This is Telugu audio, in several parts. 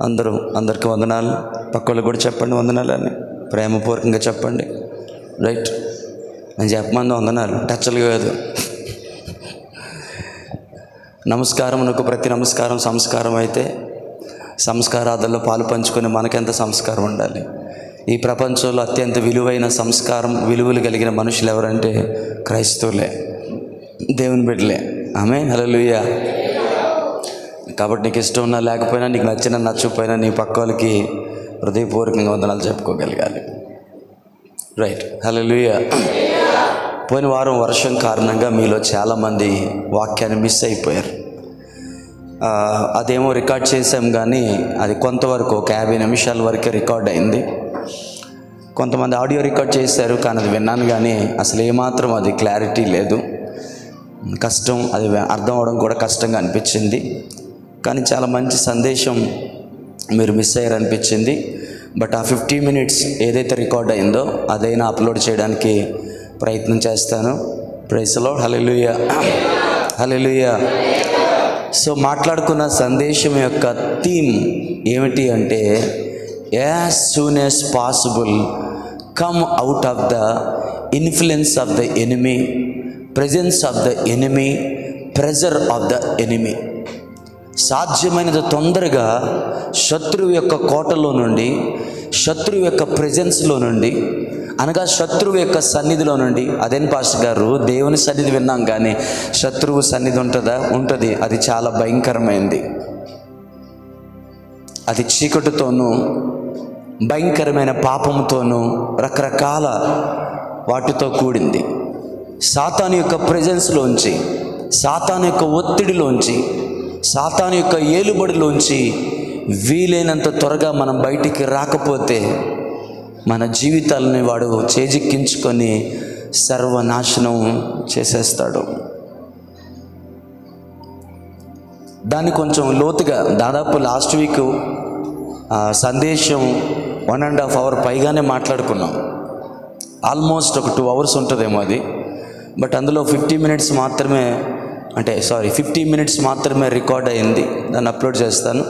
అందరికీ వందనాలు. పక్కలకు కూడా చెప్పండి వందనాలు అని, ప్రేమపూర్వకంగా చెప్పండి. రైట్, నేను చెప్పమంది వందనాలు, టచ్లు కాదు. నమస్కారమునకు ప్రతి నమస్కారం సంస్కారం అయితే, సంస్కారాదుల్లో పాలు పంచుకొని మనకెంత సంస్కారం ఉండాలి. ఈ ప్రపంచంలో అత్యంత విలువైన విలువలు కలిగిన మనుషులు ఎవరంటే క్రైస్తవులే, దేవుని బిడ్డలే. ఆమేన్, హల్లెలూయా. కాబట్టి నీకు ఇష్టం ఉన్నా లేకపోయినా, నీకు నచ్చకపోయినా నీ పక్క వాళ్ళకి హృదయపూర్వకంగా వందనాలు చెప్పుకోగలగాలి. రైట్, హల్లెలూయా. పోయిన వారం వర్షం కారణంగా మీలో చాలామంది వాక్యాన్ని మిస్ అయిపోయారు. అదేమో రికార్డ్ చేసాం, కానీ అది కొంతవరకు ఒక 50 నిమిషాల వరకే రికార్డ్ అయింది. కొంతమంది ఆడియో రికార్డ్ చేశారు, కానీ అది విన్నాను, కానీ అసలు ఏమాత్రం అది క్లారిటీ లేదు. కష్టం, అది అర్థం అవడం కూడా కష్టంగా అనిపించింది. కానీ చాలా మంచి సందేశం మీరు మిస్ అయ్యారనిపించింది. బట్ ఆ 50 మినిట్స్ ఏదైతే రికార్డ్ అయిందో అదైనా అప్లోడ్ చేయడానికి ప్రయత్నం చేస్తాను. Praise the lord, hallelujah, hallelujah. So మాట్లాడుకున్న సందేశం యొక్క థీమ్ ఏమిటి అంటే, as soon as possible come out of the influence of the enemy, presence of the enemy, pressure of the enemy. సాధ్యమైనంత తొందరగా శత్రువు యొక్క కోటలో నుండి, శత్రువు యొక్క ప్రెజెన్స్లో నుండి, అనగా శత్రువు యొక్క సన్నిధిలో నుండి. అదేం పాస్టర్ గారు, దేవుని సన్నిధి విన్నాం, కానీ శత్రువు సన్నిధి ఉంటుంది. అది చాలా భయంకరమైంది. అది చీకటితోనూ, భయంకరమైన పాపంతోనూ, రకరకాల వాటితో కూడింది. సాతాను యొక్క ప్రెజెన్స్లోంచి, సాతాను యొక్క ఒత్తిడిలోంచి, సాతాను యొక్క ఏలుబడిలోంచి వీలైనంత త్వరగా మనం బయటికి రాకపోతే మన జీవితాలని వాడు చేజిక్కించుకొని సర్వనాశనం చేసేస్తాడు. దాన్ని కొంచెం లోతుగా, దాదాపు లాస్ట్ వీక్ సందేశం 1.5 hours పైగానే మాట్లాడుకున్నాం. ఆల్మోస్ట్ ఒక 2 hours ఉంటుందేమో అది. బట్ అందులో 50 minutes మాత్రమే, 50 minutes మాత్రమే రికార్డ్ అయింది. దాన్ని అప్లోడ్ చేస్తాను.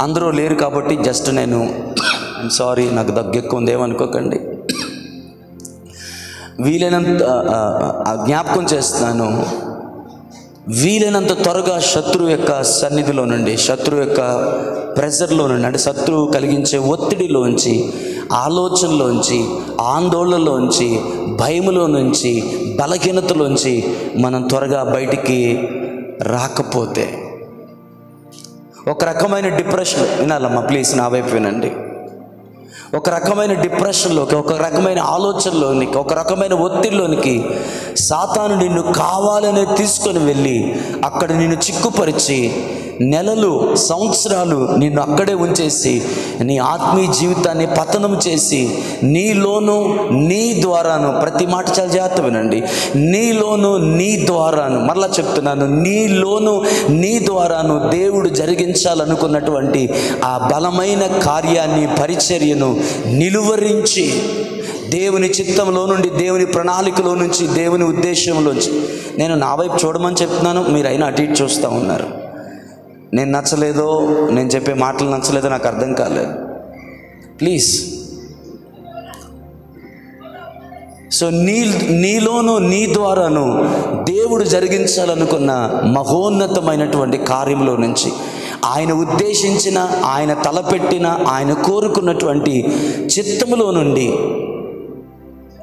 అందరూ లేరు కాబట్టి జస్ట్ నేను సారీ, నాకు దగ్గు ఎక్కువ ఉంది, ఏమనుకోకండి. వీలైనంత జ్ఞాపకం చేస్తున్నాను, వీలైనంత త్వరగా శత్రువు యొక్క సన్నిధిలో నుండి, శత్రువు యొక్క ప్రెజర్లో నుండి, అంటే శత్రువు కలిగించే ఒత్తిడిలోంచి, ఆలోచనలోంచి, ఆందోళనలోంచి, భయములో నుంచి, బలహీనతలోంచి మనం త్వరగా బయటికి రాకపోతే ఒక రకమైన డిప్రెషన్, వినాలమ్మా ప్లీజ్, నా వైపు వినండి. ఒక రకమైన డిప్రెషన్లోకి, ఒక రకమైన ఆలోచనలోనికి, ఒక రకమైన ఒత్తిడిలోనికి సాతాను నిన్ను కావాలనే తీసుకొని వెళ్ళి అక్కడ నిన్ను చిక్కుపరిచి నెలలు, సంవత్సరాలు నిన్ను అక్కడే ఉంచేసి నీ ఆత్మీయ జీవితాన్ని పతనం చేసి నీలోను, నీ ద్వారాను, ప్రతి మాట చాలా జాగ్రత్త వినండి, నీలోను, నీ ద్వారాను, మరలా చెప్తున్నాను, నీలోను, నీ ద్వారాను దేవుడు జరిగించాలనుకున్నటువంటి ఆ బలమైన కార్యాన్ని, పరిచర్యను నిలువరించి, దేవుని చిత్తంలో నుండి, దేవుని ప్రణాళికలో నుంచి, దేవుని ఉద్దేశంలోంచి, నేను నా వైపు చూడమని చెప్తున్నాను, మీరైనా అటు ఇటు చూస్తూ ఉన్నారు. నేను నచ్చలేదో, నేను చెప్పే మాటలు నచ్చలేదో నాకు అర్థం కాలేదు, ప్లీజ్. సో నీలోను, నీ ద్వారాను దేవుడు జరిగించాలనుకున్న మహోన్నతమైనటువంటి కార్యంలో నుంచి, ఆయన ఉద్దేశించిన, ఆయన తలపెట్టిన, ఆయన కోరుకున్నటువంటి చిత్తములో నుండి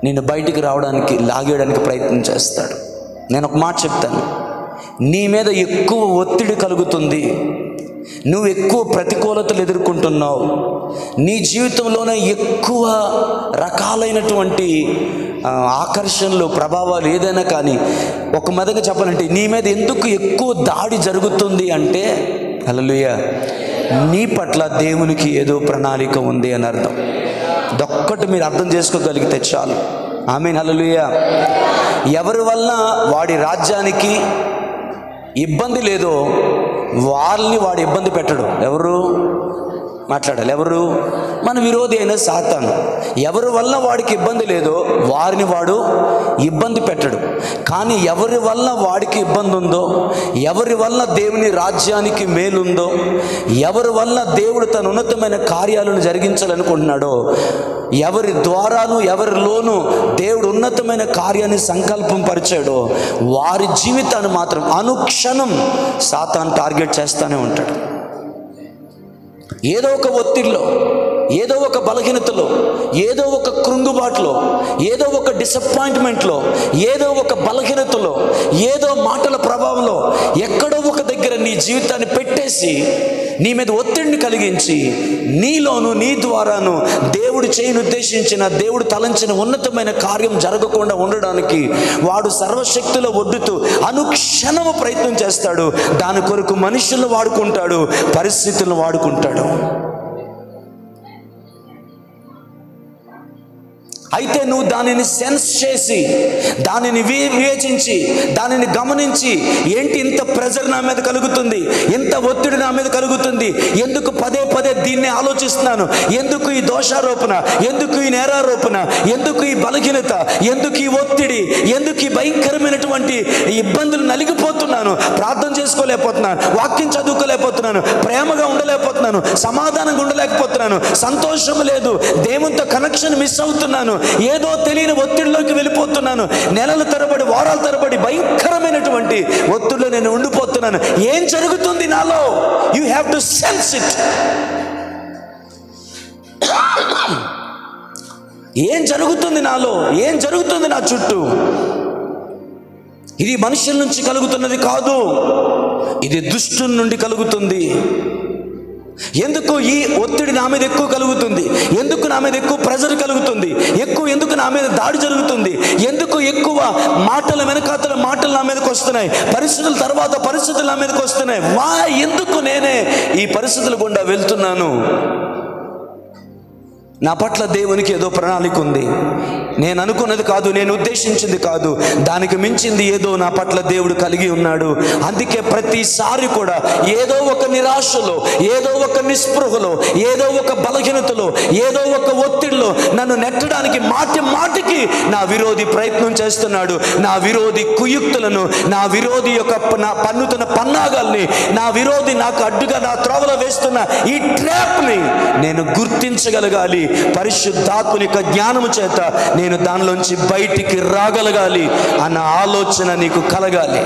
నిన్ను బయటికి రావడానికి, లాగేయడానికి ప్రయత్నం చేస్తాడు. నేను ఒక మాట చెప్తాను, నీ మీద ఎక్కువ ఒత్తిడి కలుగుతుంది, నువ్వు ఎక్కువ ప్రతికూలతలు ఎదుర్కొంటున్నావు, నీ జీవితంలోనే ఎక్కువ రకాలైనటువంటి ఆకర్షణలు, ప్రభావాలు, ఏదైనా కానీ ఒక మెదగా చెప్పాలంటే నీ మీద ఎందుకు ఎక్కువ దాడి జరుగుతుంది అంటే, హల్లెలూయా, నీ పట్ల దేవునికి ఏదో ప్రణాళిక ఉంది అని అర్థం. దొక్కటి మీరు అర్థం చేసుకోగలిగితే చాలు. ఆమేన్, హల్లెలూయా. ఎవరి వల్ల వాడి రాజ్యానికి ఇబ్బంది లేదో వాళ్ళని వాడు ఇబ్బంది పెట్టడు. ఎవరు? మాట్లాడాలి. ఎవరు? మన విరోధి అయిన సాతాను. ఎవరి వల్ల వాడికి ఇబ్బంది లేదో వారిని వాడు ఇబ్బంది పెట్టడు. కానీ ఎవరి వల్ల వాడికి ఇబ్బంది ఉందో, ఎవరి వల్ల దేవుని రాజ్యానికి మేలుందో, ఎవరి వల్ల దేవుడు తన ఉన్నతమైన కార్యాలను జరిగించాలనుకుంటున్నాడో, ఎవరి ద్వారాను ఎవరిలోనూ దేవుడు ఉన్నతమైన కార్యాన్ని సంకల్పం పరిచాడో వారి జీవితాన్ని మాత్రం అనుక్షణం సాతాను టార్గెట్ చేస్తూనే ఉంటాడు. ఏదో ఒక ఒత్తిడిలో, ఏదో ఒక బలహీనతలో, ఏదో ఒక కృంగుబాటులో, ఏదో ఒక డిసప్పాయింట్మెంట్లో, ఏదో ఒక బలహీనతలో, ఏదో మాటల ప్రభావంలో ఎక్కడో ఒక దగ్గర నీ జీవితాన్ని పెట్టేసి నీ మీద ఒత్తిడిని కలిగించి నీలోను నీ ద్వారాను దేవుడు చేయను ఉద్దేశించిన, దేవుడు తలంచిన ఉన్నతమైన కార్యం జరగకుండా ఉండడానికి వాడు సర్వశక్తుల ఒడ్డుతూ అనుక్షణము ప్రయత్నం చేస్తాడు. దాని కొరకు మనుషులను వాడుకుంటాడు, పరిస్థితులను వాడుకుంటాడు. అయితే నువ్వు దానిని సెన్స్ చేసి, దానిని వివేచించి, దానిని గమనించి, ఏంటి ఇంత ప్రెజర్ నా మీద కలుగుతుంది, ఇంత ఒత్తిడి నా మీద కలుగుతుంది, ఎందుకు పదే పదే దీన్ని ఆలోచిస్తున్నాను, ఎందుకు ఈ దోషారోపణ, ఎందుకు ఈ నేరారోపణ, ఎందుకు ఈ బలహీనత, ఎందుకు ఈ ఒత్తిడి, ఎందుకు ఈ భయంకరమైనటువంటి ఇబ్బందులు నలిగిపోతున్నాను, ప్రార్థన చేసుకోలేకపోతున్నాను, వాక్యం చదువుకోలేకపోతున్నాను, ప్రేమగా ఉండలేకపోతున్నాను, సమాధానంగా ఉండలేకపోతున్నాను, సంతోషం లేదు, దేవునితో కనెక్షన్ మిస్ అవుతున్నాను, ఏదో తెలియని ఒత్తిడిలోకి వెళ్ళిపోతున్నాను, నెలల తరబడి వారాల తరబడి భయంకరమైనటువంటి ఒత్తిడిలో నేను ఉండిపోతున్నాను. ఏం జరుగుతుంది నాలో? You have to sense it. ఏం జరుగుతుంది నాలో? ఏం జరుగుతుంది నా చుట్టూ? ఇది మనుషుల నుంచి కలుగుతున్నది కాదు, ఇది దుష్టుని నుండి కలుగుతుంది. ఎందుకు ఈ ఒత్తిడి నా మీద ఎక్కువ కలుగుతుంది? ఎందుకు నా మీద ఎక్కువ ప్రెజర్ కలుగుతుంది? ఎందుకు నా మీద దాడి జరుగుతుంది? ఎందుకు ఎక్కువ మాటల వెనకాతల మాటలు నా మీదకి వస్తున్నాయి, పరిస్థితుల తర్వాత పరిస్థితులు నా మీదకి వస్తున్నాయి? ఎందుకు నేనే ఈ పరిస్థితుల గుండా వెళ్తున్నాను? నా పట్ల దేవునికి ఏదో ప్రణాళిక ఉంది. నేను అనుకున్నది కాదు, నేను ఉద్దేశించింది కాదు, దానికి మించింది ఏదో నా పట్ల దేవుడు కలిగి ఉన్నాడు. అందుకే ప్రతిసారి కూడా ఏదో ఒక నిరాశలో, ఏదో ఒక నిస్పృహలో, ఏదో ఒక బలహీనతలో, ఏదో ఒక ఒత్తిడిలో నన్ను నెట్టడానికి మాటికి నా విరోధి ప్రయత్నం చేస్తున్నాడు. నా విరోధి కుయుక్తులను, నా విరోధి యొక్క పన్నుతున్న పన్నాగాల్ని, నా విరోధి నాకు అడ్డుగా నా త్రోవలో వేస్తున్న ఈ ట్రాప్ని నేను గుర్తించగలగాలి. పరిశుద్ధాత్ముని యొక్క జ్ఞానము చేత నేను దానిలోంచి బయటికి రాగలగాలి అన్న ఆలోచన నీకు కలగాలి.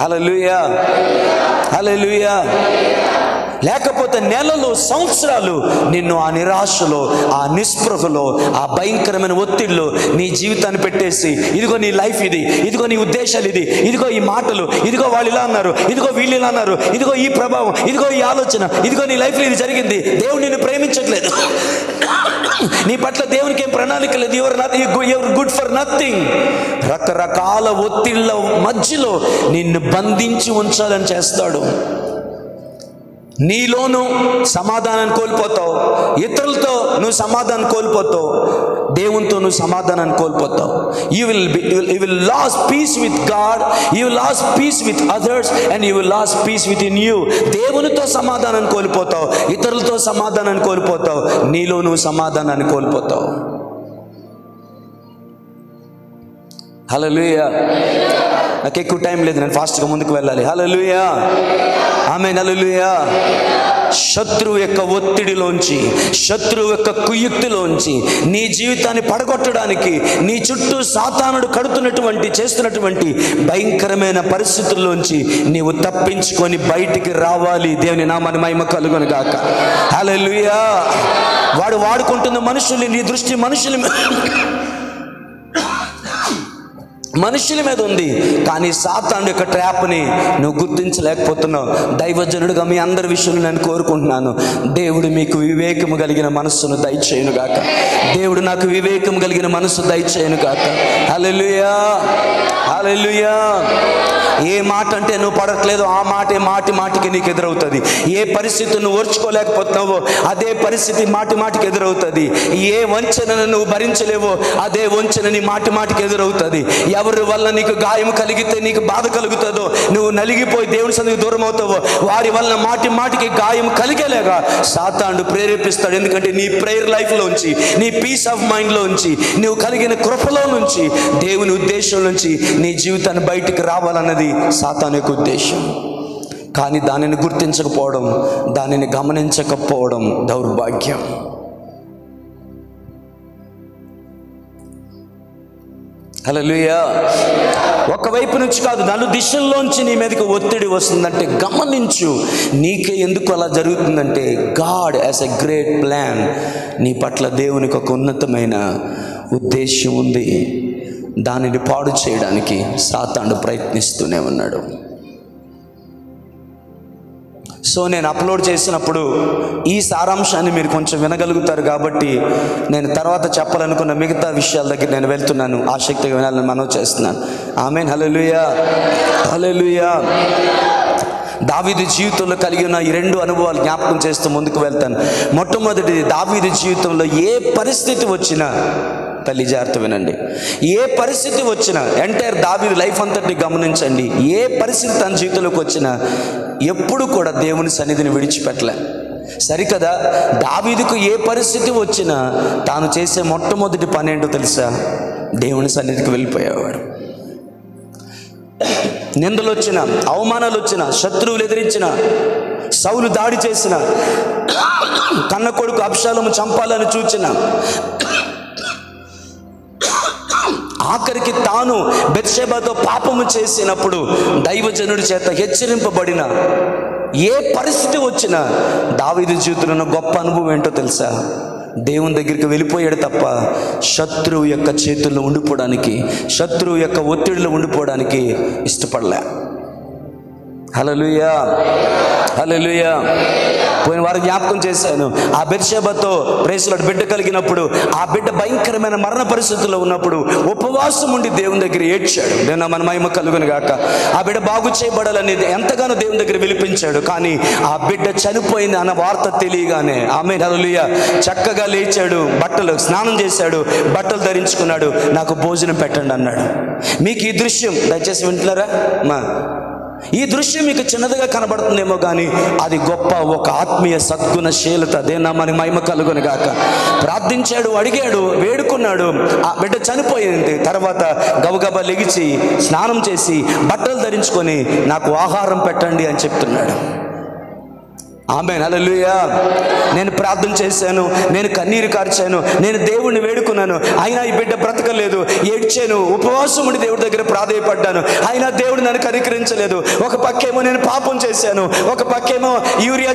హల్లెలూయా, హల్లెలూయా. లేకపోతే నెలలు, సంవత్సరాలు నిన్ను ఆ నిరాశలో, ఆ నిస్పృహలో, ఆ భయంకరమైన ఒత్తిడిలో నీ జీవితాన్ని పెట్టేసి, ఇదిగో నీ లైఫ్ ఇది, ఇదిగో నీ ఉద్దేశాలు ఇది, ఇదిగో ఈ మాటలు, ఇదిగో వాళ్ళు ఇలా అన్నారు, ఇదిగో వీళ్ళు ఇలా అన్నారు, ఇదిగో ఈ ప్రభావం, ఇదిగో ఈ ఆలోచన, ఇదిగో నీ లైఫ్లో ఇది జరిగింది, దేవుడు నిన్ను ప్రేమించట్లేదు, నీ పట్ల దేవునికి ఏం ప్రణాళిక లేదు, యువర్ గుడ్ ఫర్ నథింగ్. రకరకాల ఒత్తిళ్ళ మధ్యలో నిన్ను బంధించి ఉంచాలని చేస్తాడు. నీలోనూ సమాధానాన్ని కోల్పోతావు, ఇతరులతో నువ్వు సమాధానం కోల్పోతావు, దేవునితో నువ్వు సమాధానాన్ని కోల్పోతావు. You will lose peace with God, you will lose peace with others, and you will lose peace within you. దేవునితో సమాధానాన్ని కోల్పోతావు, ఇతరులతో సమాధానాన్ని కోల్పోతావు, నీలో నువ్వు సమాధానాన్ని కోల్పోతావు. హల్లెలూయా. నాకు ఎక్కువ టైం లేదు, నేను ఫాస్ట్గా ముందుకు వెళ్ళాలి. హల్లెలూయా, ఆమేన్, హల్లెలూయా. శత్రువు యొక్క ఒత్తిడిలోంచి, శత్రువు యొక్క కుయుక్తిలోంచి నీ జీవితాన్ని పడగొట్టడానికి, నీ చుట్టూ సాతానుడు చేస్తున్నటువంటి భయంకరమైన పరిస్థితుల్లోంచి నీవు తప్పించుకొని బయటికి రావాలి. దేవుని నామాన్ని మహిమ కలుగును గాక. హల్లెలూయా. వాడు వాడుకుంటున్న మనుషుల్ని, నీ దృష్టి మనుషుల మీద ఉంది, కానీ సాతాను యొక్క ట్రాప్ని నువ్వు గుర్తించలేకపోతున్నావు. దైవజనుడిగా మీ అందరి విషయంలో నేను కోరుకుంటున్నాను, దేవుడు మీకు వివేకము కలిగిన మనస్సును దయచేయును గాక. దేవుడు నాకు వివేకం కలిగిన మనస్సు దయచేయును గాక. హల్లెలూయా, హల్లెలూయా. ఏ మాట అంటే నువ్వు పడట్లేదు ఆ మాటే మాటికి నీకు ఎదురవుతుంది. ఏ పరిస్థితిని నువ్వు ఓర్చుకోలేకపోతున్నావో అదే పరిస్థితి మాటికి ఎదురవుతుంది. ఏ వంచనను నువ్వు భరించలేవో అదే వంచనని మాటికి ఎదురవుతుంది. ఎవరి వల్ల నీకు గాయం కలిగితే నీకు బాధ కలుగుతుందో, నువ్వు నలిగిపోయి దేవుని సన్నిధికి దూరం అవుతావో, వారి వల్ల మాటికి గాయం కలిగేలాగా సాతానుడు ప్రేరేపిస్తాడు. ఎందుకంటే నీ ప్రేయర్ లైఫ్లోంచి, నీ పీస్ ఆఫ్ మైండ్లోంచి, నువ్వు కలిగిన కృపలో నుంచి, దేవుని ఉద్దేశం నుంచి నీ జీవితాన్ని బయటికి రావాలన్నది సాతాను యొక్క ఉద్దేశం. కానీ దానిని గుర్తించకపోవడం, దానిని గమనించకపోవడం దౌర్భాగ్యం. హల్లెలూయా. ఒకవైపు నుంచి కాదు, 4 దిశల్లోంచి నీ మీదకి ఒత్తిడి వస్తుందంటే గమనించు. నీకే ఎందుకు అలా జరుగుతుందంటే God as a great plan. నీ పట్ల దేవునికి ఒక ఉన్నతమైన ఉద్దేశం ఉంది. దానిని పాడు చేయడానికి సాతానుడు ప్రయత్నిస్తూనే ఉన్నాడు. సో నేను అప్లోడ్ చేసినప్పుడు ఈ సారాంశాన్ని మీరు కొంచెం వినగలుగుతారు కాబట్టి నేను తర్వాత చెప్పాలనుకున్న మిగతా విషయాల దగ్గర నేను వెళ్తున్నాను. ఆసక్తిగా వినాలని మనవి చేస్తున్నాను. ఆమేన్. హల్లెలూయా, హల్లెలూయా. దావీదు జీవితంలో కలిగిన ఈ 2 అనుభవాలు జ్ఞాపకం చేస్తూ ముందుకు వెళ్తాను. మొట్టమొదటిది, దావీదు జీవితంలో ఏ పరిస్థితి వచ్చినా, తల్లి జాగ్రత్త వినండి, ఏ పరిస్థితి వచ్చినా, ఎంటైర్ దావీదు లైఫ్ అంతటిని గమనించండి. ఏ పరిస్థితి తన జీవితంలోకి వచ్చినా ఎప్పుడు కూడా దేవుని సన్నిధిని విడిచిపెట్టలే. సరికదా, దావీదుకు ఏ పరిస్థితి వచ్చినా తాను చేసే మొట్టమొదటి పని ఏంటో తెలుసా? దేవుని సన్నిధికి వెళ్ళిపోయేవాడు. నిందలు వచ్చిన, అవమానాలు వచ్చిన, శత్రువులు ఎదిరించిన, సౌలు దాడి చేసిన, కన్న కొడుకు అబ్షాలోము చంపాలని చూచిన, ఆఖరికి తాను బెత్షెబాతో పాపము చేసినప్పుడు దైవజనుడి చేత హెచ్చరింపబడిన ఏ పరిస్థితి వచ్చినా దావీదు జీవితంలో గొప్ప అనుభవం ఏంటో తెలుసా? దేవుని దగ్గరికి వెళ్ళిపోయాడు తప్ప శత్రువు యొక్క చేతుల్లో ఉండిపోవడానికి, శత్రువు యొక్క ఒత్తిడిలో ఉండిపోవడానికి ఇష్టపడలే. హల్లెలూయా, హల్లెలూయా. పోయిన వారు జ్ఞాపకం చేశాను, ఆ బెత్షెబాతో ప్రేసులో బిడ్డ కలిగినప్పుడు ఆ బిడ్డ భయంకరమైన మరణ పరిస్థితుల్లో ఉన్నప్పుడు ఉపవాసం ఉండి దేవుని దగ్గర ఏడ్చాడు. నేను మన మహిమ కలుగును గాక. ఆ బిడ్డ బాగు చేయబడాలని ఎంతగానో దేవుని దగ్గర విలిపించాడు. కానీ ఆ బిడ్డ చనిపోయింది అన్న వార్త తెలియగానే ఆమేన్, హల్లెలూయా, చక్కగా లేచాడు, బట్టలు స్నానం చేశాడు, బట్టలు ధరించుకున్నాడు, నాకు భోజనం పెట్టండి అన్నాడు. మీకు ఈ దృశ్యం దయచేసి వింటున్నారా? ఈ దృశ్యం మీకు చిన్నదిగా కనబడుతుందేమో కానీ అది గొప్ప ఒక ఆత్మీయ సద్గుణశీలత. దేనా మనకి మహిమ కలుగును గాక. ప్రార్థించాడు, అడిగాడు, వేడుకున్నాడు. ఆ బిడ్డ చనిపోయింది. తర్వాత గబగబా లెగిచి స్నానం చేసి బట్టలు ధరించుకొని నాకు ఆహారం పెట్టండి అని చెప్తున్నాడు. ఆమేన్, హల్లెలూయా. నేను ప్రార్థన చేశాను, నేను కన్నీరు కార్చాను, నేను దేవుణ్ణి వేడుకున్నాను, అయినా ఈ బిడ్డ బ్రతకలేదు. ఏడ్చాను, ఉపవాసం ఉండి దేవుడి దగ్గర ప్రాధేయపడ్డాను, అయినా దేవుడు నన్ను కనికరించలేదు. ఒక పక్కేమో నేను పాపం చేశాను, ఒక పక్కేమో ఊరియా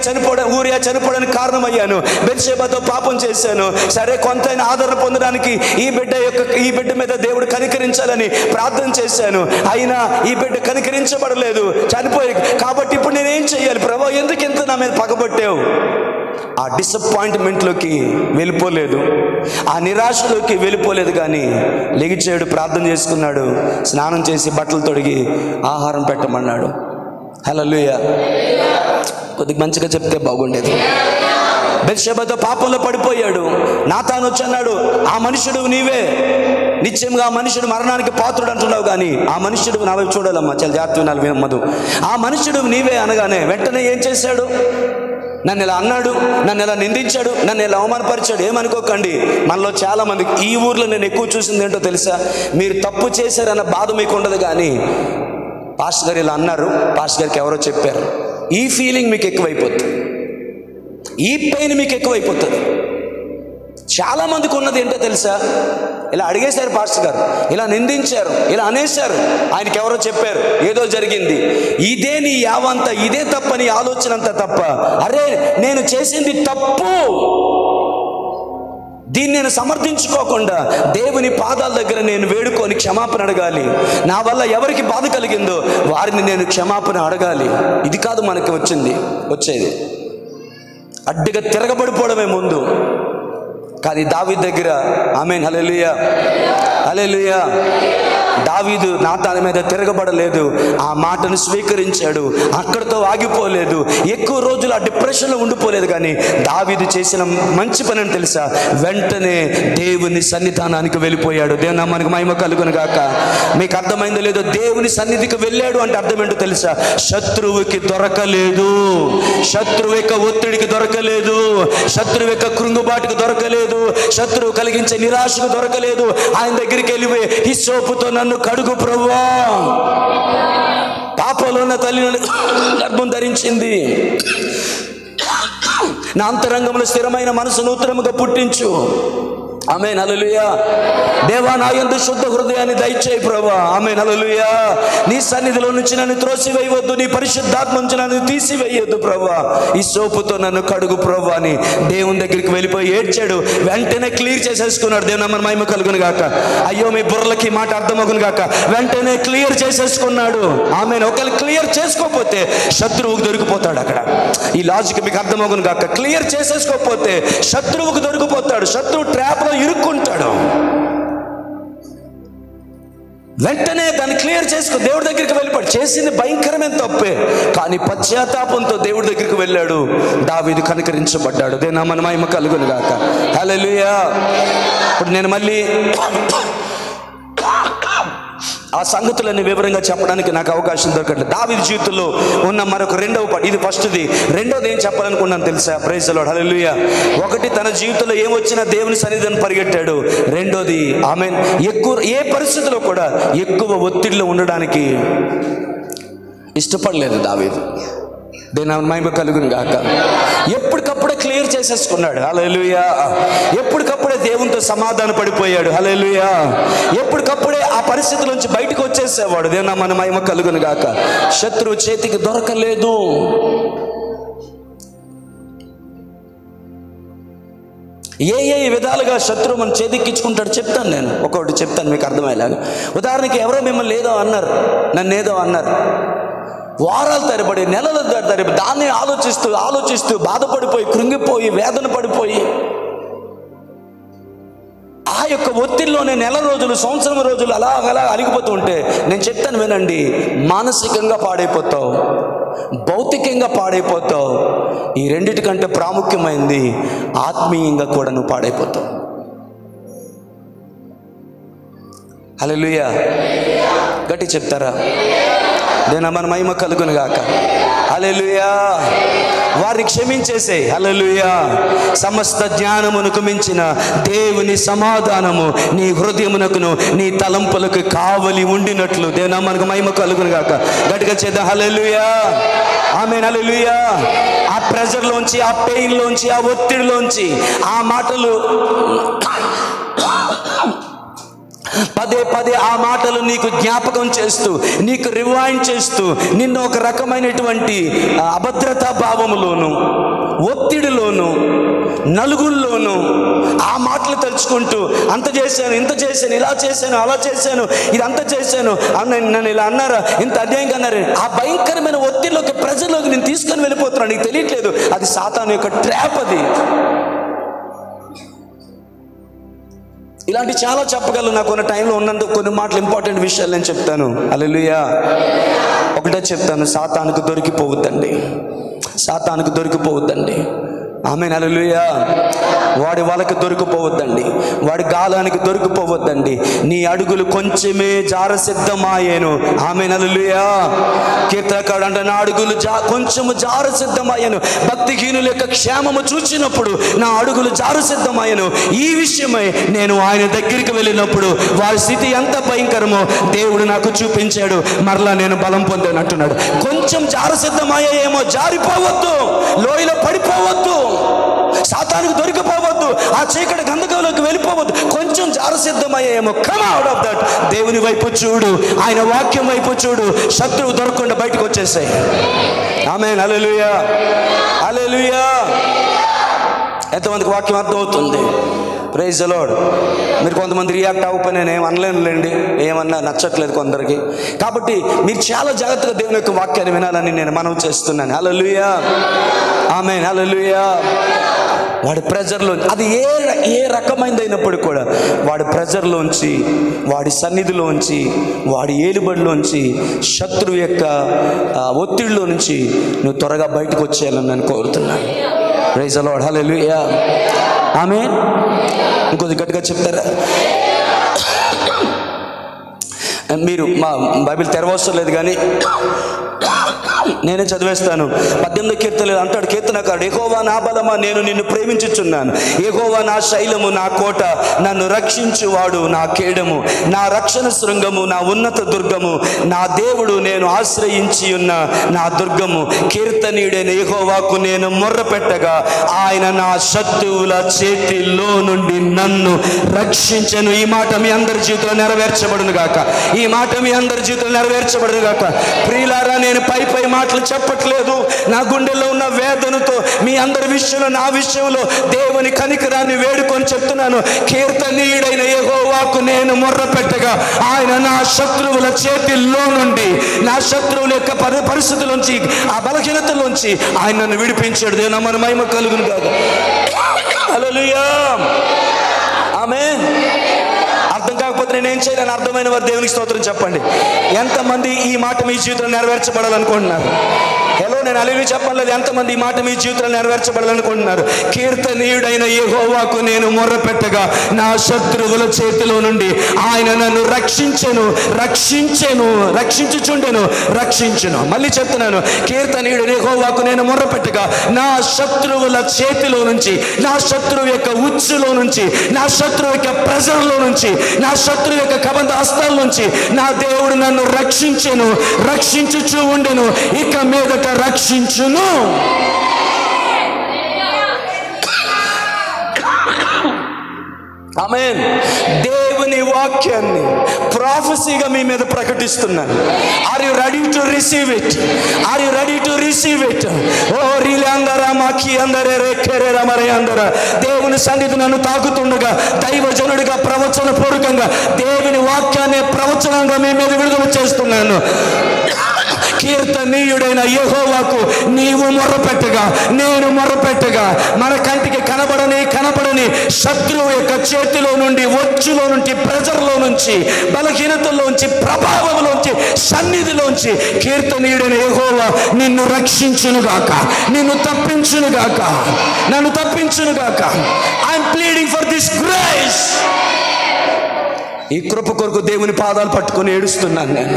చనిపోవడానికి కారణమయ్యాను, బెత్షెబాతో పాపం చేశాను. సరే, కొంతైనా ఆదరణ పొందడానికి ఈ బిడ్డ మీద దేవుడు కనికరించాలని ప్రార్థన చేశాను, అయినా ఈ బిడ్డ కనికరించబడలేదు, చనిపోయి. కాబట్టి ఇప్పుడు నేనేం చేయాలి ప్రభువా? ఎందుకు ఇంత నా మీద పగబట్టావు? ఆ డిసప్పాయింట్మెంట్లోకి వెళ్ళిపోలేదు, ఆ నిరాశలోకి వెళ్ళిపోలేదు. కానీ లెగిచాడు, ప్రార్థన చేసుకున్నాడు, స్నానం చేసి బట్టలు తొడిగి ఆహారం పెట్టమన్నాడు. హల్లెలూయా. కొద్దిగా మంచిగా చెప్తే బాగుండేది. బెత్షెబాతో పాపంలో పడిపోయాడు. నాతాను వచ్చి అన్నాడు, ఆ మనుషుడు నీవే, నిశ్చయంగా ఆ మనుషుడు మరణానికి పాత్రుడు అంటున్నావు, కానీ ఆ మనుషుడు నా వైపు చూడాలమ్మా, చాలా జాగ్రత్త వినాలి మధు. ఆ మనుషుడు నీవే అనగానే వెంటనే ఏం చేశాడు? నన్ను ఇలా అన్నాడు, నన్ను ఇలా నిందించాడు, నన్ను ఇలా అవమానపరిచాడు. ఏమనుకోకండి, మనలో చాలా మంది, ఈ ఊర్లో నేను ఎక్కువ చూసింది ఏంటో తెలుసా? మీరు తప్పు చేశారన్న బాధ మీకు ఉండదు, కానీ పాస్టర్ గారు ఇలా అన్నారు, పాస్టర్ గారికి ఎవరో చెప్పారు, ఈ ఫీలింగ్ మీకు ఎక్కువైపోతుంది, ఈ పెయిన్ మీకు ఎక్కువైపోతుంది. చాలా మందికి ఉన్నది ఏంటో తెలుసా? ఇలా అడిగేశారు పాస్టర్ గారు, ఇలా నిందించారు, ఇలా అనేశారు, ఆయనకి ఎవరో చెప్పారు, ఏదో జరిగింది, ఇదే నీ యావంతా, ఇదే తప్పని ఆలోచన అంతా తప్ప, అరే నేను చేసింది తప్పు, దీన్ని నేను సమర్థించుకోకుండా దేవుని పాదాల దగ్గర నేను వేడుకొని క్షమాపణ అడగాలి. నా వల్ల ఎవరికి బాధ కలిగిందో వారిని నేను క్షమాపణ అడగాలి. ఇది కాదు మనకి వచ్చేది, అడ్డుగా తిరగబడిపోవడమే ముందు. కానీ దావీదు దగ్గర ఆమేన్, హల్లెలూయా, హల్లెలూయా, దావీదు నాతాను మీద తిరగబడలేదు, ఆ మాటను స్వీకరించాడు, అక్కడితో ఆగిపోలేదు, ఎక్కువ రోజులు ఆ డిప్రెషన్లో ఉండిపోలేదు. కానీ దావీదు చేసిన మంచి పని అని తెలుసా? వెంటనే దేవుని సన్నిధానానికి వెళ్ళిపోయాడు. దేవుని నామానికి మహిమ కలుగును గాక. మీకు అర్థమైందో లేదో, దేవుని సన్నిధికి వెళ్ళాడు అంటే అర్థం ఏంటో తెలుసా? శత్రువుకి దొరకలేదు, శత్రువు యొక్క ఒత్తిడికి దొరకలేదు, శత్రువు యొక్క కృంగుబాటుకు దొరకలేదు, శత్రువు కలిగించే నిరాశకు దొరకలేదు. ఆయన దగ్గరికి వెళ్ళిపోయి, హిస్సోపుతో నన్ను కడుగు ప్రభువా, పాపలో ఉన్న తల్లి గర్భం ధరించింది, నా అంతరంగంలో స్థిరమైన మనసు నూతనముగా పుట్టించు. ఆమేన్, హల్లెలూయా. దేవా, నా యందు శుద్ధ హృదయాన్ని దయచేయి ప్రభువా. ఆమేన్, హల్లెలూయా. నీ సన్నిధిలో నుంచి నన్ను త్రోసివేయవద్దు, నీ పరిశుద్ధాత్మ నుంచి నన్ను తీసివేయొద్దు ప్రభువా, ఈ సోపుతో నన్ను కడుగు ప్రభువా అని దేవుని దగ్గరికి వెళ్ళిపోయి ఏడ్చాడు. వెంటనే క్లియర్ చేసేసుకున్నాడు. దేవుని నామమున మహిమ కలుగును గాక. అయ్యో, మీ బుర్రలకి మాట అర్థమవును గాక. వెంటనే క్లియర్ చేసేసుకున్నాడు. ఆమేన్. ఒకవేళ క్లియర్ చేసుకోకపోతే శత్రువుకు దొరికిపోతాడు. అక్కడ ఈ లాజిక్ మీకు అర్థమవును గాక. క్లియర్ చేసేసుకోకపోతే శత్రువుకు దొరికిపోతాడు, శత్రువు ట్రాప్లో ఇరుక్కుంటాడు. వెంటనే దాన్ని క్లియర్ చేసుకో, దేవుడి దగ్గరికి వెళ్ళిపోయాడు. చేసింది భయంకరమైన తప్పే, కానీ పశ్చాత్తాపంతో దేవుడి దగ్గరికి వెళ్ళాడు. దావీదు కనికరించబడ్డాడు. దేవుని నామమున మహిమ కలుగును గాక. హల్లెలూయా. ఇప్పుడు నేను మళ్ళీ ఆ సంగతులన్నీ వివరంగా చెప్పడానికి నాకు అవకాశం దొరకట్లేదు. దావీదు జీవితంలో ఉన్న మరొక రెండవ పాట, ఇది ఫస్ట్ది. రెండోది ఏం చెప్పాలనుకున్నాను తెలుసా? ప్రైజ్ ది లార్డ్, హల్లెలూయా. ఒకటి, తన జీవితంలో ఏమొచ్చినా దేవుని సన్నిధిని పరిగెట్టాడు. రెండోది, ఆమేన్, ఏ పరిస్థితిలో కూడా ఎక్కువ ఒత్తిడిలో ఉండడానికి ఇష్టపడలేదు దావీదు. దేవుని నామమున మహిమ కలుగును గాక. ఎప్పటికప్పుడే క్లియర్ చేసేసుకున్నాడు. హల్లెలూయా. ఎప్పటికప్పుడే దేవునితో సమాధాన పడిపోయాడు. హల్లెలూయా. ఎప్పటికప్పుడే ఆ పరిస్థితి నుంచి బయటకు వచ్చేసేవాడు. దేవుని నామమున మహిమ కలుగును గాక. శత్రువు చేతికి దొరకలేదు. ఏ విధాలుగా శత్రువు మన చేతికిచ్చుకుంటాడు చెప్తాను. నేను ఒక్కొక్కటి చెప్తాను మీకు అర్థమయ్యేలాగా. ఉదాహరణకి ఎవరో మిమ్మల్ని ఏదో అన్నారు, నన్ను ఏదో అన్నారు, వారాల తరబడి, నెలల తరబడి దాన్ని ఆలోచిస్తూ బాధపడిపోయి, కృంగిపోయి, వేదన పడిపోయి, ఆ యొక్క ఒత్తిడిలోనే నెల రోజులు, సంవత్సరం రోజులు అలా అలిగిపోతూ ఉంటే నేను చెప్తాను వినండి, మానసికంగా పాడైపోతావు, భౌతికంగా పాడైపోతావు. ఈ రెండిటికంటే ప్రాముఖ్యమైనది ఆత్మీయంగా కూడా నువ్వు పాడైపోతావు. హల్లెలూయా. గట్టి చెప్తారా? దేవుని నామమున మహిమ కలుగును గాక. హల్లెలూయా. వారిని క్షమించేసే. హల్లెలూయా. సమస్త జ్ఞానమునకు మించిన దేవుని సమాధానము నీ హృదయమునకును నీ తలంపులకు కావలి ఉండినట్లు. దేవుని నామమునకు మహిమ కలుగును గాక. గట్టిగా చేద్దాం. హల్లెలూయా. ఆమేన్, హల్లెలూయా. ఆ ప్రెజర్లోంచి, ఆ పెయిన్లోంచి, ఆ ఒత్తిడిలోంచి ఆ మాటలు పదే ఆ మాటలు నీకు జ్ఞాపకం చేస్తూ, నీకు రివైండ్ చేస్తూ, నిన్ను ఒక రకమైనటువంటి అభద్రతా భావములోను, ఒత్తిడిలోను, నలుగుల్లోనూ ఆ మాటలు తలుచుకుంటూ అంత చేశాను, ఇంత చేశాను, ఇలా చేశాను, అలా చేశాను, ఇదంతా చేశాను, నన్ను ఇలా అన్నారా, ఇంత అన్యాయంగా అన్నారు, ఆ భయంకరమైన ఒత్తిడిలోకి, ప్రజల్లోకి నేను తీసుకొని వెళ్ళిపోతున్నాను. నీకు తెలియట్లేదు, అది సాతాను యొక్క ట్రాప్. అది ఇలాంటి చాలా చెప్పగలను. నాకు ఉన్న టైంలో ఉన్నందుకు కొన్ని మాటలు, ఇంపార్టెంట్ విషయాలు నేను చెప్తాను. హల్లెలూయా. ఒకటే చెప్తాను, సాతానుకు దొరికిపోవద్దండి, సాతానుకు దొరికిపోవద్దండి. ఆమేన్, హల్లెలూయా. వాడి వాళ్ళకి దొరికిపోవద్దండి, వాడి గాలానికి దొరికిపోవద్దండి. నీ అడుగులు కొంచెమే జారసిద్ధమాయేను. ఆమేన్, హల్లెలూయా. కీర్తనకారుడు అంటే నా అడుగులు కొంచెము జారసిద్ధమాయేను. భక్తిహీనుల యొక్క క్షేమము చూచినప్పుడు నా అడుగులు జారసిద్ధమాయేను. ఈ విషయమై నేను ఆయన దగ్గరికి వెళ్ళినప్పుడు వారి స్థితి ఎంత భయంకరమో దేవుడు నాకు చూపించాడు. మరలా నేను బలం పొందాను అంటున్నాడు. కొంచెం జారసిద్ధమయ్యేమో, జారిపోవద్దు, లోయలో పడిపోవద్దు, సాతానుకు దొరికిపోవద్దు, ఆ చీకటి గంధకంలోకి వెళ్ళిపోవద్దు. కొంచెం జారసిద్ధమయ్యేమో, కమ్ అవుట్ ఆఫ్ దట్. దేవుని వైపు చూడు, ఆయన వాక్యం వైపు చూడు, శత్రువు దొరకకుండా బయటకు వచ్చేసాయి. ఆమేన్, హల్లెలూయా, హల్లెలూయా. ఎంతమందికి వాక్యం అర్థం అవుతుంది? Praise the lord. మీరు కొంతమంది రియాక్ట్ అవ్వకపోయినా నేను అనలేనులేండి, ఏమన్నా నచ్చట్లేదు కొందరికి. కాబట్టి మీరు చాలా జాగ్రత్తగా దేవుని యొక్క వాక్యాన్ని వినాలని నేను మనవి చేస్తున్నాను. హల్లెలూయా, ఆమేన్, హల్లెలూయా. వాడి ప్రెజర్లో, అది ఏ రకమైనదైనప్పుడు కూడా వాడి ప్రెజర్లోంచి, వాడి సన్నిధిలోంచి, వాడి ఏలుబడిలోంచి, శత్రువు యొక్క ఒత్తిడిలో నుంచి నువ్వు త్వరగా బయటకు వచ్చేయాలని నేను కోరుతున్నాను. ప్రైజ్ ది లార్డ్, హల్లెలూయా, ఆమేన్. ఇంకొద్ది గట్టిగా చెప్తారా? మీరు మా బైబిల్ తెరవవసరం లేదు కానీ నేనే చదివేస్తాను. 18వ కీర్తనలో అంటాడు కీర్తనకారుడు, యెహోవా నా బలమా, నేను నిన్ను ప్రేమించుచున్నాను. యెహోవా నా శైలము, నా కోట, నన్ను రక్షించువాడు, నా కేడము, నా రక్షణ శృంగము, నా ఉన్నత దుర్గము, నా దేవుడు, నేను ఆశ్రయించి ఉన్న నా దుర్గము. కీర్తనీయుడైన యెహోవాకు నేను మొర్ర పెట్టగా ఆయన నా శత్రువుల చేతిలో నుండి నన్ను రక్షించెను. ఈ మాట మీ అందరి జీవితంలో నెరవేర్చబడును గాక. ఈ మాట మీ అందరి జీవితంలో నెరవేర్చబడును గాక. ప్రియులారా, నేను పై మాటలు చెప్పట్లేదు. నా గుండెల్లో ఉన్న వేదనతో మీ అందరి విషయంలో, నా విషయంలో దేవుని కనికరాన్ని వేడుకొని చెప్తున్నాను. కీర్తనీయుడైన యెహోవాకు నేను మొర్ర పెట్టగా ఆయన నా శత్రువుల చేతిలో నుండి, నా శత్రువుల యొక్క పరిస్థితుల్లోంచి, ఆ బలహీనతలోంచి ఆయన నన్ను విడిపించాడు. దేవుని నామమున మహిమ కలుగును గాక. హల్లెలూయా, ఆమేన్. అర్థం కాకపోతే నేనేం చేయాలని అర్థమైన వారు దేవునికి స్తోత్రం చెప్పండి. ఎంతమంది ఈ మాట మీ జీవితంలో నెరవేర్చబడాలనుకుంటున్నారు? హలో, నేను హల్లెలూయా చెప్పలేదు. ఎంతమంది ఈ మాట మీ జీవితంలో నెరవేర్చబడాలనుకుంటున్నారు? కీర్తనీయుడైన యెహోవాకు నేను మొర్ర పెట్టగా నా శత్రువుల చేతిలో నుండి ఆయన నన్ను రక్షించును. మళ్ళీ చెప్తున్నాను, కీర్తనీయుడైన యెహోవాకు నేను మొర్ర పెట్టగా నా శత్రువుల చేతిలో నుంచి, నా శత్రువు యొక్క ఉచ్చులో నుంచి, నా శత్రువు యొక్క ప్రెజర్లో నుంచి, నా శత్రువు యొక్క కబంధ హస్తాల నుంచి నా దేవుడు నన్ను రక్షించుచూ ఉండెను, ఇక మీదట రక్షించును. ఆమేన్. దేవుని వాక్యాన్ని ప్రాఫెసీగా మీ మీద ప్రకటిస్తున్నాను. Are you ready to receive it? Are you ready to receive it? ఓ రిలందరా మాకి అందరే రేఖరే రమరే అందరా, దేవుని సన్నిధి నన్ను తాకుతుండగా దైవజనుడిగా ప్రవచన పూర్వకంగా దేవుని వాక్యాన్ని ప్రవచనంగా మీ మీద విడుదల చేస్తున్నాను. కీర్తనీయుడైన యెహోవాకు నీవు మొర్రపెట్టగా, నేను మొర్రపెట్టగా, మన కంటికి కనబడని శత్రువు యొక్క చేతిలో నుండి, వచ్చులో నుండి, ప్రెజర్లో నుంచి, బలహీనతలోంచి, ప్రభావంలోంచి, సన్నిధిలోంచి కీర్తనీయుడైన యెహోవా నిన్ను రక్షించునుగాక, నిన్ను తప్పించునుగాక, నన్ను తప్పించునుగాక. I'm pleading for this grace. ఈ కృప కొరకు దేవుని పాదాలు పట్టుకొని ఏడుస్తున్నాను నేను.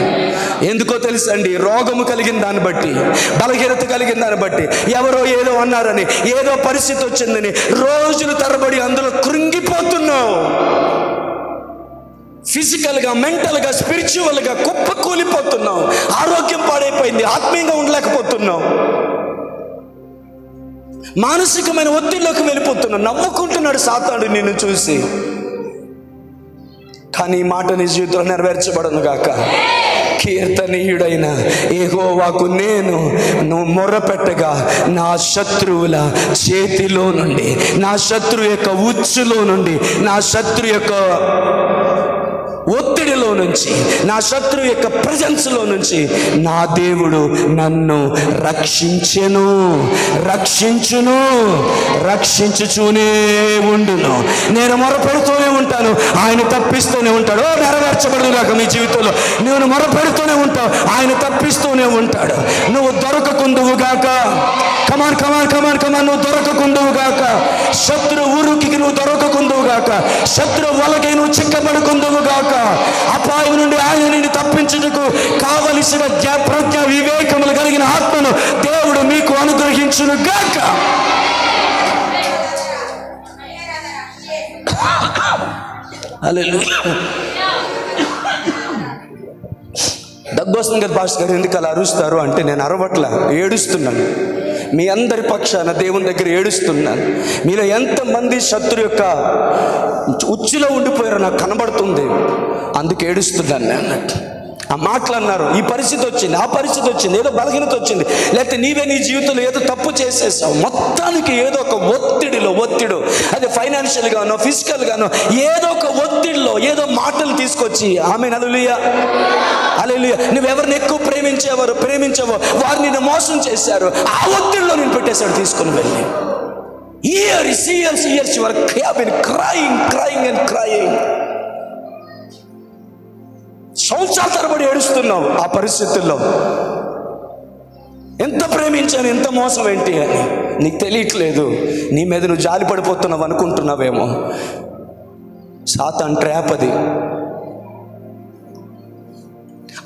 ఎందుకో తెలుసండి, రోగము కలిగిన దాన్ని బట్టి, బలహీనత కలిగిన దాన్ని బట్టి, ఎవరో ఏదో అన్నారని, ఏదో పరిస్థితి వచ్చిందని రోజులు తరబడి అందులో కృంగిపోతున్నావు. ఫిజికల్గా, మెంటల్గా, స్పిరిచువల్గా కుప్పకూలిపోతున్నావు. ఆరోగ్యం పాడైపోయింది, ఆత్మీయంగా ఉండలేకపోతున్నావు, మానసికమైన ఒత్తిడిలోకి వెళ్ళిపోతున్నావు. నవ్వుకుంటున్నాడు సాతానుడు నిన్ను చూసి. కానీ ఈ మాట నీ జీవితంలో నెరవేర్చబడను గాక. కీర్తనీయుడైన యెహోవాకు నువ్వు మొర్రపెట్టగా నా శత్రువుల చేతిలో నుండి, నా శత్రువు యొక్క ఉచ్చులో నుండి, నా శత్రు యొక్క ఒత్తిడిలో నుంచి, నా శత్రువు యొక్క ప్రెజెన్స్లో నుంచి నా దేవుడు నన్ను రక్షించుచూనే ఉండును. నేను మొరపెడుతూనే ఉంటాను, ఆయన తప్పిస్తూనే ఉంటాడు. నెరవేర్చబడదు కాక మీ జీవితంలో. నువ్వు మొరపెడుతూనే ఉంటావు, ఆయన తప్పిస్తూనే ఉంటాడు. నువ్వు దొరకకుందువు గాక. కమాన్, నువ్వు దొరకకుందువు గాక. శత్రు ఊరుకి నువ్వు దొరకకుందువు గాక. శత్రు వలకి నువ్వు చిక్కబడుకుందువు గాక. అపాయం నుండి ఆయన నిన్ను తప్పించుటకు కావలసిన ప్రజ్ఞ, వివేకములు కలిగిన ఆత్మను దేవుడు మీకు అనుగ్రహించును గాక. హల్లెలూయా. దగ్గొస్తుంది కదా పాస్టర్ గారు, ఎందుకు అలా అరుస్తారు అంటే, నేను అరవట్లా, ఏడుస్తున్నాను. మీ అందరి పక్షాన దేవుని దగ్గర ఏడుస్తున్నాను. మీలో ఎంతమంది శత్రు యొక్క ఉచ్చులో ఉండిపోయారో నాకు కనబడుతుంది, అందుకు ఏడుస్తున్నాను నేను అన్నట్టు. ఆ మాటలు అన్నారు, ఈ పరిస్థితి వచ్చింది, ఆ పరిస్థితి వచ్చింది, ఏదో బలహీనత వచ్చింది, లేకపోతే నీవే నీ జీవితంలో ఏదో తప్పు చేసేసావు. మొత్తానికి ఏదో ఒక ఒత్తిడిలో, అది ఫైనాన్షియల్గానో, ఫిజికల్గానో, ఏదో ఒక ఒత్తిడిలో ఏదో మాటలు తీసుకొచ్చి, ఆమేన్, హల్లెలూయా, హల్లెలూయా, నువ్వెవరిని ఎక్కువ ప్రేమించావో వారు నిన్ను మోసం చేశారు. ఆ ఒత్తిడిలో నేను పెట్టేశాడు తీసుకుని వెళ్ళి. Years you have been crying and crying. సంవత్సరాల తరబడి ఏడుస్తున్నావు ఆ పరిస్థితుల్లో. ఎంత ప్రేమించాను, ఎంత మోసం ఏంటి అని నీకు తెలియట్లేదు. నీ మీద నువ్వు జాలి పడిపోతున్నావు అనుకుంటున్నావేమో. సాతాన్ ట్రాప్ అది.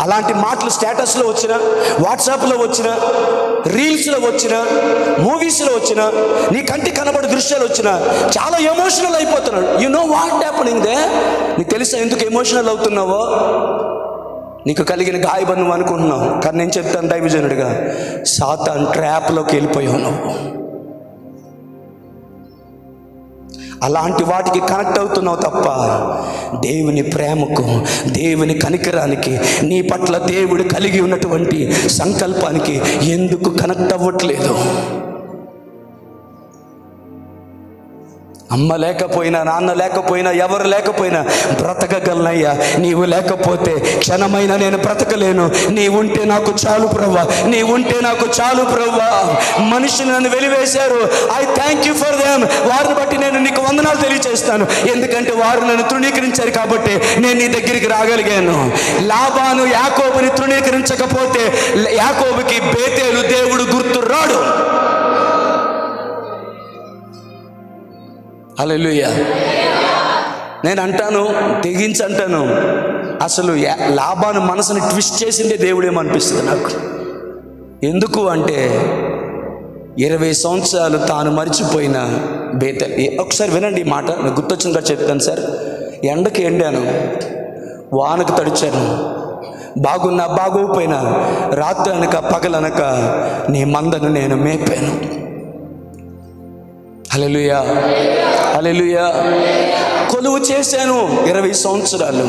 అలాంటి మాటలు స్టేటస్లో వచ్చినా, వాట్సాప్లో వచ్చినా, రీల్స్లో వచ్చినా, మూవీస్లో వచ్చినా, నీ కంటికి కనబడే దృశ్యాలు వచ్చినా చాలా ఎమోషనల్ అయిపోతున్నాడు. You know what happening they? నీకు తెలుసా ఎందుకు ఎమోషనల్ అవుతున్నావో? నీకు కలిగిన గాయబంధం అనుకుంటున్నావు. కానీ నేను చెప్తాను దైవజనుడిగా, సాతాన్ ట్రాప్లోకి వెళ్ళిపోయావు నువ్వు. అలాంటి వాటికి కనెక్ట్ అవుతున్నావు తప్ప దేవుని ప్రేమకు, దేవుని కనికరానికి, నీ పట్ల దేవుడు కలిగి ఉన్నటువంటి సంకల్పానికి ఎందుకు కనెక్ట్ అవ్వట్లేదు? అమ్మ లేకపోయినా, నాన్న లేకపోయినా, ఎవరు లేకపోయినా బ్రతకగలనయ్యా. నీవు లేకపోతే క్షణమైనా నేను బ్రతకలేను. నీవుంటే నాకు చాలు ప్రభువా, నీవుంటే నాకు చాలు ప్రభువా. మనుషులు నన్ను వెలివేశారు, I thank you for them. వారిని బట్టి నేను నీకు వందనాలు తెలియజేస్తాను. ఎందుకంటే వారు నన్ను తృణీకరించారు కాబట్టి నేను నీ దగ్గరికి రాగలిగాను. లాబాను యాకోబుని తృణీకరించకపోతే యాకోబుకి బేతేలు దేవుడు గుర్తు రాడు. హల్లెలూయా. నేను అంటాను, తెగించి అంటాను, అసలు లాబాను మనసుని ట్విస్ట్ చేసిందే దేవుడేమనిపిస్తుంది నాకు. ఎందుకు అంటే 20 సంవత్సరాలు తాను మరిచిపోయిన బేతేలు. ఒకసారి వినండి ఈ మాట, నాకు గుర్తొచ్చిందిగా చెప్తాను సార్. ఎండకి ఎండాను, వానకు తడిచాను, బాగున్నా బాగోపోయినా, రాత్రి అనక పగలనక నీ మందను నేను మేపాను. హల్లెలూయా, హల్లెలూయా. కొలువు చేశాను 20 సంవత్సరాలు.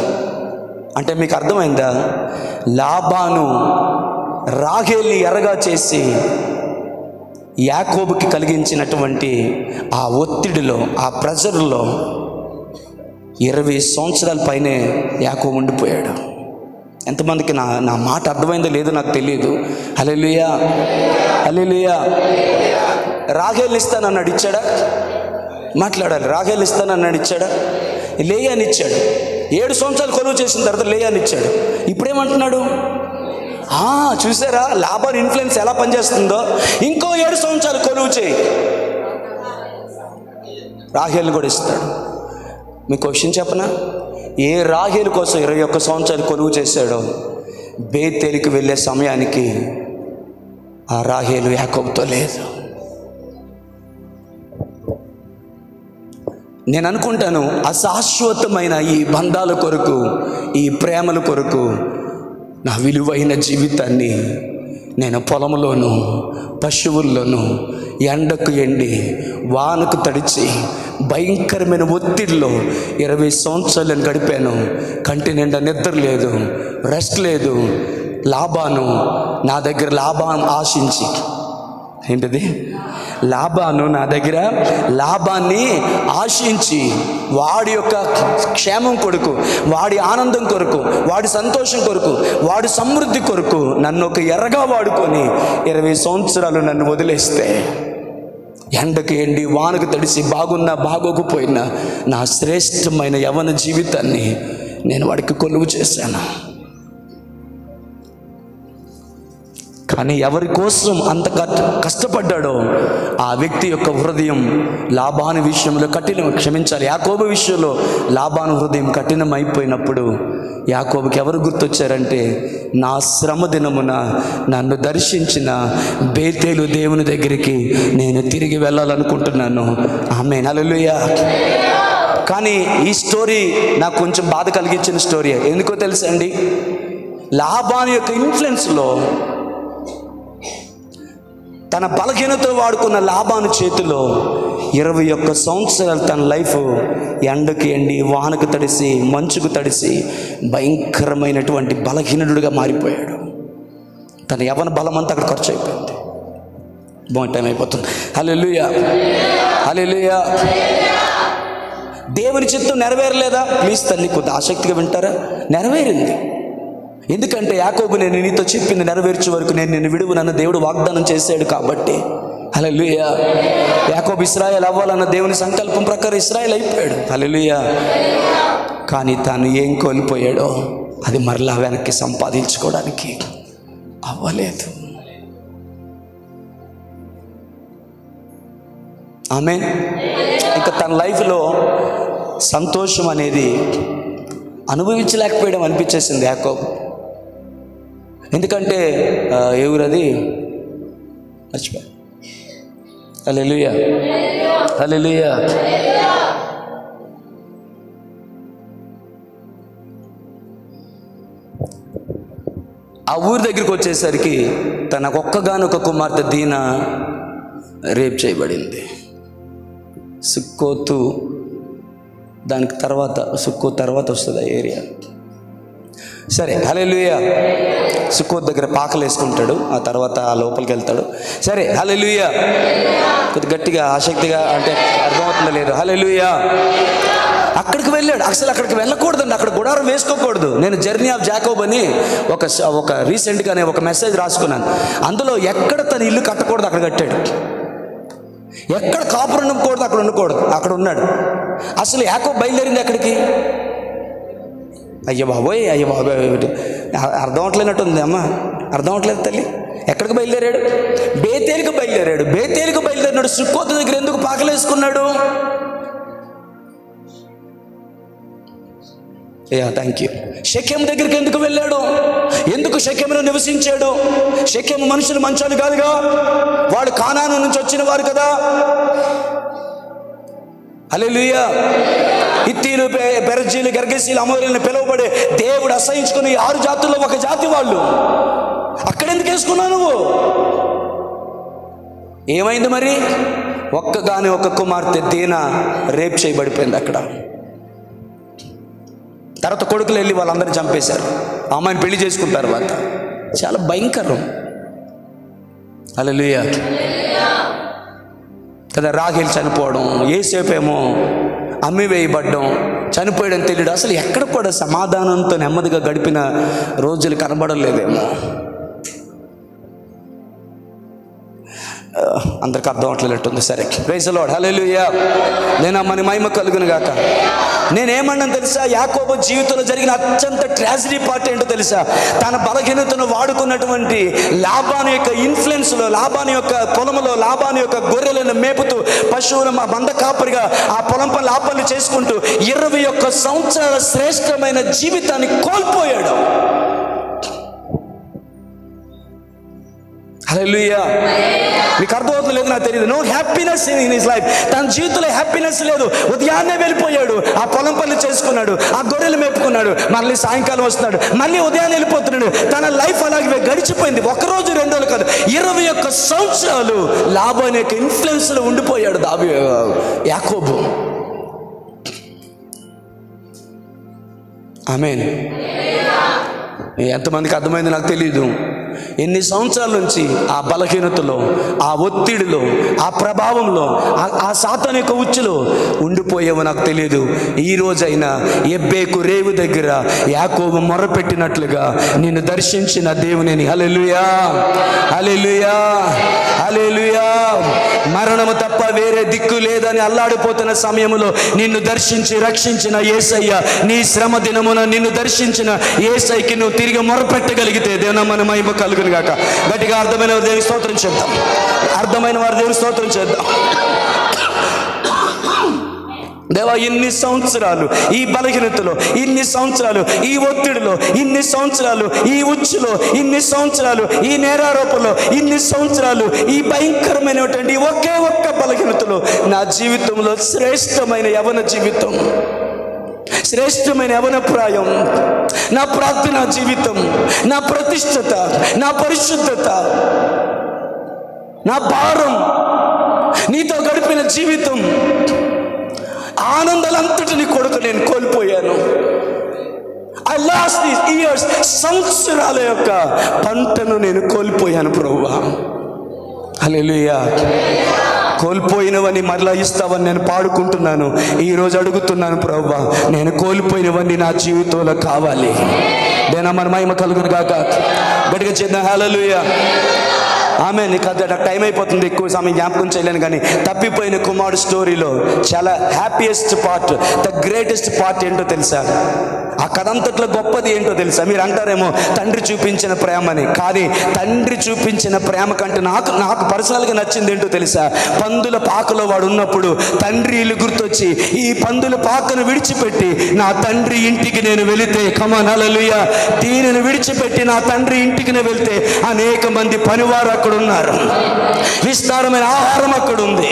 అంటే మీకు అర్థమైందా? లాబాను రాహేల్ని ఎరగా చేసి యాకోబుకి కలిగించినటువంటి ఆ ఒత్తిడిలో, ఆ ప్రెజర్లో 20 సంవత్సరాల పైనే యాకోబు ఉండిపోయాడు. ఎంతమందికి నా మాట అర్థమైందో లేదో నాకు తెలియదు. హల్లెలూయా, హల్లెలూయా. రాహేల్ని ఇస్తానన్నాడు, ఇచ్చాడా? మాట్లాడాలి. రాహేల్ని ఇస్తానన్నాడు, ఇచ్చాడా? లేయాని ఇచ్చాడు. 7 సంవత్సరాలు కొలువు చేసిన తర్వాత లేయాని ఇచ్చాడు. ఇప్పుడేమంటున్నాడు? చూసారా లాబాను ఇన్ఫ్లుయెన్స్ ఎలా పనిచేస్తుందో? ఇంకో 7 సంవత్సరాలు కొలువు చేయి, రాహేల్ని కూడా ఇస్తాడు. మీకు క్వశ్చన్ చెప్పనా? ఏ రాహేలు కోసం 21 సంవత్సరాలు కొలువు చేశాడో, బేతేలుకి వెళ్ళే సమయానికి ఆ రాహేలు యాకోబుతో లేదు. నేను అనుకుంటాను, అశాశ్వతమైన ఈ బంధాల కొరకు, ఈ ప్రేమల కొరకు నా విలువైన జీవితాన్ని నేను పొలంలోను, పశువుల్లోనూ, ఎండకు ఎండి, వానకు తడిచి, భయంకరమైన ఒత్తిడిలో 20 సంవత్సరాలు గడిపాను. కంటి నిండా నిద్ర లేదు, రెస్ట్ లేదు. లాబాను నా దగ్గర లాభాన్ని ఆశించి, ఏంటిది? లాబాను నా దగ్గర లాభాన్ని ఆశించి, వాడి యొక్క క్షేమం కొరకు, వాడి ఆనందం కొరకు, వాడి సంతోషం కొరకు, వాడి సమృద్ధి కొరకు నన్ను ఒక ఎర్రగా వాడుకొని 20 సంవత్సరాలు నన్ను వదిలేస్తే, ఎండకు ఎండి, వానకు తడిసి, బాగున్నా బాగోకపోయినా నా శ్రేష్టమైన యవ్వన జీవితాన్ని నేను వాడికి కొలువు చేశాను. కానీ ఎవరి కోసం అంత కష్టపడ్డాడో ఆ వ్యక్తి యొక్క హృదయం లాబాను విషయంలో క్షమించాలి, యాకోబు విషయంలో లాబాను హృదయం కఠినమైపోయినప్పుడు యాకోబుకి ఎవరు గుర్తొచ్చారంటే, నా శ్రమ దినమున నన్ను దర్శించిన బేతేలు దేవుని దగ్గరికి నేను తిరిగి వెళ్ళాలనుకుంటున్నాను. ఆమేన్, హల్లెలూయా. కానీ ఈ స్టోరీ నాకు కొంచెం బాధ కలిగించిన స్టోరీ. ఎందుకో తెలుసా అండి? లాబాను యొక్క ఇన్ఫ్లుయెన్స్లో తన బలహీనతలు వాడుకున్న లాబాను చేతిలో 21 సంవత్సరాలు తన లైఫ్ ఎండకు ఎండి, వానకు తడిసి, మంచుకు తడిసి భయంకరమైనటువంటి బలహీనుడిగా మారిపోయాడు. తన యవ్వన బలం అంతా అక్కడ ఖర్చు అయిపోయింది. బాగుంది, టైం అయిపోతుంది. హల్లెలూయా, హల్లెలూయా. దేవుని చిత్తం నెరవేరలేదా? ప్లీజ్ తల్లి కొద్ది ఆసక్తిగా వింటారా? నెరవేరింది. ఎందుకంటే యాకోబు, నేను నీతో చెప్పింది నెరవేర్చే వరకు నేను నిన్ను విడువనన్న దేవుడు వాగ్దానం చేశాడు కాబట్టి హల్లెలూయా. యాకోబు ఇశ్రాయేలు అవ్వాలన్న దేవుని సంకల్పం ప్రకారం ఇశ్రాయేలు అయిపోయాడు. హల్లెలూయా. కానీ తాను ఏం కోల్పోయాడో అది మరలా వెనక్కి సంపాదించుకోవడానికి అవ్వలేదు. ఆమేన్. ఇంకా తన లైఫ్లో సంతోషం అనేది అనుభవించలేకపోయడం అనిపించేసింది యాకోబు. ఎందుకంటే ఏ ఊరది మర్చిపోయా. హల్లెలూయా, హల్లెలూయా. ఆ ఊరి దగ్గరికి వచ్చేసరికి తన ఒక్కగానొక కుమార్తె దీనా రేప్ చేయబడింది. సుక్కోతు, దానికి తర్వాత సుక్కోతు తర్వాత వస్తుంది ఆ ఏరియా. సరే, హల్లెలూయా. సుక్కోతు దగ్గర పాకలు వేసుకుంటాడు, ఆ తర్వాత ఆ లోపలికి వెళ్తాడు. సరే, హల్లెలూయా. కొద్ది గట్టిగా ఆసక్తిగా అంటే అర్థమవుతుందో లేదు. హల్లెలూయా. అక్కడికి వెళ్ళాడు. అసలు అక్కడికి వెళ్ళకూడదండి, అక్కడ గుడారం వేసుకోకూడదు. నేను జర్నీ ఆఫ్ జాకోబ్ అని ఒక రీసెంట్గానే ఒక మెసేజ్ రాసుకున్నాను. అందులో ఎక్కడ తన ఇల్లు కట్టకూడదు అక్కడ కట్టాడు, ఎక్కడ కాపురం ఉండకూడదు అక్కడ ఉండకూడదు అక్కడ ఉన్నాడు. అసలు యాకోబు బయలుదేరింది ఎక్కడికి? అయ్య బాబోయ్, అయ్య బాబోయ్, అర్థం అవట్లేనట్టుంది అమ్మ, అర్థం అవట్లేదు తల్లి. ఎక్కడికి బయలుదేరాడు? బేతేలుకు బయలుదేరాడు. బేతేలుకు బయలుదేరినాడు. సుక్కోతు దగ్గర ఎందుకు పాకలేసుకున్నాడు? Thank you. షెకెము దగ్గరికి ఎందుకు వెళ్ళాడు? ఎందుకు షెకెములో నివసించాడు? షెకెము మనుషులు మంచోళ్ళు కాదుగా, వాడు కానాను నుంచి వచ్చిన వారు కదా. హల్లెలూయా. హిత్తీలు, పెరజీలు, గర్గసీలు, అమోరీలను పిలువబడే దేవుడు అసహించుకుని 6 జాతుల్లో ఒక జాతి వాళ్ళు. అక్కడెందుకు వేసుకున్నావు నువ్వు? ఏమైంది మరి? ఒక్కగాని ఒక కుమార్తె దీనా రేప్ చేయబడిపోయింది అక్కడ. తర్వాత కొడుకులు వెళ్ళి వాళ్ళందరినీ చంపేశారు. అమ్మాయిని పెళ్లి చేసుకుంటారు వాళ్ళు. చాలా భయంకరం. హల్లెలూయా కదా. రాహేల్ చనిపోవడం, యోసేపేమో అమ్మి వేయబడ్డం, చనిపోయడం తెలియదు. అసలు ఎక్కడ కూడా సమాధానంతో నెమ్మదిగా గడిపిన రోజులు కనబడలేదేమో. అందరికి అర్థం అవట్లేనట్టుంది. సరే, ప్రైజ్ ది లార్డ్. హల్లెలూయా. నేను మన మహిమ కలుగును గాక. నేనేమన్నాను తెలుసా? యాకోబు జీవితంలో జరిగిన అత్యంత ట్రాజడీ పార్ట్ ఏంటో తెలుసా? తన బలహీనతను వాడుకున్నటువంటి లాబాను యొక్క ఇన్ఫ్లుయెన్స్లో, లాబాను యొక్క పొలంలో, లాబాను యొక్క గొర్రెలను మేపుతూ, పశువుల మంద కాపరిగా ఆ పొలం పనులు ఆ పనులు చేసుకుంటూ 21 సంవత్సరాల శ్రేష్టమైన జీవితాన్ని కోల్పోయాడు. హల్లెలూయా. మీకు అర్థమవుతుంది లేదు నాకు తెలియదు. No happiness in his life. తన జీవితంలో హ్యాపీనెస్ లేదు. ఉదయాన్నే వెళ్ళిపోయాడు, ఆ పొలం పనులు చేసుకున్నాడు, ఆ గొర్రెలు మేపుకున్నాడు, మళ్ళీ సాయంకాలం వస్తున్నాడు, మళ్ళీ ఉదయాన్నే వెళ్ళిపోతున్నాడు. తన లైఫ్ అలాగే గడిచిపోయింది. 1 రోజు 2 రోజులు కాదు, 21 సంవత్సరాలు లాబాను యొక్క ఇన్ఫ్లుయెన్స్లో ఉండిపోయాడు యాకోబు. ఆమేన్. ఎంతమందికి అర్థమైంది నాకు తెలియదు. ఎన్ని సంవత్సరాల నుంచి ఆ బలహీనతలో, ఆ ఒత్తిడిలో, ఆ ప్రభావంలో, ఆ సాతాను యొక్క ఉచ్చులో ఉండిపోయేవో నాకు తెలియదు. ఈ రోజైనా ఎబ్బేకు రేవు దగ్గర యాకోబు మొరపెట్టినట్లుగా నిన్ను దర్శించిన దేవునిని, హల్లెలూయా, హల్లెలూయా, హల్లెలూయా, మరణము తప్ప వేరే దిక్కు లేదని అల్లాడిపోతున్న సమయంలో నిన్ను దర్శించి రక్షించిన యేసయ్య, నీ శ్రమ దినమున నిన్ను దర్శించిన యేసయ్యకి నువ్వు తిరిగి మొరపెట్టగలిగితే దేవుని మన మహిమ కలుగును గాక. గట్టిగా అర్థమైన వారు దేవుని స్తోత్రం చేద్దాం. అర్థమైన వారు దేవుని స్తోత్రం చేద్దాం. దేవా, ఇన్ని సంవత్సరాలు ఈ బలహీనతలో, ఇన్ని సంవత్సరాలు ఈ ఒత్తిడిలో, ఇన్ని సంవత్సరాలు ఈ ఉచ్చులో, ఇన్ని సంవత్సరాలు ఈ నేరారోపణలో, ఇన్ని సంవత్సరాలు ఈ భయంకరమైనటువంటి ఒకే ఒక్క బలహీనతలో నా జీవితంలో శ్రేష్టమైన యవన జీవితం, శ్రేష్టమైన యవన ప్రాయం, నా ప్రార్థన జీవితం, నా ప్రతిష్టత, నా పరిశుద్ధత, నా భారం, నీతో గడిపిన జీవితం, ఆనందాలంతటిని కొడుకు నేను కోల్పోయాను. ఐ లాస్ట్ దీస్ ఇయర్స్, సంవత్సరాల యొక్క పంటను నేను కోల్పోయాను ప్రభువా. హల్లెలూయా. కోల్పోయినవన్నీ మరలా ఇస్తావని నేను పాడుకుంటున్నాను. ఈరోజు అడుగుతున్నాను ప్రభువా, నేను కోల్పోయినవన్నీ నా జీవితంలో కావాలి. దేనా మన మహిమ కలుగును గాక. గట్టిగా చేద్దాం. హల్లెలూయా. ఆమె నీకు నాకు టైం అయిపోతుంది, ఎక్కువ సమయం జ్ఞాపకం చేయలేను. కానీ తప్పిపోయిన కుమారుడు స్టోరీలో చాలా happiest part, the greatest part ఏంటో తెలుసా? ఆ కథ అంతట్లో గొప్పది ఏంటో తెలుసా? మీరు అంటారేమో తండ్రి చూపించిన ప్రేమని. కానీ తండ్రి చూపించిన ప్రేమ కంటే నాకు పర్సనల్గా నచ్చింది ఏంటో తెలుసా? పందుల పాకలో వాడు ఉన్నప్పుడు తండ్రి ఇల్లు గుర్తొచ్చి, ఈ పందుల పాకను విడిచిపెట్టి నా తండ్రి ఇంటికి నేను వెళితే, కమాన్ హల్లెలూయా, దీనిని విడిచిపెట్టి నా తండ్రి ఇంటికి నేను వెళ్తే అనేక మంది పనివారు అక్కడ ఉన్నారు, విస్తారమైన ఆహారం అక్కడ ఉంది.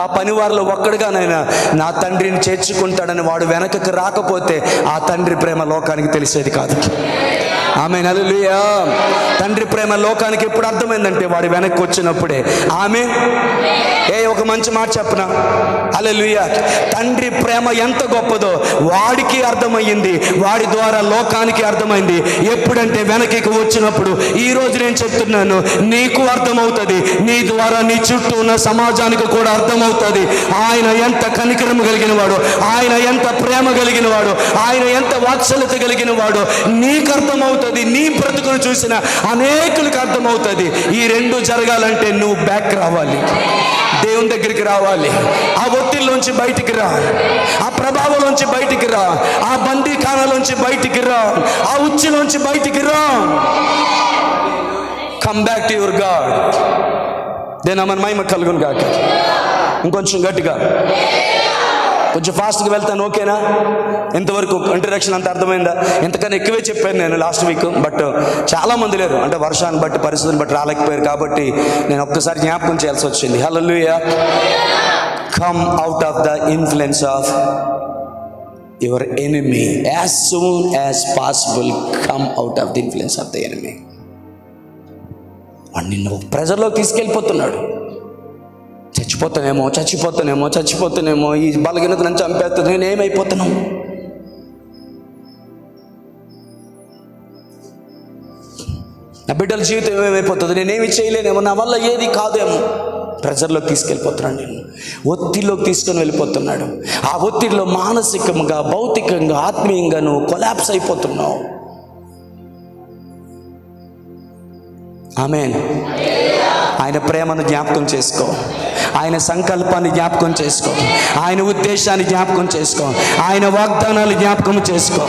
ఆ పనివారిలో ఒక్కడిగానైనా నా తండ్రిని చేర్చుకుంటాడని వాడు వెనకకి రాకపోతే ఆ తండ్రి ప్రేమ లోకానికి తెలిసేది కాదు. ఆమేన్ హల్లెలూయా. తండ్రి ప్రేమ లోకానికి ఎప్పుడు అర్థమైందంటే వాడు వెనక్కి వచ్చినప్పుడే. ఆమేన్. ఒక మంచి మాట చెప్పనా? హల్లెలూయా. తండ్రి ప్రేమ ఎంత గొప్పదో వాడికి అర్థమయ్యింది, వాడి ద్వారా లోకానికి అర్థమైంది. ఎప్పుడంటే వెనక్కి వచ్చినప్పుడు. ఈ రోజు నేను చెప్తున్నాను, నీకు అర్థమవుతుంది, నీ ద్వారా నీ చుట్టూ ఉన్న సమాజానికి కూడా అర్థమవుతుంది ఆయన ఎంత కనికరం కలిగిన వాడు, ఆయన ఎంత ప్రేమ కలిగిన వాడు, ఆయన ఎంత వాత్సల్యత కలిగిన వాడు. నీకు అర్థమవుతుంది, నీ బ్రతుకును చూసిన అనేకులకు అర్థమవుతుంది. ఈ రెండు జరగాలంటే నువ్వు బ్యాక్ రావాలి, దేవుని దగ్గరికి రావాలి. ఆ ఒత్తిడిలోంచి బయటికి రా, ఆ ప్రభావంలోంచి బయటికి రా, ఆ బందీఖానాలోంచి బయటికి రా, ఆ ఉచ్చులోంచి బయటికి రా. Come back to your God. దేని మన మహిమ కలుగును గాక. ఇంకొంచెం గట్టిగా, కొంచెం ఫాస్ట్గా వెళ్తాను, ఓకేనా? ఎంతవరకు ఇంట్రడక్షన్ అంత అర్థమైందా? ఎంతకన్నా ఎక్కువే చెప్పాను నేను లాస్ట్ వీక్. బట్ చాలామంది లేరు, అంటే వర్షాన్ని బట్టి పరిస్థితిని బట్టి రాలేకపోయారు. కాబట్టి నేను ఒక్కసారి జ్ఞాపకం చేయాల్సి వచ్చింది. Hallelujah. Come out of the influence of your enemy as soon as possible. Come out of the influence of the enemy. వాడు నిన్ను ప్రెజర్లోకి తీసుకెళ్ళిపోతున్నాడు. చచ్చిపోతానేమో, ఈ బలహీనత నన్ను చంపేస్తుంది, నేనేమైపోతాను? నా బిడ్డల జీవితం ఏమైపోతుంది, నేనేమి చేయలేనేమో, నా వల్ల ఏది కాదేమో. ప్రెజర్లోకి తీసుకెళ్ళిపోతున్నాడు, నేను ఒత్తిడిలోకి తీసుకొని వెళ్ళిపోతున్నాడు. ఆ ఒత్తిడిలో మానసికంగా, భౌతికంగా, ఆత్మీయంగా నువ్వు కొలాప్స్ అయిపోతున్నావు. ఆమేన్. ఆయన ప్రేమను జ్ఞాపకం చేసుకో, ఆయన సంకల్పాన్ని జ్ఞాపకం చేసుకో, ఆయన ఉద్దేశాన్ని జ్ఞాపకం చేసుకో, ఆయన వాగ్దానాలు జ్ఞాపకం చేసుకో,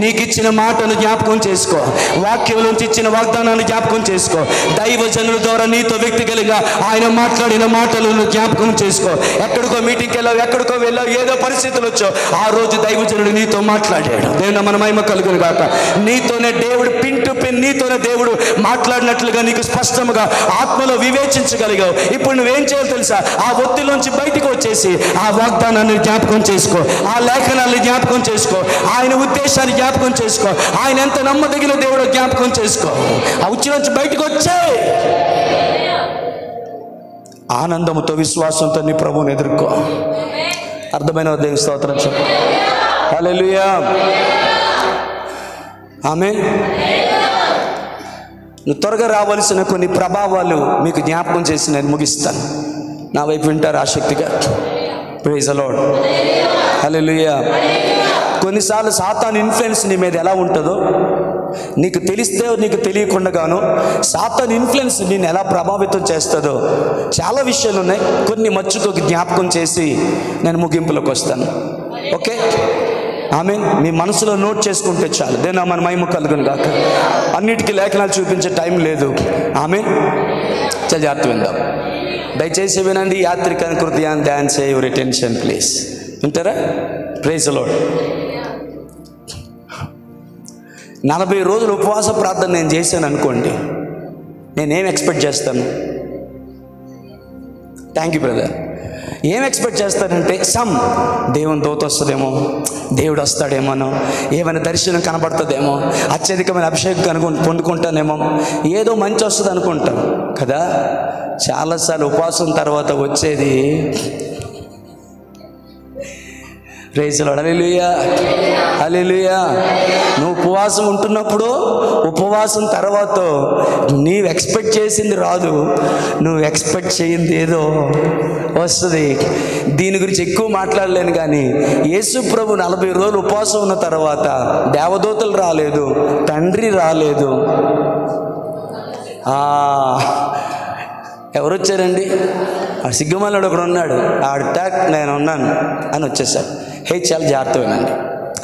నీకు ఇచ్చిన మాటను జ్ఞాపకం చేసుకో, వాక్యంలోంచి ఇచ్చిన వాగ్దానాన్ని జ్ఞాపకం చేసుకో, దైవజనుల ద్వారా నీతో వ్యక్తిగతంగా ఆయన మాట్లాడిన మాటలను జ్ఞాపకం చేసుకో. ఎక్కడికో మీటింగ్కి వెళ్ళావు, ఎక్కడికో వెళ్ళావు, ఏదో పరిస్థితులు వచ్చావు, ఆ రోజు దైవజనుడు నీతో మాట్లాడాడు. దేవుని మన మహిమ కలుగును గాక. నీతోనే దేవుడు పిన్ టు పిన్, నీతోనే దేవుడు మాట్లాడినట్లుగా నీకు స్పష్టంగా ఆత్మలో వివేచించగలిగావు. ఇప్పుడు నువ్వేం చేయాలి తెలుసా? ఆ ఒత్తిడిలోంచి బయటికి వచ్చేసి ఆ వాగ్దానాన్ని జ్ఞాపకం చేసుకో, ఆ లేఖనాన్ని జ్ఞాపకం చేసుకో, ఆయన ఉద్దేశాన్ని జ్ఞాపకం చేసుకో, ఆయన ఎంత నమ్మదగిన దేవుడో జ్ఞాపకం చేసుకో. ఆ ఉచ్చులోంచి బయటికి వచ్చే ఆనందంతో, విశ్వాసంతో నీ ప్రభువుని ఎదుర్కో. అర్థమైన దేవుని స్తోత్రం చెప్పు. హల్లెలూయా. ఆమేన్. నువ్వు త్వరగా రావాల్సిన కొన్ని ప్రభావాలు మీకు జ్ఞాపకం చేసి నేను ముగిస్తాను. నా వైపు వింటారు ఆసక్తిగా? Praise the lord. హల్లెలూయా. కొన్నిసార్లు సాతాను ఇన్ఫ్లుయెన్స్ నీ మీద ఎలా ఉంటుందో నీకు తెలిస్తే, నీకు తెలియకుండాను సాతాను ఇన్ఫ్లుయెన్స్ నేను ఎలా ప్రభావితం చేస్తుందో చాలా విషయాలు ఉన్నాయి. కొన్ని మచ్చుకు జ్ఞాపకం చేసి నేను ముగింపులోకి వస్తాను. ఓకే? ఆమేన్. మీ మనసులో నోట్ చేసుకుంటే చాలు. దేనా మన మహిమ కలుగును గాక. అన్నిటికీ లేఖనాలు చూపించే టైం లేదు. ఆమేన్. చాలా జాగ్రత్త విందాం, దయచేసి వినండి. యాత్రికన్ కృతయాన్ ధ్యాన్ సే యువర్ అటెన్షన్ ప్లీజ్. వింటారా? Praise the Lord. 40 రోజులు ఉపవాస ప్రార్థన నేను చేశాను అనుకోండి, నేనేం ఎక్స్పెక్ట్ చేస్తాను? Thank you brother. ఏం ఎక్స్పెక్ట్ చేస్తానంటే దేవుని దూత వస్తుందేమో, దేవుడు వస్తాడేమోనో, ఏమైనా దర్శనం కనబడుతుందేమో, అత్యధికమైన అభిషేకం పొందుకుంటానేమో, ఏదో మంచి వస్తుంది అనుకుంటాం కదా. చాలాసార్లు ఉపవాసం తర్వాత వచ్చేది ప్రైజ్ ది లార్డ్. హల్లెలూయా. హల్లెలూయా. నువ్వు ఉపవాసం ఉంటున్నప్పుడు, ఉపవాసం తర్వాత నీవు ఎక్స్పెక్ట్ చేసింది రాదు, నువ్వు ఎక్స్పెక్ట్ చేయింది ఏదో వస్తుంది. దీని గురించి ఎక్కువ మాట్లాడలేను. కానీ యేసు ప్రభు 40 రోజులు ఉపవాసం ఉన్న తర్వాత దేవదూతలు రాలేదు, తండ్రి రాలేదు, ఎవరు వచ్చారండి? ఆ సిగ్గుమల్లాడు ఒకడు ఉన్నాడు, ఆడు టాక్ నేను ఉన్నాను అని వచ్చేసాడు. చాలా జాగ్రత్తగానండి.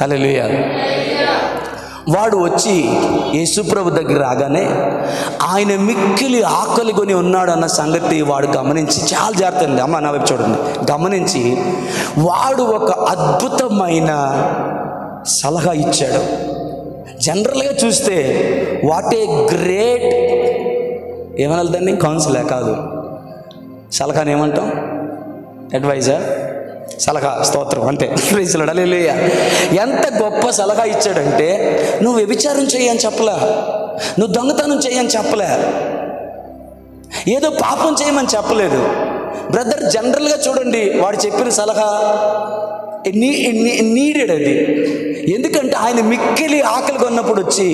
హల్లెలూయా. వాడు వచ్చి యేసుప్రభు దగ్గర రాగానే ఆయన మిక్కిలి ఆకలి కొని ఉన్నాడు అన్న సంగతి వాడు గమనించి, చాలా జాగ్రత్త అండి, అమ్మ నా వైపు చూడండి, గమనించి వాడు ఒక అద్భుతమైన సలహా ఇచ్చాడు. జనరల్గా చూస్తే వాట్ ఏ గ్రేట్, ఏమనాలి దాన్ని, కౌన్సిలే కాదు, సలహాని ఏమంటాం, అడ్వైజర్, సలహా, స్తోత్రం అంటే ప్రైజ్లార్డ్, హల్లెలూయా. ఎంత గొప్ప సలహా ఇచ్చాడంటే, నువ్వు వ్యభిచారం చేయని చెప్పలే, నువ్వు దొంగతనం చేయని చెప్పలే, ఏదో పాపం చేయమని చెప్పలేదు బ్రదర్. జనరల్గా చూడండి వాడు చెప్పిన సలహా నీడెడ్ అది. ఎందుకంటే ఆయన మిక్కిలి ఆకలి కొన్నప్పుడు వచ్చి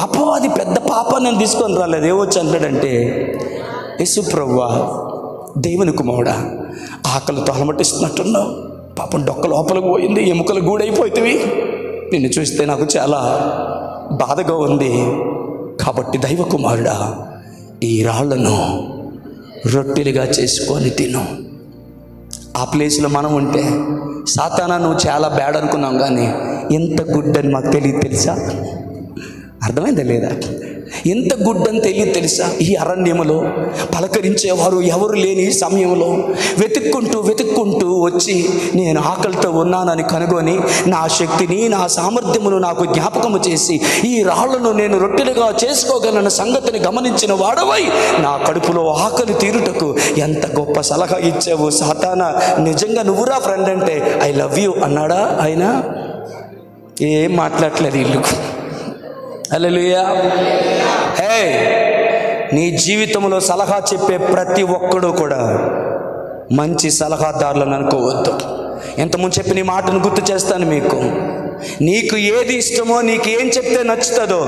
అపవాది పెద్ద పాపాన్ని నేను తీసుకొని రాలేదు, ఏమొచ్చి అంటాడంటే, యేసు ప్రభువా, దేవుని కుమారుడా, ఆకలితో అలమటిస్తున్నట్టున్నావు, పాపం డొక్క లోపలికి పోయింది, ఎముకలు గూడైపోతుంది, నిన్ను చూస్తే నాకు చాలా బాధగా ఉంది, కాబట్టి దైవ కుమారుడా, ఈ రాళ్లను రొట్టెలుగా చేసుకొని తిను. ఆ ప్లేస్లో మనం ఉంటే, సాతానా నువ్వు చాలా బ్యాడ్ అనుకున్నాం, కానీ ఎంత గుడ్ అని మాకు తెలియదు తెలుసా? అర్థమైందా లేదా? ఎంత గుడ్ అని తెలియదు తెలుసా? ఈ అరణ్యములో పలకరించేవారు ఎవరు లేని ఈ సమయంలో వెతుక్కుంటూ వచ్చి నేను ఆకలితో ఉన్నానని కనుగొని నా శక్తిని, నా సామర్థ్యమును నాకు జ్ఞాపకము చేసి ఈ రాళ్లను నేను రొట్టెలుగా చేసుకోగలన సంగతిని గమనించిన వాడవై నా కడుపులో ఆకలి తీరుటకు ఎంత గొప్ప సలహా ఇచ్చావు సాతానా. నిజంగా నువ్వురా ఫ్రెండ్ అంటే ఐ లవ్ యూ అన్నాడా? ఆయన ఏం మాట్లాడలేదు వీళ్ళకు. హల్లెలూయా. నీ జీవితంలో సలహా చెప్పే ప్రతి ఒక్కడు కూడా మంచి సలహాదారులను అనుకోవద్దు. ఇంతకుముందు చెప్పిన ఈ మాటను గుర్తు చేస్తాను మీకు. నీకు ఏది ఇష్టమో, నీకు ఏం చెప్తే నచ్చుతుందో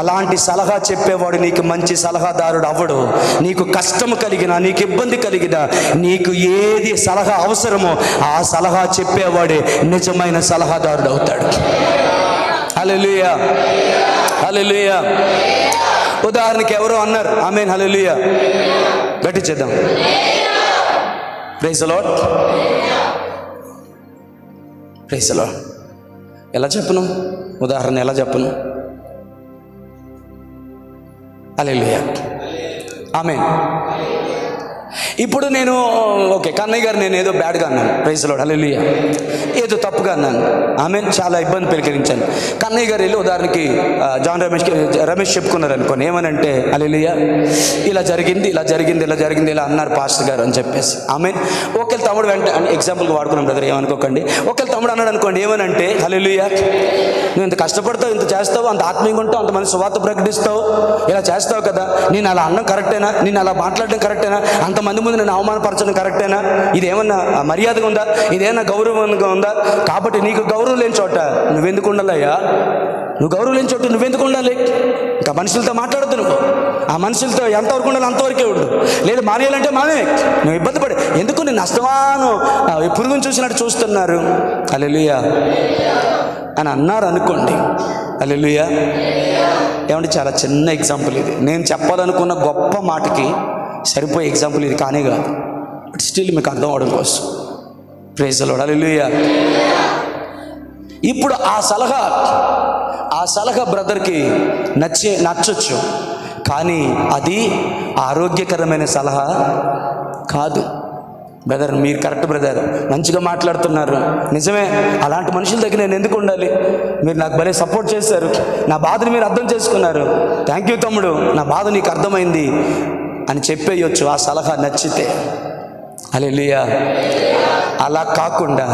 అలాంటి సలహా చెప్పేవాడు నీకు మంచి సలహాదారుడు అవ్వడు. నీకు కష్టము కలిగినా, నీకు ఇబ్బంది కలిగినా, నీకు ఏది సలహా అవసరమో ఆ సలహా చెప్పేవాడే నిజమైన సలహాదారుడు అవుతాడు. హల్లెలూయా, హల్లెలూయా. ఉదాహరణకి ఎవరో అన్నారు, ఆమేన్, హల్లెలూయా, గట్టి చేద్దాం, praise the lord, praise the lord. ఎలా చెప్పను, ఉదాహరణ ఎలా చెప్పను? హల్లెలూయా, ఆమేన్. ఇప్పుడు నేను ఓకే, కన్నయ్య గారు నేను ఏదో బ్యాడ్గా అన్నాను, ప్రైజ్ ది లార్డ్, హల్లెలూయా, ఏదో తప్పుగా అన్నాను, ఆమేన్, చాలా ఇబ్బంది పెరికరించాను. కన్నయ్య గారు వెళ్ళి ఉదాహరణకి జాన్ రమేష్ చెప్పుకున్నారు అనుకోండి, ఏమనంటే హల్లెలూయా, ఇలా జరిగింది ఇలా అన్నారు పాస్టర్ గారు అని చెప్పేసి, ఆమేన్. ఒకవేళ తమ్ముడు వెంట ఎగ్జాంపుల్గా వాడుకున్నాం బ్రదర్, ఏమనుకోకండి. ఒకవేళ తమ్ముడు అన్నాడు అనుకోండి, ఏమనంటే హల్లెలూయా, నువ్వు ఇంత కష్టపడతావు, ఇంత చేస్తావు, అంత ఆత్మీయంగా ఉంటావు, అంతమంది సువార్త ప్రకటిస్తావు, ఇలా చేస్తావు కదా, నేను అలా అన్నం కరెక్టేనా, నేను అలా మాట్లాడడం కరెక్టేనా, అంతమంది ముందు నేను అవమానపరచడం కరెక్టేనా, ఇదేమన్నా మర్యాదగా ఉందా, ఇదేమన్నా గౌరవంగా ఉందా? కాబట్టి నీకు గౌరవం లేని చోట నువ్వెందుకు ఉండాలయ్యా? నువ్వు గౌరవం లేని చోట నువ్వెందుకు ఉండాలి? ఇంకా మనుషులతో మాట్లాడద్దు, నువ్వు ఆ మనుషులతో ఎంతవరకు ఉండాలి అంతవరకే ఉండు, లేదు మానేయాలంటే మానే, నువ్వు ఇబ్బంది పడి ఎందుకు, నేను నష్టమాను పురుగును చూసినట్టు చూస్తున్నారు, హల్లెలూయా అని అన్నారు అనుకోండి, హల్లెలూయా. ఏమంటే చాలా చిన్న ఎగ్జాంపుల్ ఇది, నేను చెప్పాలనుకున్న గొప్ప మాటకి సరిపోయే ఎగ్జాంపుల్ ఇది కానే కాదు, బట్ స్టిల్ మీకు అర్థం అవడం కోసం, ప్రైజ్ ది లార్డ్, హల్లెలూయా. ఇప్పుడు ఆ సలహా బ్రదర్కి నచ్చొచ్చు, కానీ అది ఆరోగ్యకరమైన సలహా కాదు. బ్రదర్ మీరు కరెక్ట్ బ్రదర్, మంచిగా మాట్లాడుతున్నారు, నిజమే, అలాంటి మనుషుల దగ్గర నేను ఎందుకు ఉండాలి, మీరు నాకు భలే సపోర్ట్ చేశారు, నా బాధను మీరు అర్థం చేసుకున్నారు, థ్యాంక్ యూ తమ్ముడు, నా బాధ నీకు అర్థమైంది అని చెప్పేయొచ్చు ఆ సలహా నచ్చితే, హల్లెలూయా. అలా కాకుండా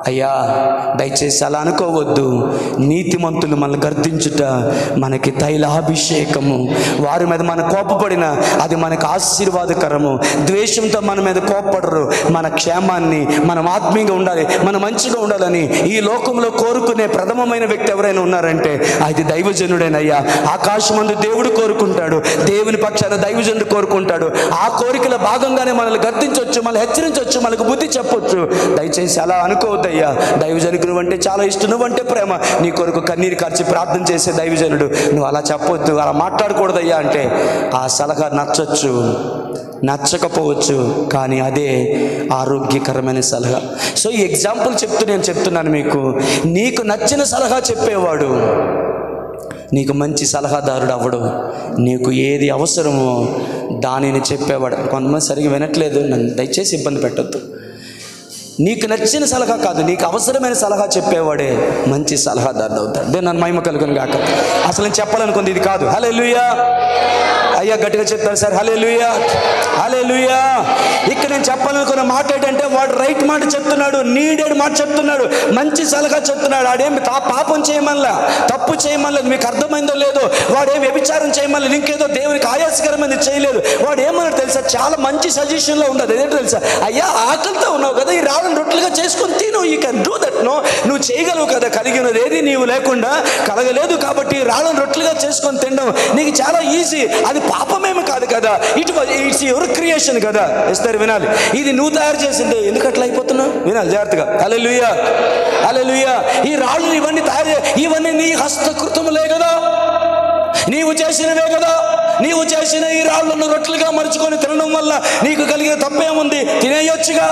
అయ్యా దయచేసి అలా అనుకోవద్దు, నీతిమంతులు మనల్ని గర్దించుట మనకి తైలాభిషేకము, వారి మీద మన కోపపడిన అది మనకు ఆశీర్వాదకరము, ద్వేషంతో మన మీద కోపపడరు, మన క్షేమాన్ని, మనం ఆత్మీయంగా ఉండాలి, మనం మంచిగా ఉండాలని ఈ లోకంలో కోరుకునే ప్రథమమైన వ్యక్తి ఎవరైనా ఉన్నారంటే అది దైవజనుడేనయ్యా. ఆకాశమందు దేవుడు కోరుకుంటాడు, దేవుని పక్షాన దైవజనుడు కోరుకుంటాడు, ఆ కోరికల భాగంగానే మనల్ని గర్దించవచ్చు, మనల్ని హెచ్చరించవచ్చు, మనకు బుద్ధి చెప్పొచ్చు. దయచేసి అలా అనుకోవద్దయ్యా, కాదయ్యా, దైవజనుకు నువ్వంటే చాలా ఇష్టం, నువ్వంటే ప్రేమ, నీ కొరకు కన్నీరు కార్చి ప్రార్థన చేసే దైవజనుడు, నువ్వు అలా చెప్పొద్దు, అలా మాట్లాడకూడదయ్యా అంటే ఆ సలహా నచ్చొచ్చు, నచ్చకపోవచ్చు, కానీ అదే ఆరోగ్యకరమైన సలహా. సో ఈ ఎగ్జాంపుల్ నేను చెప్తున్నాను మీకు, నీకు నచ్చిన సలహా చెప్పేవాడు నీకు మంచి సలహాదారుడు అవ్వడు. నీకు ఏది అవసరమో దానిని చెప్పేవాడు. కొంతమంది సరిగ్గా వినట్లేదు, నన్ను దయచేసి ఇబ్బంది పెట్టొద్దు. నీకు నచ్చిన సలహా కాదు, నీకు అవసరమైన సలహా చెప్పేవాడే మంచి సలహాదారుడు అవుతాడు. నేను నన్ను మహిమ కలుగును గాక. అసలు నేను చెప్పాలనుకుంది ఇది కాదు. హల్లెలూయా. అయ్యా గట్టిగా చెప్తారు సార్. హల్లెలూయా, హల్లెలూయా. ఇక్కడ నేను చెప్పాలనుకున్న మాట ఏంటంటే, వాడు రైట్ మాట చెప్తున్నాడు, నీడెడ్ మాట చెప్తున్నాడు, మంచి సలహా చెప్తున్నాడు. వాడేమి పాపం చేయమల్లా, తప్పు చేయమలేదు. మీకు అర్థమైందో లేదో, వాడేం వ్యభిచారం చేయమలేదు, ఇంకేదో దేవునికి ఆయాసకరమైనది చేయలేదు. వాడు ఏమన్నాడు తెలుసా, చాలా మంచి సజెషన్లో ఉంది. అదేంటో తెలుసా, అయ్యా ఆకలితో ఉన్నావు కదా, ఈ రాళ్ళను రొట్టెలుగా చేసుకొని తిను, you can do that. No, నువ్వు చేయగలవు కదా, కలిగినది ఏది నీవు లేకుండా కలగలేదు, కాబట్టి రాళ్ళను రొట్టెలుగా చేసుకొని తినడం నీకు చాలా ఈజీ. అది పాపమేమి కాదు కదా, ఇట్స్ యువర్ క్రియేషన్ కదా. ఇస్తారు వినాలి, ఇది నువ్వు తయారు చేసిందే, ఎందుకు అట్లా అయిపోతున్నావు? వినాలి జాగ్రత్తగా. హల్లెలూయా, హల్లెలూయా. ఈ రాళ్ళు ఇవన్నీ ఇవన్నీ నీ హస్తకృతములే కదా, నీవు చేసినవే కదా. నీవు చేసిన ఈ రాళ్ళను రొట్టెలుగా మరుచుకొని తినడం వల్ల నీకు కలిగిన తప్పేముంది? తినేయొచ్చుగా.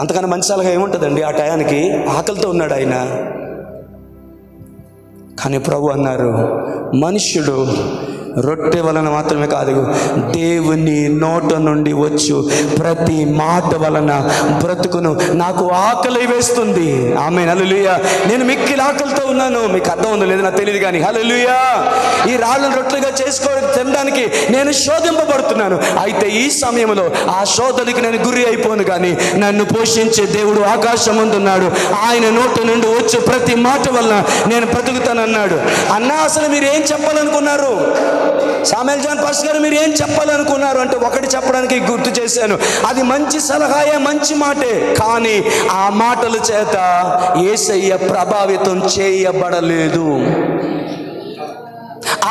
అంతకన్నా మంచి సలహా ఏముంటుందండి? ఆ టయానికి ఆకలితో ఉన్నాడు ఆయన. కానీ ప్రభు అన్నారు, మనుష్యుడు రొట్టె వలన మాత్రమే కాదు, దేవుని నోట నుండి వచ్చు ప్రతి మాట వలన బ్రతుకును. నాకు ఆకలి వేస్తుంది. ఆమేన్, హల్లెలూయా. నేను మిక్కిలి ఆకలితో ఉన్నాను. మీకు అర్థం ఉందో లేదో నాకు తెలియదు కానీ హల్లెలూయా. ఈ రాళ్ళను రొట్టెలుగా తినడానికి నేను శోధింపబడుతున్నాను. అయితే ఈ సమయంలో ఆ శోధనకి నేను గురి అయిపోను, కానీ నన్ను పోషించే దేవుడు ఆకాశం ముందున్నాడు. ఆయన నోట నుండి వచ్చే ప్రతి మాట వలన నేను బ్రతుకుతానన్నాడు. అన్నా, అసలు మీరు ఏం చెప్పాలనుకున్నారు? సామ్యూయల్ జాన్ పాస్టర్ గారు మీరు ఏం చెప్పాలనుకున్నారు అంటే, ఒకటి చెప్పడానికి గుర్తు చేశాను. అది మంచి సలహాయే, మంచి మాటే, కానీ ఆ మాటల చేత యేసయ్య ప్రభావితం చేయబడలేదు.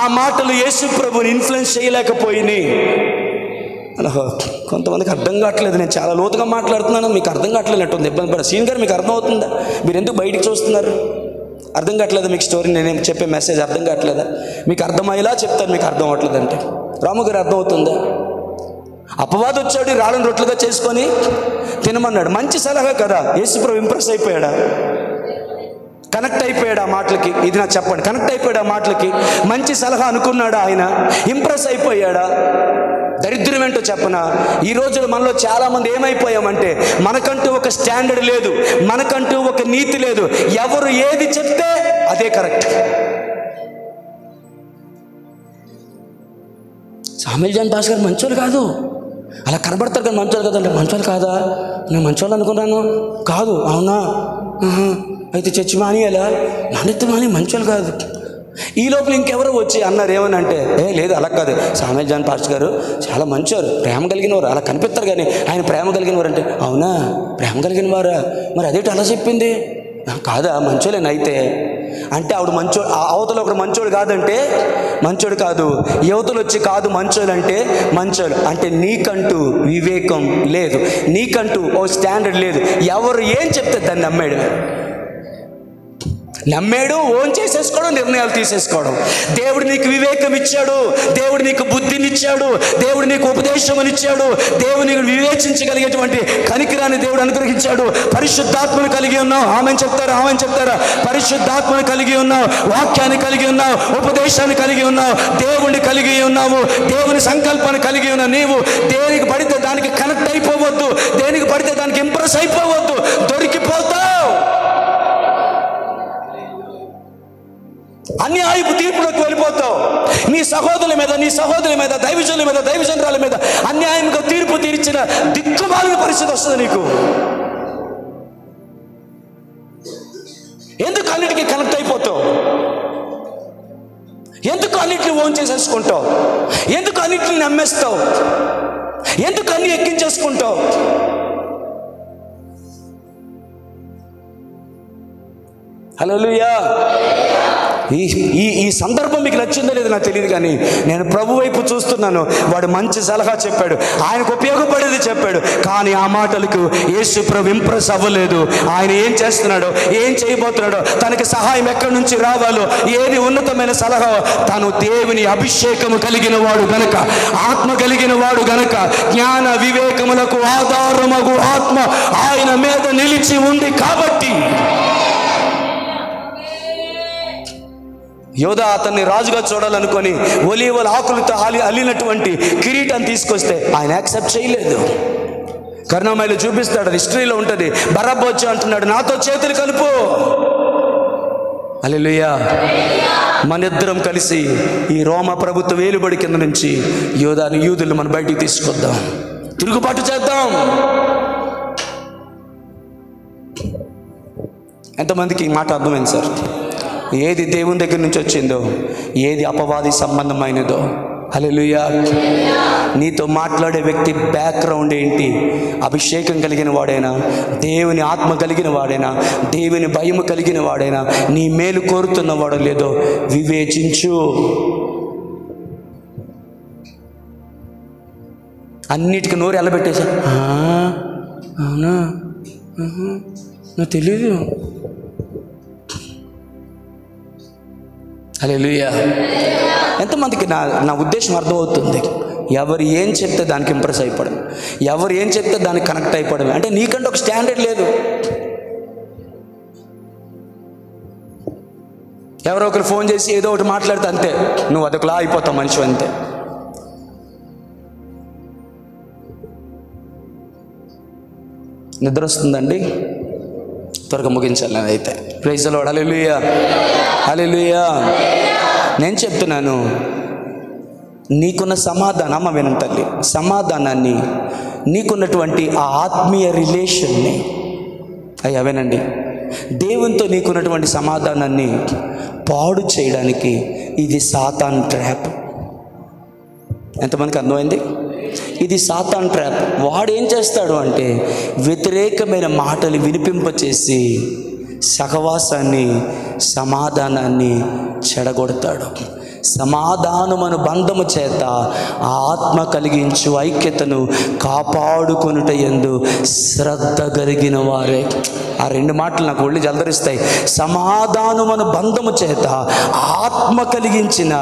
ఆ మాటలు యేసు ప్రభుని ఇన్ఫ్లుయెన్స్ చేయలేకపోయినాయి. కొంతమందికి అర్థం కావట్లేదు, నేను చాలా లోతుగా మాట్లాడుతున్నాను, మీకు అర్థం కావట్లేనట్టుంది. ఇబ్బంది పడ సీన్ గారు, మీకు అర్థం అవుతుందా? మీరు ఎందుకు బయటికి చూస్తున్నారు? అర్థం కావట్లేదు మీకు స్టోరీ, నేనేం చెప్పే మెసేజ్ అర్థం కావట్లేదా? మీకు అర్థమయ్యేలా చెప్తాను, మీకు అర్థం అవ్వట్లేదంటే. రాము గారు అర్థం అవుతుందా? అపవాది వచ్చాడు, రాళ్ళను రొట్టెలుగా చేసుకొని తినమన్నాడు. మంచి సలహా కదా. యేసుప్రభు ఇంప్రెస్ అయిపోయాడా? కనెక్ట్ అయిపోయాడు ఆ మాటలకి? ఇది నాకు చెప్పండి. కనెక్ట్ అయిపోయాడు ఆ మాటలకి? మంచి సలహా అనుకున్నాడా ఆయన? ఇంప్రెస్ అయిపోయాడా? దరిద్రం ఏంటో చెప్పనా, ఈ రోజుల్లో మనలో చాలామంది ఏమైపోయామంటే, మనకంటూ ఒక స్టాండర్డ్ లేదు, మనకంటూ ఒక నీతి లేదు. ఎవరు ఏది చెప్తే అదే కరెక్ట్. సామ్యూయల్ జాన్ పాస్టర్ గారు మంచోళ్ళు కాదు, అలా కనబడతారు కానీ మంచోళ్ళు కదండి. మంచోళ్ళు కాదా? నేను మంచోళ్ళు అనుకున్నాను. కాదు. అవునా? అయితే చర్చి మానేయాలా? మానేస్తే మంచోళ్ళు కాదు. ఈ లోపల ఇంకెవరో వచ్చి అన్నారు, ఏమని అంటే, లేదు అలా కాదు, సామ్యూయల్ జాన్ పాస్టర్ గారు చాలా మంచివారు, ప్రేమ కలిగిన వారు, అలా కనిపిస్తారు కానీ ఆయన ప్రేమ కలిగిన వారు అంటే, అవునా ప్రేమ కలిగిన వారా? మరి అదేంటి అలా చెప్పింది? కాదా, మంచోళ్ళేనైతే అంటే ఆవిడ మంచోడు, అవతల ఒకడు మంచోడు కాదంటే మంచోడు కాదు, యువతలు వచ్చి కాదు మంచోళ్ళు అంటే మంచోళ్ళు. అంటే నీకంటూ వివేకం లేదు, నీకంటూ ఓ స్టాండర్డ్ లేదు. ఎవరు ఏం చెప్తే దాన్ని నమ్మేడు ఓన్ చేసేసుకోవడం, నిర్ణయాలు తీసేసుకోవడం. దేవుడు నీకు వివేకం ఇచ్చాడు, దేవుడు నీకు బుద్ధినిచ్చాడు, దేవుడు నీకు ఉపదేశమునిచ్చాడు, దేవుడు నీకు వివేచించగలిగేటువంటి కనికిరాన్ని దేవుడు అనుగ్రహించాడు. పరిశుద్ధాత్మను కలిగి ఉన్నావు. ఆమెను చెప్తారా? పరిశుద్ధాత్మను కలిగి ఉన్నావు, వాక్యాన్ని కలిగి ఉన్నావు, ఉపదేశాన్ని కలిగి ఉన్నావు, దేవుడిని కలిగి ఉన్నావు, దేవుని సంకల్పాన్ని కలిగి ఉన్నావు. నీవు దేనికి పడితే దానికి కనెక్ట్ అయిపోవద్దు, దేనికి పడితే దానికి ఇంప్రెస్ అయిపోవద్దు, దొరికిపోతావు. అన్యాయపు తీర్పులోకి వెళ్ళిపోతావు. నీ సహోదరుల మీద దైవజనుల మీద దైవజనరాల మీద అన్యాయంగా తీర్పు తీర్చిన దిక్కుమాలిన పరిస్థితి వస్తుంది నీకు. ఎందుకు అన్నిటికీ కనెక్ట్ అయిపోతావు? ఎందుకు అన్నిటిని ఓన్ చేసేసుకుంటావు? ఎందుకు అన్నిటిని నమ్మేస్తావు? ఎందుకు అన్ని ఎక్కించేసుకుంటావు? హల్లెలూయా, ఈ సందర్భం మీకు నచ్చిందో లేదో నాకు తెలియదు, కానీ నేను ప్రభు వైపు చూస్తున్నాను. వాడు మంచి సలహా చెప్పాడు, ఆయనకు ఉపయోగపడేది చెప్పాడు, కానీ ఆ మాటలకు యేసు ప్రభు ఇంప్రెస్ అవ్వలేదు. ఆయన ఏం చేస్తున్నాడో, ఏం చేయబోతున్నాడో, తనకి సహాయం ఎక్కడి నుంచి రావాలో, ఏది ఉన్నతమైన సలహా, తను దేవుని అభిషేకము కలిగిన వాడు గనక, ఆత్మ కలిగిన వాడు గనక, జ్ఞాన వివేకములకు ఆధారమగు ఆత్మ ఆయన మీద నిలిచి ఉంది కాబట్టి యోధా అతన్ని రాజుగా చూడాలనుకొని ఒలీవల ఆకులతో అల్లినటువంటి కిరీటాన్ని తీసుకొస్తే ఆయన యాక్సెప్ట్ చేయలేదు. కరుణామయిలో చూపిస్తాడు, హిస్టరీలో ఉంటుంది. బరబ్బొచ్చు అంటున్నాడు, నాతో చేతులు కలుపు. హల్లెలూయా. మనిద్దరం కలిసి ఈ రోమ ప్రభుత్వ వేలుబడి కింద నుంచి యూదులు మనం బయటికి తీసుకొద్దాం, తిరుగుబాటు చేద్దాం. ఎంతమందికి ఈ మాట అర్థమైంది సార్? ఏది దేవుని దగ్గర నుంచి వచ్చిందో, ఏది అపవాది సంబంధమైనదో. హల్లెలూయా. నీతో మాట్లాడే వ్యక్తి బ్యాక్గ్రౌండ్ ఏంటి? అభిషేకం కలిగిన వాడైనా, దేవుని ఆత్మ కలిగిన వాడైనా, దేవుని భయం కలిగిన వాడైనా, నీ మేలు కోరుతున్నవాడో లేదో వివేచించు. అన్నిటికీ నోరు ఎల్లబెట్టేసా, అవునా, నాకు తెలీదు. హల్లెలూయా. ఎంతమందికి నా ఉద్దేశం అర్థమవుతుంది? ఎవరు ఏం చెప్తే దానికి ఇంప్రెస్ అయిపోవడం, ఎవరు ఏం చెప్తే దానికి కనెక్ట్ అయిపోవడం. అంటే నీకంటే ఒక స్టాండర్డ్ లేదు. ఎవరో ఒకరు ఫోన్ చేసి ఏదో ఒకటి మాట్లాడితే అంతే, నువ్వు అదొకలా అయిపోతావు మనిషి అంతే. నిద్ర వస్తుందండి, త్వరగా ముగించాలి. నేనైతే ప్రైజ్ ది లార్డ్. హల్లెలూయా, హల్లెలూయా. నేను చెప్తున్నాను, నీకున్న సమాధానం, అమ్మ వినండి తల్లి, సమాధానాన్ని, నీకున్నటువంటి ఆ ఆత్మీయ రిలేషన్ని, అయ్యా వినండి, దేవునితో నీకున్నటువంటి సమాధానాన్ని పాడు చేయడానికి ఇది సాతాన్ ట్రాప్. ఎంతమందికి అర్థమైంది? ఇది సాతాన్ ట్రాప్. వాడు ఏం చేస్తాడు అంటే వ్యతిరేకమైన మాటలు వినిపింపచేసి సహవాసాన్ని, సమాధానాన్ని చెడగొడతాడు. సమాధానమను బంధము చేత ఆత్మ కలిగించు ఐక్యతను కాపాడుకొనుట యందు శ్రద్ధ కలిగిన వారే. ఆ రెండు మాటలు నాకు ఒళ్ళు జలదరిస్తాయి. సమాధానమను బంధము చేత ఆత్మ కలిగించిన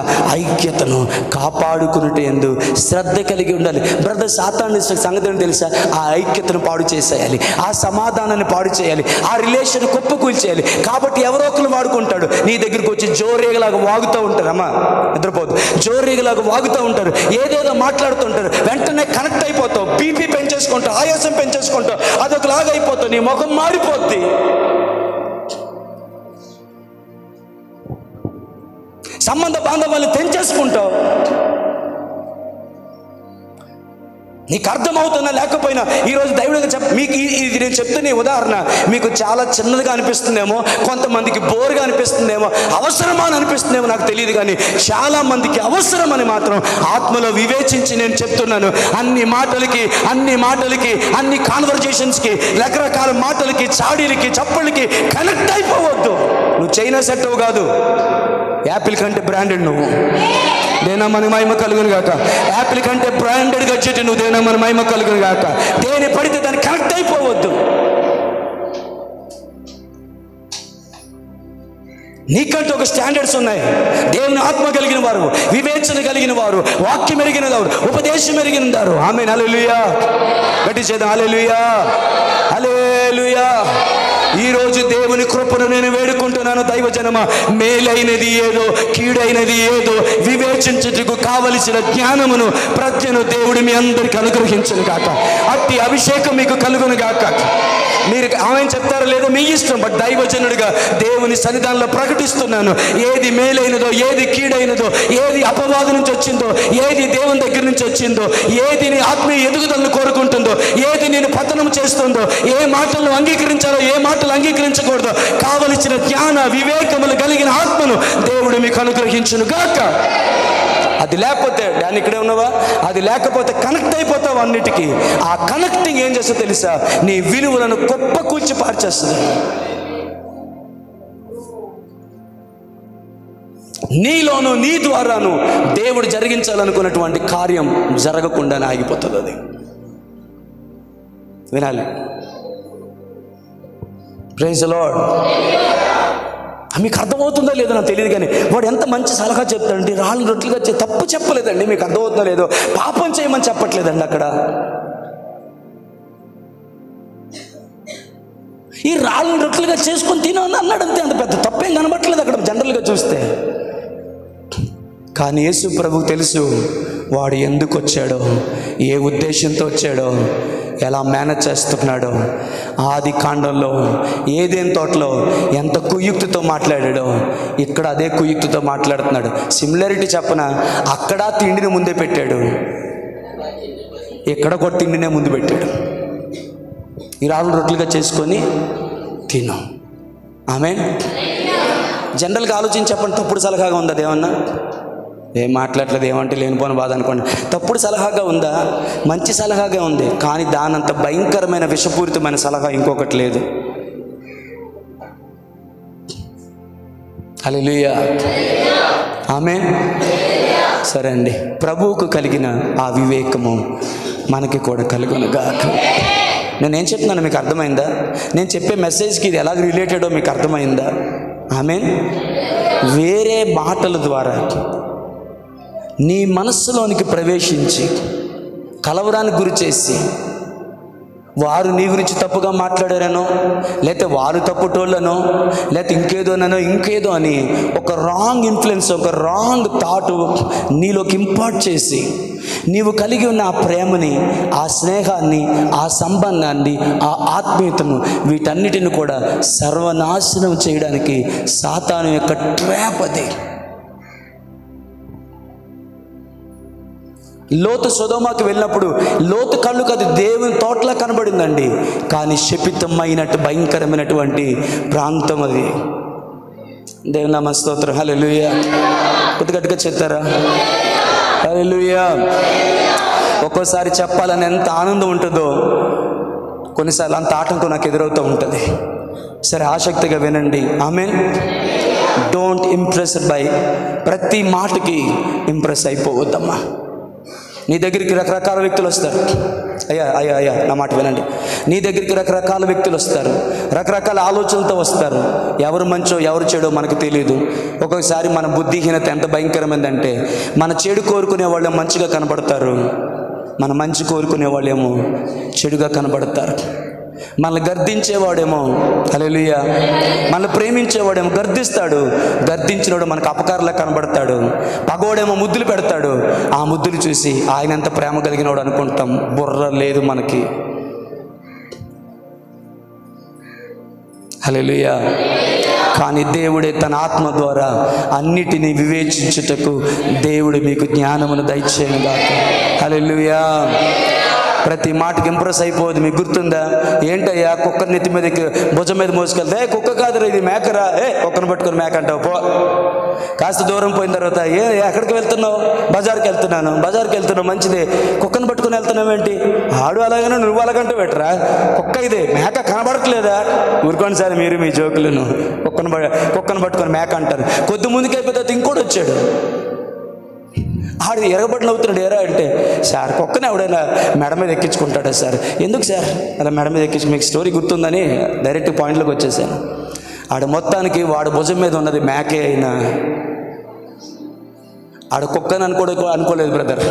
ఐక్యతను కాపాడుకునుట యందు శ్రద్ధ కలిగి ఉండాలి. బ్రదర్, సాతాను సంగతి తెలుసా? ఆ ఐక్యతను పాడు చేసేయాలి, ఆ సమాధానాన్ని పాడు చేయాలి, ఆ రిలేషన్ కుప్పకూల్చేయాలి. కాబట్టి ఎవరో ఒకరు వాడుకుంటాడు, నీ దగ్గరికి వచ్చి జోరేగలాగా వాగుతూ ఉంటారు. అమ్మా నిద్రపోదు, జోరేగలాగా వాగుతూ ఉంటారు, ఏదేదో మాట్లాడుతుంటారు. వెంటనే కనెక్ట్ అయిపోతావు, బీపీ పెంచేసుకుంటావు, ఆయాసం పెంచేసుకుంటావు, అదొకలాగా అయిపోతావు, నీ ముఖం మారిపోద్ది. సంబంధ బాంధవాన్ని తెంచేసుకుంటావు. నీకు అర్థమవుతున్నా లేకపోయినా ఈరోజు దైవుడిగా మీకు ఇది నేను చెప్తున్న ఉదాహరణ మీకు చాలా చిన్నదిగా అనిపిస్తుందేమో, కొంతమందికి బోరుగా అనిపిస్తుందేమో, అవసరమా అని అనిపిస్తుందేమో నాకు తెలియదు, కానీ చాలా మందికి అవసరమని మాత్రం ఆత్మలో వివేచించి నేను చెప్తున్నాను. అన్ని మాటలకి అన్ని కాన్వర్జేషన్స్కి, రకరకాల మాటలకి, చాడీలకి, చప్పుళ్ళకి కనెక్ట్ అయిపోవద్దు. నువ్వు చైనా సెట్ అవు కాదు, యాపిల్ కంటే బ్రాండెడ్ నువ్వు. దేనా మన మహిమ కలుగును గాక. యాపిల్ కంటే బ్రాండెడ్ గడ్జెట్ నువ్వు, దేనా మన మహిమ కలుగును గాక. దేని పడితే దాన్ని కనెక్ట్ అయిపోవద్దు. నీకంటూ ఒక స్టాండర్డ్స్ ఉన్నాయి. దేవుని ఆత్మ కలిగిన వారు, వివేచన కలిగిన వారు, వాక్యం ఎరిగిన వారు, ఉపదేశం ఎరిగిన వారు. ఆమేన్. హల్లెలూయా. గట్టి చేద్దాం. హల్లెలూయా, హల్లెలూయా. ఈరోజు దేవుని కృపను నేను వేడుకుంటున్నాను. దైవజనమా, మేలైనది ఏదో, కీడైనది ఏదో వివేచించుటకు కావలసిన జ్ఞానమును, ప్రజ్ఞను దేవుడు మీ అందరికి అనుగ్రహించును గాక. అట్టి అభిషేకం మీకు కలుగును గాక. మీరు ఆమె చెప్తారో లేదో మీ ఇష్టం, బట్ దైవజనుడిగా దేవుని సన్నిధానంలో ప్రకటిస్తున్నాను. ఏది మేలైనదో, ఏది కీడైనదో, ఏది అపవాదం నుంచి వచ్చిందో, ఏది దేవుని దగ్గర నుంచి వచ్చిందో, ఏది నీ ఆత్మీయ ఎదుగుదలను కోరుకుంటుందో, ఏది నేను పతనం చేస్తుందో, ఏ మాటలను అంగీకరించాలో, ఏ మాటలు అంగీకరించకూడదో, కావలసిన జ్ఞాన వివేకములు కలిగిన ఆత్మను దేవుడు మీకు అనుగ్రహించును గాక. అది లేకపోతే దాన్ని ఇక్కడే ఉన్నావా, అది లేకపోతే కనెక్ట్ అయిపోతావు అన్నిటికీ. ఆ కనెక్టింగ్ ఏం చేస్తా తెలుసా? నీ విలువలను గొప్ప కూర్చి పార్చేస్తుంది. నీలోను నీ ద్వారాను దేవుడు జరిగించాలనుకున్నటువంటి కార్యం జరగకుండానే ఆగిపోతుంది. అది వినాలి. Praise the lord. మీకు అర్థమవుతుందో లేదో నాకు తెలియదు, కానీ వాడు ఎంత మంచి సలహా చెప్తాడంటే రాళ్ళని రొట్టెలుగా తప్పు చెప్పలేదండి. మీకు అర్థమవుతుందో లేదో, పాపం చేయమని చెప్పట్లేదండి. అక్కడ ఈ రాళ్ళని రొట్టెలుగా చేసుకొని తినని అన్నాడు అంతే. అంత పెద్ద తప్పేం కనబట్టలేదు అక్కడ జనరల్గా చూస్తే. కానీ యేసు ప్రభువుకు తెలుసు వాడు ఎందుకు వచ్చాడో, ఏ ఉద్దేశంతో వచ్చాడో, ఎలా మేనేజ్ చేస్తున్నాడో. ఆది కాండంలో ఏదేని తోటలో ఎంత కుయుక్తితో మాట్లాడాడో ఇక్కడ అదే కుయుక్తితో మాట్లాడుతున్నాడు. సిమిలారిటీ చెప్పన, అక్కడ తిండిని ముందే పెట్టాడు, ఇక్కడ కూడా తిండినే ముందు పెట్టాడు. ఈ రాళ్ళు రొట్టెలుగా చేసుకొని తిను. ఆమేన్. జనరల్గా ఆలోచించి చెప్పండి, తప్పుడు సలహాగా ఉందా అదేమన్నా? ఏం మాట్లాడలేదు, ఏమంటే లేనిపోని బాధ అనుకోండి. తప్పుడు సలహాగా ఉందా? మంచి సలహాగా ఉంది, కానీ దానంత భయంకరమైన విషపూరితమైన సలహా ఇంకొకటి లేదు. హల్లెలూయా, ఆమేన్. సరే అండి, ప్రభువుకు కలిగిన ఆ వివేకము మనకి కూడా కలుగునుగాక. నేనేం చెప్తున్నాను మీకు అర్థమైందా? నేను చెప్పే మెసేజ్కి ఇది ఎలాగ రిలేటెడో మీకు అర్థమైందా? ఆమేన్. వేరే మాటల ద్వారా నీ మనస్సులోనికి ప్రవేశించి కలవరానికి గురి చేసి, వారు నీ గురించి తప్పుగా మాట్లాడారనో, లేకపోతే వారు తప్పుటోళ్ళనో, లేకపోతే ఇంకేదో అని ఒక రాంగ్ ఇన్ఫ్లుయెన్స్, ఒక రాంగ్ థాట్ నీలోకి ఇంపార్ట్ చేసి నీవు కలిగి ఉన్న ఆ ప్రేమని, ఆ స్నేహాన్ని, ఆ సంబంధాన్ని, ఆ ఆత్మీయతను, వీటన్నిటిని కూడా సర్వనాశనం చేయడానికి సాతాను యొక్క ట్రాప్ అది. లోతు సొదొమకి వెళ్ళినప్పుడు లోతు కళ్ళుకు అది దేవుని తోటలా కనబడిందండి, కానీ శపితమైనట్టు భయంకరమైనటువంటి ప్రాంతం అది. దేవుని నామ స్తోత్రం. హల్లెలూయా. కొద్దిగట్టుగా చెప్తారా? హల్లెలూయా. ఒక్కోసారి చెప్పాలని ఎంత ఆనందం ఉంటుందో, కొన్నిసార్లు అంత ఆటంకం నాకు ఎదురవుతూ ఉంటుంది. సరే, ఆసక్తిగా వినండి. ఆమేన్. డోంట్ ఇంప్రెస్ బై ప్రతి మాటకి ఇంప్రెస్ అయిపోవద్దమ్మా. నీ దగ్గరికి రకరకాల వ్యక్తులు వస్తారు. అయ్యా నా మాట వినండి. నీ దగ్గరికి రకరకాల వ్యక్తులు వస్తారు, రకరకాల ఆలోచనలతో వస్తారు. ఎవరు మంచో ఎవరు చెడో మనకు తెలియదు. ఒక్కొక్కసారి మన బుద్ధిహీనత ఎంత భయంకరమైందంటే, మన చెడు కోరుకునే వాళ్ళేమో మంచిగా కనబడతారు, మన మంచి కోరుకునే వాళ్ళేమో చెడుగా కనబడతారు. మనల్ని గర్దించేవాడేమో, హల్లెలూయా, మనల్ని ప్రేమించేవాడేమో గర్దిస్తాడు, గర్దించినవాడు మనకు అపకారంలా కనబడతాడు. పగోడేమో ముద్దులు పెడతాడు, ఆ ముద్దులు చూసి ఆయన ఎంత ప్రేమ కలిగినవాడు అనుకుంటాం. బుర్ర లేదు మనకి. హల్లెలూయా. కానీ దేవుడే తన ఆత్మ ద్వారా అన్నిటినీ వివేచించుటకు దేవుడు మీకు జ్ఞానమును దయచేయుగాక. హల్లెలూయా. ప్రతి మాటకి ఇంప్రెస్ అయిపోదు. మీకు గుర్తుందా? ఏంటయ్యా కుక్క నెత్తి మీద భుజం మీద మోసుకెళ్తే, కుక్క కాదురా ఇది మేకరా, కుక్కను పట్టుకొని మేక అంటావు పో. కాస్త దూరం పోయిన తర్వాత ఎక్కడికి వెళ్తున్నావు? బజార్కి వెళ్తున్నాను. బజార్కి వెళ్తున్నావు, మంచిదే. కుక్కను పట్టుకొని వెళ్తున్నావు ఏంటి? ఆడు అలాగనే నువ్వు అలాగంటూ పెట్టరా, కుక్క ఇదే, మేక కనబడట్లేదా? ఊరుకోండి సార్ మీరు మీ జోకులను. కుక్కను పట్టుకొని మేక అంటారు. కొద్ది ముందుకు అయిపోతే ఇంకోటి వచ్చాడు, ఆడు ఎరగబడి నవ్వుతున్నాడు. ఎరా అంటే, సార్ కుక్కని ఎవడైనా మెడ మీద ఎక్కించుకుంటాడా సార్? ఎందుకు సార్ అలా మెడ మీద ఎక్కించు? మీకు స్టోరీ గుర్తుందని డైరెక్ట్ పాయింట్లోకి వచ్చేసాను. ఆడ మొత్తానికి వాడు భుజం మీద ఉన్నది మేకే అయినా ఆడ కుక్కని అనుకోలేదు బ్రదర్,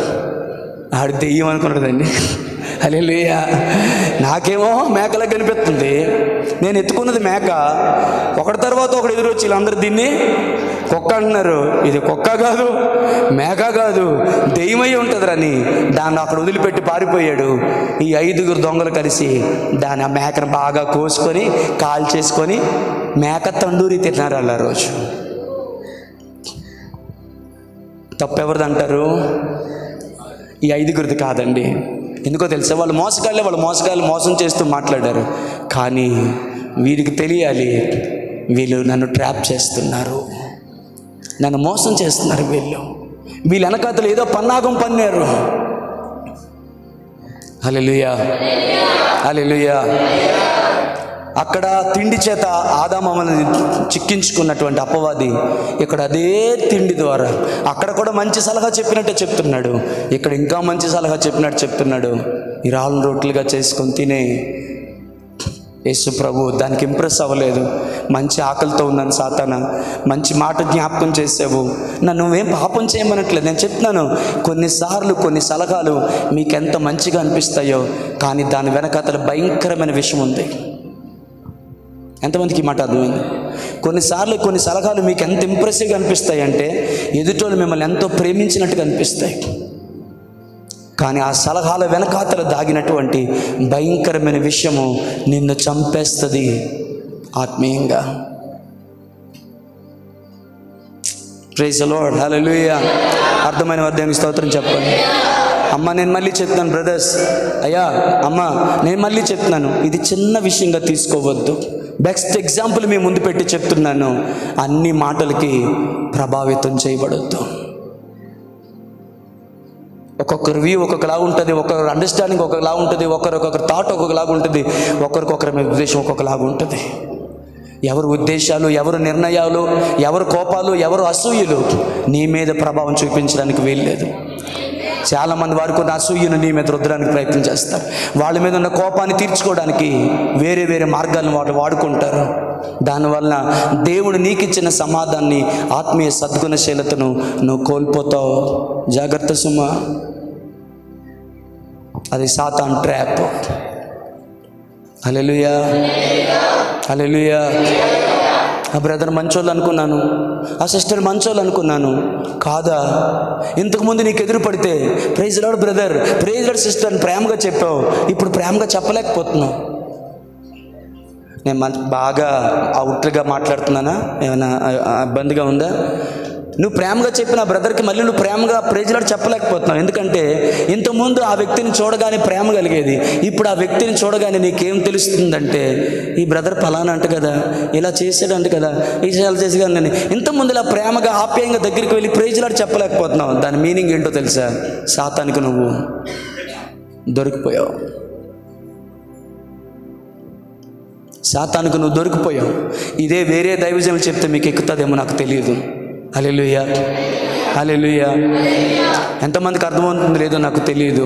ఆడు దెయ్యం అనుకున్నదండి. హల్లెలూయా. నాకేమో మేకలా కనిపిస్తుంది, నేను ఎత్తుకున్నది మేక. ఒకటి తర్వాత ఒకటి ఎదురొచ్చి వీళ్ళందరూ దీన్ని కుక్క అంటున్నారు. ఇది కుక్క కాదు, మేక కాదు, దెయ్యమై ఉంటుందిరని దాన్ని అక్కడ వదిలిపెట్టి పారిపోయాడు. ఈ 5 దొంగలు కలిసి దాన్ని ఆ మేకను బాగా కోసుకొని కాల్ చేసుకొని మేక తండూరి తిన్నారు అలా రోజు. తప్పెవరిది అంటారు? ఈ 5 కాదండి. ఎందుకో తెలుసా? వాళ్ళు మోసగాళ్ళు మోసం చేస్తూ మాట్లాడారు. కానీ వీరికి తెలియాలి, వీళ్ళు నన్ను ట్రాప్ చేస్తున్నారు, నన్ను మోసం చేస్తున్నారు. వీళ్ళ వెనకాతలు ఏదో పన్నాగం పన్నారు. హల్లెలూయా, హల్లెలూయా. అక్కడ తిండి చేత ఆదామమ్మల్ని చిక్కించుకున్నటువంటి అపవాది ఇక్కడ అదే తిండి ద్వారా అక్కడ కూడా మంచి సలహా చెప్పినట్టే చెప్తున్నాడు, ఇక్కడ ఇంకా మంచి సలహా చెప్పినట్టు చెప్తున్నాడు. ఈ రాళ్ళను రొట్టెలుగా చేసుకొని తినే. యేసు ప్రభు దానికి ఇంప్రెస్ అవ్వలేదు. మంచి ఆకలితో ఉన్నాను సాతానా, మంచి మాట జ్ఞాపకం చేసావు, నన్ను నువ్వేం పాపం చేయమనట్లేదు. నేను చెప్తున్నాను, కొన్నిసార్లు కొన్ని సలహాలు మీకు ఎంత మంచిగా అనిపిస్తాయో కానీ దాని వెనకాతల భయంకరమైన విషయం ఉంది. ఎంతమందికి ఈ మాట అర్థమైంది? కొన్నిసార్లు కొన్ని సలహాలు మీకు ఎంత ఇంప్రెసివ్గా అనిపిస్తాయి అంటే ఎదుటోళ్ళు మిమ్మల్ని ఎంతో ప్రేమించినట్టుగా అనిపిస్తాయి, కానీ ఆ సలహాల వెనకాతల దాగినటువంటి భయంకరమైన విషయము నిన్ను చంపేస్తుంది ఆత్మీయంగా. ప్రైజ్ ది లార్డ్, హల్లెలూయా. అర్థమైన దేవునికి స్తోత్రం చెప్పండి. అమ్మ నేను మళ్ళీ చెప్తున్నాను బ్రదర్స్, అయ్యా అమ్మ నేను మళ్ళీ చెప్తున్నాను, ఇది చిన్న విషయంగా తీసుకోవద్దు. బెస్ట్ ఎగ్జాంపుల్ మీ ముందు పెట్టి చెప్తున్నాను, అన్ని మాటలకి ప్రభావితం చేయబడొద్దు. ఒక్కొక్కరి వ్యూ ఒక్కొక్కలాగా ఉంటుంది, ఒక్కొక్కరు అండర్స్టాండింగ్ ఒక్కొక్కలా ఉంటుంది, ఒక్కొక్కరి థాట్ ఒక్కొక్కలాగా ఉంటుంది, ఒక్కొక్కరి ఉద్దేశం ఒక్కొక్కలాగా ఉంటుంది. ఎవరు ఉద్దేశాలు, ఎవరు నిర్ణయాలు, ఎవరు కోపాలు, ఎవరు అసూయలు నీ మీద ప్రభావం చూపించడానికి వీల్లేదు. చాలామంది వారికి ఉన్న అసూయను నీ మీద రుద్దడానికి ప్రయత్నం చేస్తారు. వాళ్ళ మీద ఉన్న కోపాన్ని తీర్చుకోవడానికి వేరే వేరే మార్గాలను వాళ్ళు వాడుకుంటారు. దానివల్ల దేవుడు నీకు ఇచ్చిన సమాధానాన్ని, ఆత్మీయ సద్గుణశీలతను నువ్వు కోల్పోతావు. జాగ్రత్త సుమా, అది సాతాన్ ట్రాప్. హల్లెలూయా, హల్లెలూయా. ఆ బ్రదర్ మంచోళ్ళు అనుకున్నాను, ఆ సిస్టర్ మంచోళ్ళు అనుకున్నాను, కాదా? ఇంతకుముందు నీకు ఎదురు పడితే praise the lord brother, praise the lord sister అని ప్రేమగా చెప్పావు, ఇప్పుడు ప్రేమగా చెప్పలేకపోతున్నావు. నేను బాగా అవుట్గా మాట్లాడుతున్నానా? ఏమైనా ఇబ్బందిగా ఉందా? నువ్వు ప్రేమగా చెప్పిన బ్రదర్కి మళ్ళీ నువ్వు ప్రేమగా ప్రైజ్ ది లార్డ్ చెప్పలేకపోతున్నావు. ఎందుకంటే ఇంతకుముందు ఆ వ్యక్తిని చూడగానే ప్రేమ కలిగేది, ఇప్పుడు ఆ వ్యక్తిని చూడగానే నీకేం తెలుస్తుందంటే ఈ బ్రదర్ ఫలానా అంట కదా, ఇలా చేసాడంట కదా, ఈ చాలా చేసి కానీ ఇంతకుముందు ఇలా ప్రేమగా ఆప్యాయంగా దగ్గరికి వెళ్ళి ప్రైజ్ ది లార్డ్ చెప్పలేకపోతున్నావు. దాని మీనింగ్ ఏంటో తెలుసా? సాతానికి నువ్వు దొరికిపోయావు, సాతానికి నువ్వు దొరికిపోయావు. ఇదే వేరే దైవజనులు చెప్తే మీకు ఎక్కుతుందేమో నాకు తెలియదు. హల్లెలూయా, హల్లెలూయా. ఎంతమందికి అర్థమవుతుంది లేదో నాకు తెలియదు.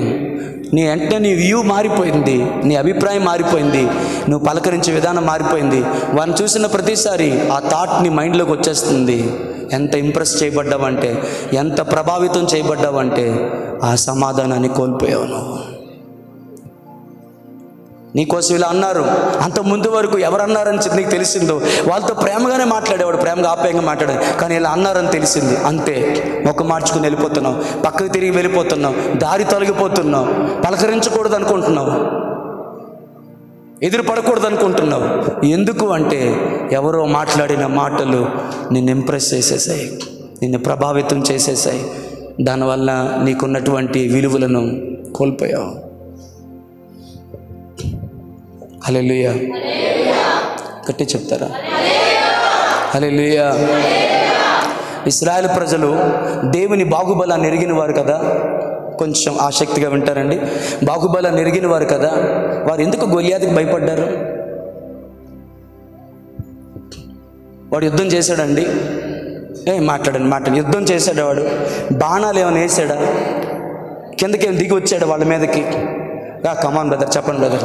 నీ వ్యూ మారిపోయింది, నీ అభిప్రాయం మారిపోయింది, నువ్వు పలకరించే విధానం మారిపోయింది. వారిని చూసిన ప్రతిసారి ఆ థాట్ నీ మైండ్లోకి వచ్చేస్తుంది. ఎంత ఇంప్రెస్ చేయబడ్డావంటే, ఎంత ప్రభావితం చేయబడ్డావంటే ఆ సమాధానాన్ని కోల్పోయావు నువ్వు. నీకోసం ఇలా అన్నారు, అంత ముందు వరకు ఎవరన్నారని నీకు తెలిసిందో వాళ్ళతో ప్రేమగానే మాట్లాడేవాడు, ప్రేమగా ఆప్యాయంగా మాట్లాడాడు, కానీ ఇలా అన్నారని తెలిసింది, అంతే మొక్క మార్చుకుని వెళ్ళిపోతున్నావు, పక్కకు తిరిగి వెళ్ళిపోతున్నావు, దారి తొలగిపోతున్నావు, పలకరించకూడదు అనుకుంటున్నావు, ఎదురు పడకూడదు అనుకుంటున్నావు. ఎందుకు అంటే ఎవరో మాట్లాడిన మాటలు నిన్ను ఇంప్రెస్ చేసేసాయి, నిన్ను ప్రభావితం చేసేసాయి. దానివల్ల నీకున్నటువంటి విలువలను కోల్పోయావు. హల్లెలూయా, గట్టి చెప్తారా? హల్లెలూయా. ఇశ్రాయేలు ప్రజలు దేవుని బాహుబలాన్ని ఎరిగిన వారు కదా, కొంచెం ఆసక్తిగా వింటారండి. బాహుబలాన్ని ఎరిగిన వారు కదా, వారు ఎందుకు గొలియాతుకి భయపడ్డారు? వాడు యుద్ధం చేశాడండి, మాట్లాడండి, యుద్ధం చేశాడు వాడు, బాణాలు ఏమైనా వేసాడా, కిందకేం దిగి వచ్చాడు వాళ్ళ మీదకి? కమాన్ బ్రదర్, చెప్పండి బ్రదర్,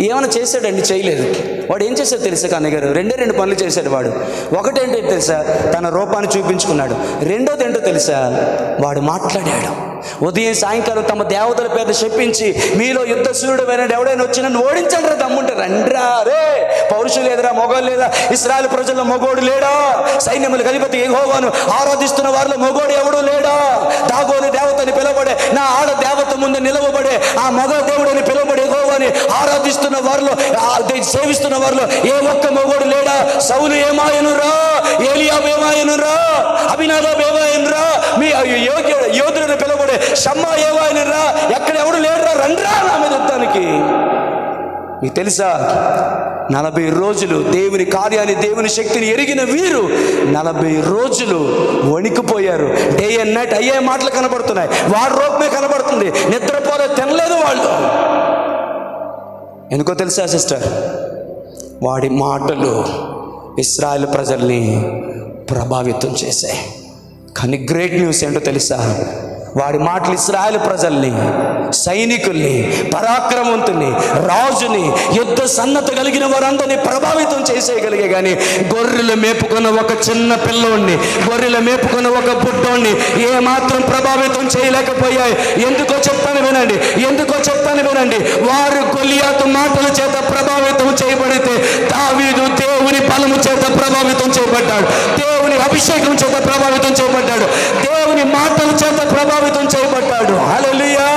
ఏమైనా చేశాడండి? చేయలేదు. వాడు ఏం చేశాడు తెలుసా కన్నయ్య గారు? రెండు పనులు చేశాడు వాడు. ఒకటేంటో తెలుసా? తన రూపాన్ని చూపించుకున్నాడు. రెండోది ఏంటో తెలుసా? వాడు మాట్లాడాడు. ఉదయం సాయంకాలం తమ దేవతల పేద చెప్పించి, మీలో యుద్ధ సూర్యుడు ఎవడైనా వచ్చి నన్ను ఓడించండి రా, దమ్ముంటే రండ్రా, రే పౌరుషులు లేదురా, మొగోడు లేదా? ఇశ్రాయేలు ప్రజల్లో మొగోడు లేడా? సైన్యములకు అధిపతి యెహోవాను ఆరాధిస్తున్న వారిలో మొగోడు ఎవడు లేడా? దాగోని దేవతని పిలువబడే, నా ఆడ దేవత ముందు నిలవబడే ఆ మగ దేవుడని పిలువబడే యెహోవాని ఆరాధిస్తున్న వారిలో, సేవిస్తున్న వారిలో ఏ ఒక్క మొగోడు లేడా? సౌలు ఏమాయనురా, ఏలియాబు ఏమాయనురా, అభినాదాబు ఏమాయనురా, మీ యోధులను పిలువబడే షమ్మా ఏమాయనురా, ఎక్కడ ఎవడు లేడురా, రండ్రా నా మీద యుద్ధానికి. మీకు తెలుసా, 40 రోజులు దేవుని కార్యాన్ని, దేవుని శక్తిని ఎరిగిన వీరు 40 రోజులు వణికిపోయారు. డే అండ్ నైట్ అయ్యే మాటలు కనబడుతున్నాయి, వాడి రూపమే కనబడుతుంది, నిద్రపోలే, తినలేదు వాళ్ళు. ఎందుకో తెలుసా సిస్టర్? వాడి మాటలు ఇశ్రాయేలు ప్రజల్ని ప్రభావితం చేశాయి. కానీ గ్రేట్ న్యూస్ ఏంటో తెలుసా? వాడి మాటలు ఇశ్రాయేలు ప్రజల్ని, సైనికుల్ని, పరాక్రమవంతుల్ని, రాజుని, యుద్ధ సన్నద్ధ కలిగిన వారందరినీ ప్రభావితం చేసేయగలిగే. కానీ గొర్రెలు మేపుకున్న ఒక చిన్న పిల్లోడిని, గొర్రెలు మేపుకున్న ఒక బుడ్డోడిని ఏమాత్రం ప్రభావితం చేయలేకపోయాయి. ఎందుకో చెప్తాను వినండి. వారు గొలియాతు మాటల చేత ప్రభావితం చేయబడితే దావీదు దేవుని బలము చేత ప్రభావితం చేయబడ్డాడు, దేవుని అభిషేకం చేత ప్రభావితం చేయబడ్డాడు, దేవుని మాటల చేత ప్రభావితం చేయబడ్డాడు. హల్లెలూయా!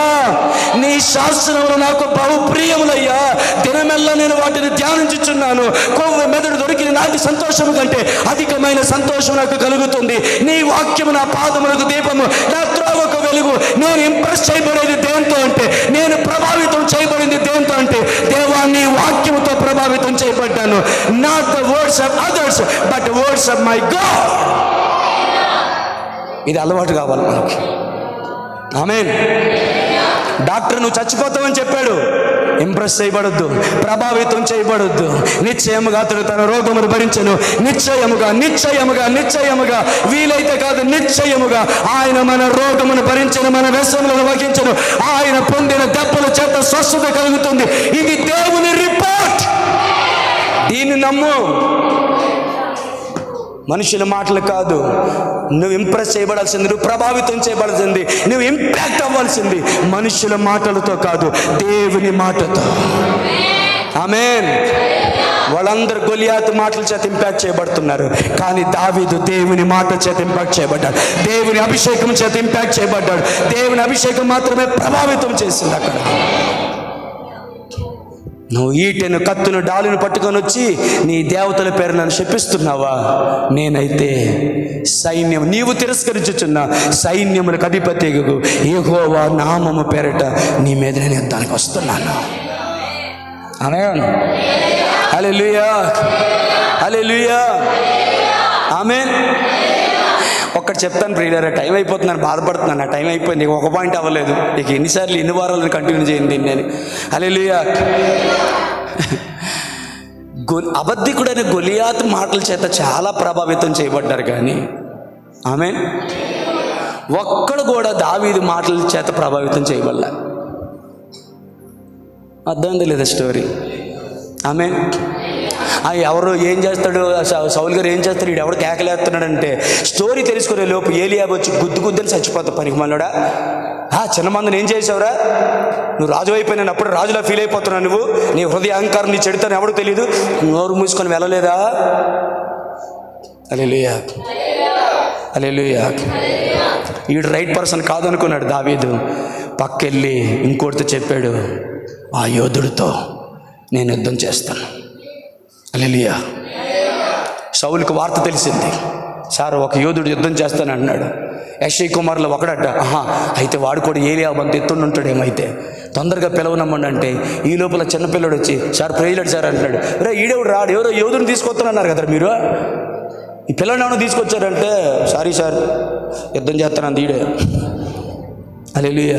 నీ శాస్త్రములు నాకు బహు ప్రియములయ్యా, దినమెల్లా నేను వాటిని ధ్యానించుచున్నాను. కొవ్వు మెదడు దొరికిన నాకు సంతోషము కంటే అధికమైన సంతోషం నాకు కలుగుతుంది. నీ వాక్యము నా పాదములకు దీపము, నా త్రోవకు వెలుగు. నేను ఇంప్రెస్ చేయబడేది దేంతో అంటే, నేను ప్రభావితం చేయబడింది దేంతో అంటే, దేవా నీ వాక్యముతో ప్రభావితం చేయబడ్డాను. Not the words of others but words of my God. ఇది అలవాటు కావాలి మనకి. ఆమేన్. డాక్టర్ నువ్వు చచ్చిపోతావని చెప్పాడు, ఇంప్రెస్ చేయబడొద్దు, ప్రభావితం చేయబడొద్దు. నిశ్చయముగా అతడు తన రోగమును భరించెను. నిశ్చయముగా వీలైతే కాదు, నిశ్చయముగా ఆయన మన రోగమును భరించెను, మన వ్యసనములను వహించెను. ఆయన పొందిన దెబ్బల చేత స్వస్థత కలుగుతుంది. ఇది దేవుని రిపోర్ట్. దీన్ని నమ్ము. మనుషుల మాటలు కాదు. నువ్వు ఇంప్రెస్ చేయబడాల్సింది, నువ్వు ప్రభావితం చేయబడాల్సింది, నువ్వు ఇంపాక్ట్ అవ్వాల్సింది మనుషుల మాటలతో కాదు, దేవుని మాటతో. ఆమేన్. వాళ్ళందరూ గొలియాతు మాటల చేత ఇంపాక్ట్ చేయబడుతున్నారు, కానీ దావీదు దేవుని మాట చేత ఇంపాక్ట్ చేయబడ్డాడు, దేవుని అభిషేకం చేత ఇంపాక్ట్ చేయబడ్డాడు. దేవుని అభిషేకం మాత్రమే ప్రభావితం చేసింది అక్కడ. నువ్వు ఈటెను, కత్తును, డాలును పట్టుకొని వచ్చి నీ దేవతల పేరు నన్ను శపిస్తున్నావా? నేనైతే సైన్యం, నీవు తిరస్కరించుచున్న సైన్యములకు అధిపతియగు యెహోవా నామము పేరట నీ మీద నేను యుద్ధానికి వస్తున్నాను. ఆమేన్. హల్లెలూయా, హల్లెలూయా, ఆమేన్. ఒక్కటి చెప్తాను ప్రియులారా, టైం అయిపోతుందని బాధపడుతున్నాను. నా టైం అయిపోయింది, ఒక పాయింట్ అవ్వలేదు. ఇక ఎన్ని వారాలను కంటిన్యూ చేయండి నేను. హల్లెలూయా. అబద్ధికుడైన గొలియాతు మాటల చేత చాలా ప్రభావితం చేయబడ్డారు, కానీ ఆమేన్, ఒక్కడు కూడా దావీదు మాటల చేత ప్రభావితం చేయబడ్డా. అర్థమైంది లేదా స్టోరీ? ఆమేన్. ఎవరు ఏం చేస్తాడు, సౌలు గారు ఏం చేస్తాడు, వీడు ఎవడు కేకలేస్తున్నాడంటే స్టోరీ తెలుసుకునే లోపు ఏలియాబు వచ్చి గుద్దుని చచ్చిపోతావు పనికి మళ్ళా. చిన్న మందిని ఏం చేసావురా, నువ్వు రాజు అయిపోయినా అప్పుడు రాజులా ఫీల్ అయిపోతున్నావు, నువ్వు నీ హృదయ అహంకారం నీ చెడుతాను ఎవడు తెలియదు, నోరు మూసుకొని వెళ్ళలేదా? హల్లెలూయా, హల్లెలూయా. వీడు రైట్ పర్సన్ కాదనుకున్నాడు దావీదు. పక్కెళ్ళి ఇంకోటితో చెప్పాడు, ఆ యోధుడితో నేను యుద్ధం చేస్తాను. హల్లెలూయా. సౌలుకు వార్త తెలిసింది, సార్ ఒక యోధుడు యుద్ధం చేస్తాను అన్నాడు. యెషై కుమారులు ఒకడట, అయితే వాడు కూడా ఏలియాబు అంత ఎత్తుండి ఉంటాడేమైతే, తొందరగా పిలవనమ్మండి అంటే ఈ లోపల చిన్నపిల్లడు వచ్చి, సార్ ప్రేయలేడు సార్ అంటాడు. రే ఈడేవుడు రాడు, ఎవరో యోధుని తీసుకొస్తానన్నారు కదా మీరు, ఈ పిల్లని ఏమైనా తీసుకొచ్చారంటే, సారీ సార్ యుద్ధం చేస్తాను ఈడే. హల్లెలూయా.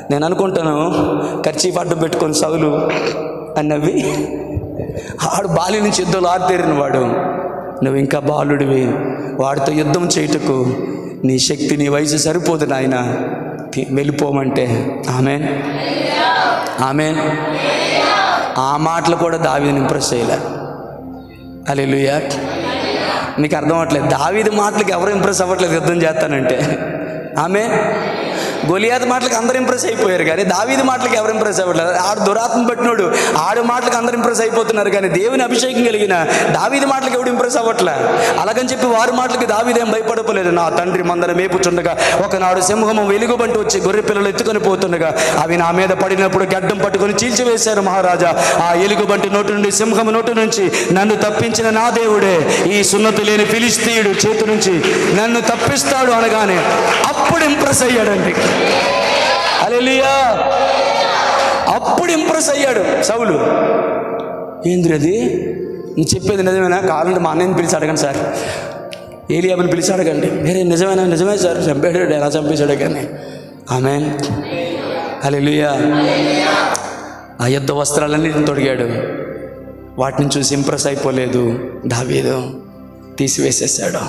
నేను అనుకుంటాను కర్చీఫ్ అడ్డు పెట్టుకొని సౌలు అన్నవి, ఆడు బాల్యం నుంచి యుద్ధంలో ఆరితేరిన వాడు, నువ్వు ఇంకా బాలుడివి, వాడితో యుద్ధం చేయుటకు నీ శక్తి, నీ వయసు సరిపోదు నాయన, వెళ్ళిపోమంటే. ఆమేన్, ఆమేన్. ఆ మాటలు కూడా దావీదుని ఇంప్రెస్ చేయలే. హల్లెలూయా. మీకు అర్థం అవ్వట్లేదు, దావీదు మాటలకి ఎవరు ఇంప్రెస్ అవ్వట్లేదు యుద్ధం చేస్తానంటే. ఆమేన్. గొలియాతు మాటలకు అందరూ ఇంప్రెస్ అయిపోయారు, కానీ దావీదు మాటలకు ఎవరు ఇంప్రెస్ అవ్వట్లేదు. ఆడు దురాత్మ పట్టినోడు, ఆడు మాటలకు అందరూ ఇంప్రెస్ అయిపోతున్నారు, కానీ దేవుని అభిషేకం కలిగిన దావీదు మాటలకు ఎవడు ఇంప్రెస్ అవ్వట్లే. అలాగని చెప్పి వారి మాటలకి దావీదేం భయపడలేదు. నా తండ్రి మందర మేపుచుండగా ఒకనాడు సింహము వెలుగుబంటి వచ్చి గొర్రె పిల్లలు ఎత్తుకొని పోతుండగా అవి నా మీద పడినప్పుడు గడ్డం పట్టుకొని చీల్చివేశారు మహారాజా. ఆ ఎలుగుబంటి నోటి నుండి, సింహము నోటి నుంచి నన్ను తప్పించిన నా దేవుడే ఈ సున్నతి లేని ఫిలిష్తీయుడు చేతి నుంచి నన్ను తప్పిస్తాడు అనగానే అప్పుడు ఇంప్రెస్ అయ్యాడండి. హల్లెలూయా. అప్పుడు ఇంప్రెస్ అయ్యాడు సౌలు. ఏంద్రది, నువ్వు చెప్పేది నిజమేనా? కావాలంటే మా అన్నయ్యని పిలిచి అడగండి సార్, ఏలియాబుని పిలిచి అడగండి. వేరే నిజమేనా? నిజమే సార్, చంపాడు, ఎలా చంపేశాడు కానీ. ఆమేన్, హల్లెలూయా. ఆ యుద్ధ వస్త్రాలన్నీ తొడిగాడు. వాటిని చూసి ఇంప్రెస్ అయిపోలేదు దావీదు, తీసివేసేసాడు.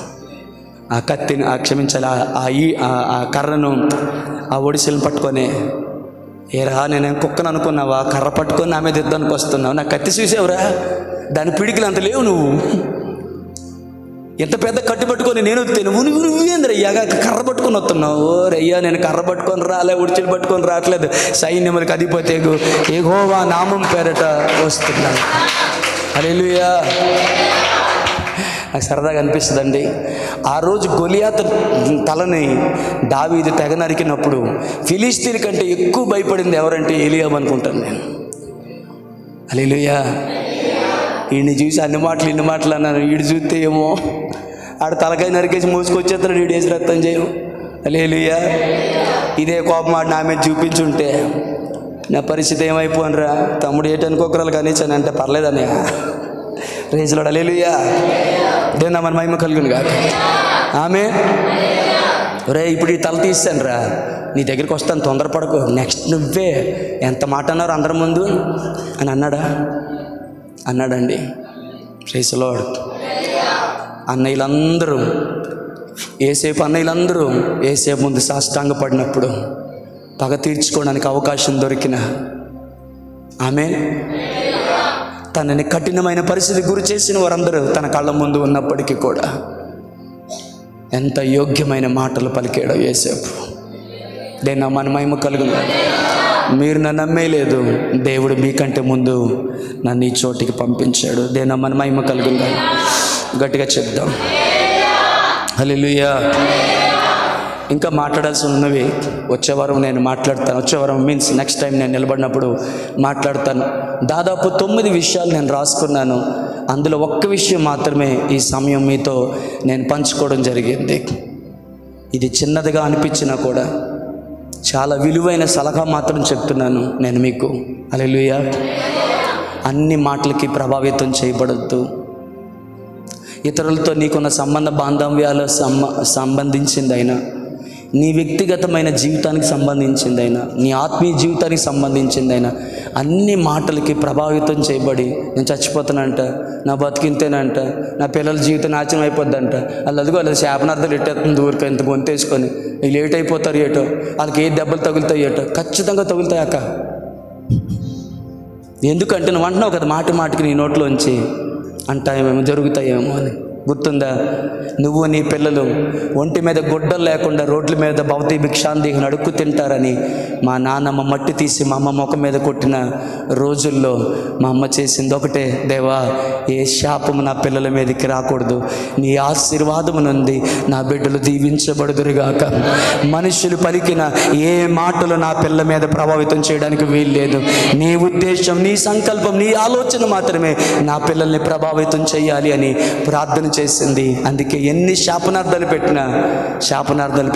ఆ కత్తిని క్షమించాలి, ఆ కర్రను, ఆ ఒడిసెలను పట్టుకొని, ఏరా నేను కుక్కను అనుకున్నావా, కర్ర పట్టుకొని నా మీద యుద్ధానికి వస్తున్నావు, నా కత్తి చూసేవరా, దాని పిడికిలు అంత లేవు, నువ్వు ఎంత పెద్ద కట్టి పట్టుకొని నేను నువ్వేంద్రయ్యా కర్ర పట్టుకొని వస్తున్నావు. రయ్యా నేను కర్ర పట్టుకొని రాలే, ఉడిచిలు పట్టుకొని రావట్లేదు, సైన్యములకు అధిపతి యెహోవా నామం పేరట వస్తున్నాను. హల్లెలూయా. నాకు సరదాగా అనిపిస్తుందండి, ఆ రోజు గొలియాతు తలని దావీదు తెగ నరికినప్పుడు ఫిలిస్తీన్ కంటే ఎక్కువ భయపడింది ఎవరంటే ఏలీయాబు అనుకుంటాను నేను. హల్లెలూయా. ఈయన్ని చూసి ఇన్ని మాటలు అన్నాను, వీడు చూస్తే ఏమో ఆడ తలకాయ నరికేసి మూసుకొచ్చేస్తాడు, వీడు వేసి రక్తం చేయము. హల్లెలూయా. ఇదే కోపం ఆడు నా మీద చూపించుంటే నా పరిస్థితి ఏమైపోనరా, తమ్ముడు ఏటనుకోకరాలు కనీసం అంటే పర్లేదనే రేసులో. హల్లెలూయా. దేవుని మన మహిమ కలుగును కాక. ఆమేన్. రే ఇప్పుడు ఈ తల తీస్తాను రా, నీ దగ్గరికి వస్తాను, తొందరపడకు, నెక్స్ట్ నువ్వే, ఎంత మాట అన్నారు అందరి ముందు అని అన్నాడండి. రేసులో అన్నయ్యలందరూ ఏసేపు ముందు సాష్టాంగపడినప్పుడు పగ తీర్చుకోవడానికి అవకాశం దొరికిన ఆమేన్, తనని కఠినమైన పరిస్థితి గురి చేసిన వారందరూ తన కళ్ళ ముందు ఉన్నప్పటికీ కూడా ఎంత యోగ్యమైన మాటలు పలికాడో యేసేపు. దేని మన మహిమ కలుగును. మీరు నన్ను నమ్మేలేదు, దేవుడు మీకంటే ముందు నన్ను ఈ చోటికి పంపించాడు. దేని మన మహిమ కలుగును. గట్టిగా చెప్దాం హల్లెలూయా. ఇంకా మాట్లాడాల్సి ఉన్నవి వచ్చే వారం నేను మాట్లాడతాను. వచ్చే వారం మీన్స్ నెక్స్ట్ టైం నేను నిలబడినప్పుడు మాట్లాడతాను. దాదాపు 9 విషయాలు నేను రాసుకున్నాను. అందులో ఒక్క విషయం మాత్రమే ఈ సమయం మీతో నేను పంచుకోవడం జరిగింది. ఇది చిన్నదిగా అనిపించినా కూడా చాలా విలువైన సలహా మాత్రం చెప్తున్నాను నేను మీకు. హల్లెలూయా. అన్ని మాటలకి ప్రభావితం చేయబడద్దు. ఇతరులతో నీకున్న సంబంధ బాంధవ్యాలు సంబంధించిందైనా, నీ వ్యక్తిగతమైన జీవితానికి సంబంధించిందైనా, నీ ఆత్మీయ జీవితానికి సంబంధించిందైనా అన్ని మాటలకి ప్రభావితం చేయబడి నేను చచ్చిపోతానంట, నా బతికింతేనంట, నా పిల్లల జీవితం నాశనం అయిపోద్దంట, అదిగో వాళ్ళ శాపనార్థాలు ఎట్టేస్తుంది ఊరికి ఎంత గొంతేసుకొని, వీళ్ళు లేట్ అయిపోతారు ఏటో, వాళ్ళకి ఏ దెబ్బలు తగులుతాయి ఏటో, ఖచ్చితంగా తగులుతాయాక. ఎందుకంటే నువ్వు అంటున్నావు కదా మాటికి నీ నోట్లోంచి అంటాయేమో జరుగుతాయేమో అని. గుర్తుందా? నువ్వు నీ పిల్లలు ఒంటి మీద గుడ్డలు లేకుండా రోడ్ల మీద భవతి భిక్షాందేహం అడుక్కు తింటారని మా నాన్నమ్మ మట్టి తీసి మా అమ్మ ముఖం మీద కొట్టిన రోజుల్లో మా అమ్మ చేసింది ఒకటే, దేవా ఏ శాపము నా పిల్లల మీదకి రాకూడదు, నీ ఆశీర్వాదము నుండి నా బిడ్డలు దీవించబడుదురుగాక. మనుషులు పలికిన ఏ మాటలు నా పిల్లల మీద ప్రభావితం చేయడానికి వీల్లేదు. నీ ఉద్దేశం, నీ సంకల్పం, నీ ఆలోచన మాత్రమే నా పిల్లల్ని ప్రభావితం చేయాలి అని ప్రార్థన చేసింది. అందుకే ఎన్ని శాపనార్థాలు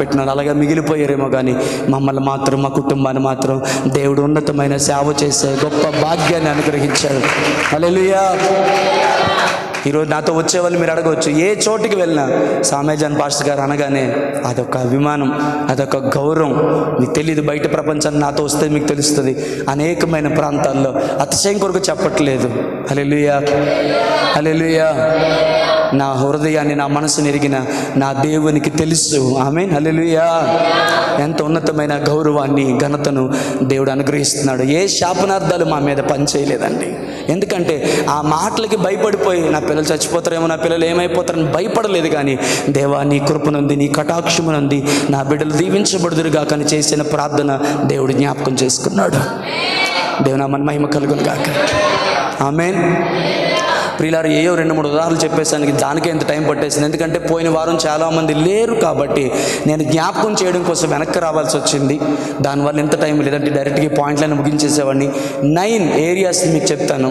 పెట్టినా అలాగే మిగిలిపోయారేమో కానీ మమ్మల్ని మాత్రం, మా కుటుంబాన్ని మాత్రం దేవుడు ఉన్నతమైన సేవ చేసే గొప్ప భాగ్యాన్ని అనుగ్రహించాడు. హల్లెలూయా. ఈరోజు నాతో వచ్చేవాళ్ళు మీరు అడగవచ్చు, ఏ చోటికి వెళ్ళినా సామేజాన్ పాస్టర్ గారు అనగానే అదొక అభిమానం, అదొక గౌరవం. మీకు తెలియదు, బయట ప్రపంచాన్ని నాతో వస్తే మీకు తెలుస్తుంది. అనేకమైన ప్రాంతాల్లో అతిశయం కొరకు చెప్పట్లేదు. హల్లెలూయా, హల్లెలూయా. నా హృదయాన్ని, నా మనసుని ఎరిగిన నా దేవునికి తెలుసు. ఆమేన్, హల్లెలూయా. ఎంత ఉన్నతమైన గౌరవాన్ని, ఘనతను దేవుడు అనుగ్రహిస్తున్నాడు. ఏ శాపనార్థాలు మా మీద పనిచేయలేదండి. ఎందుకంటే ఆ మాటలకి భయపడిపోయి నా పిల్లలు చచ్చిపోతారేమో, నా పిల్లలు ఏమైపోతారని భయపడలేదు. కానీ దేవా నీ కృపనుంది, నీ కటాక్షమునుంది, నా బిడ్డలు దీవించబడుదురుగా కానీ చేసిన ప్రార్థన దేవుడు జ్ఞాపకం చేసుకున్నాడు. దేవుని నామమునకు మహిమ కలుగును గాక. ఆమేన్. ప్రియులారా, ఏయో 2-3 ఉదాహరణలు చెప్పేసానికి దానికే ఎంత టైం పట్టేసింది. ఎందుకంటే పోయిన వారం చాలామంది లేరు కాబట్టి నేను జ్ఞాపకం చేయడం కోసం వెనక్కి రావాల్సి వచ్చింది. దానివల్ల ఎంత టైం లేదంటే డైరెక్ట్గా పాయింట్లను ముగించేసేవాడిని. 9 ఏరియాస్ మీకు చెప్తాను.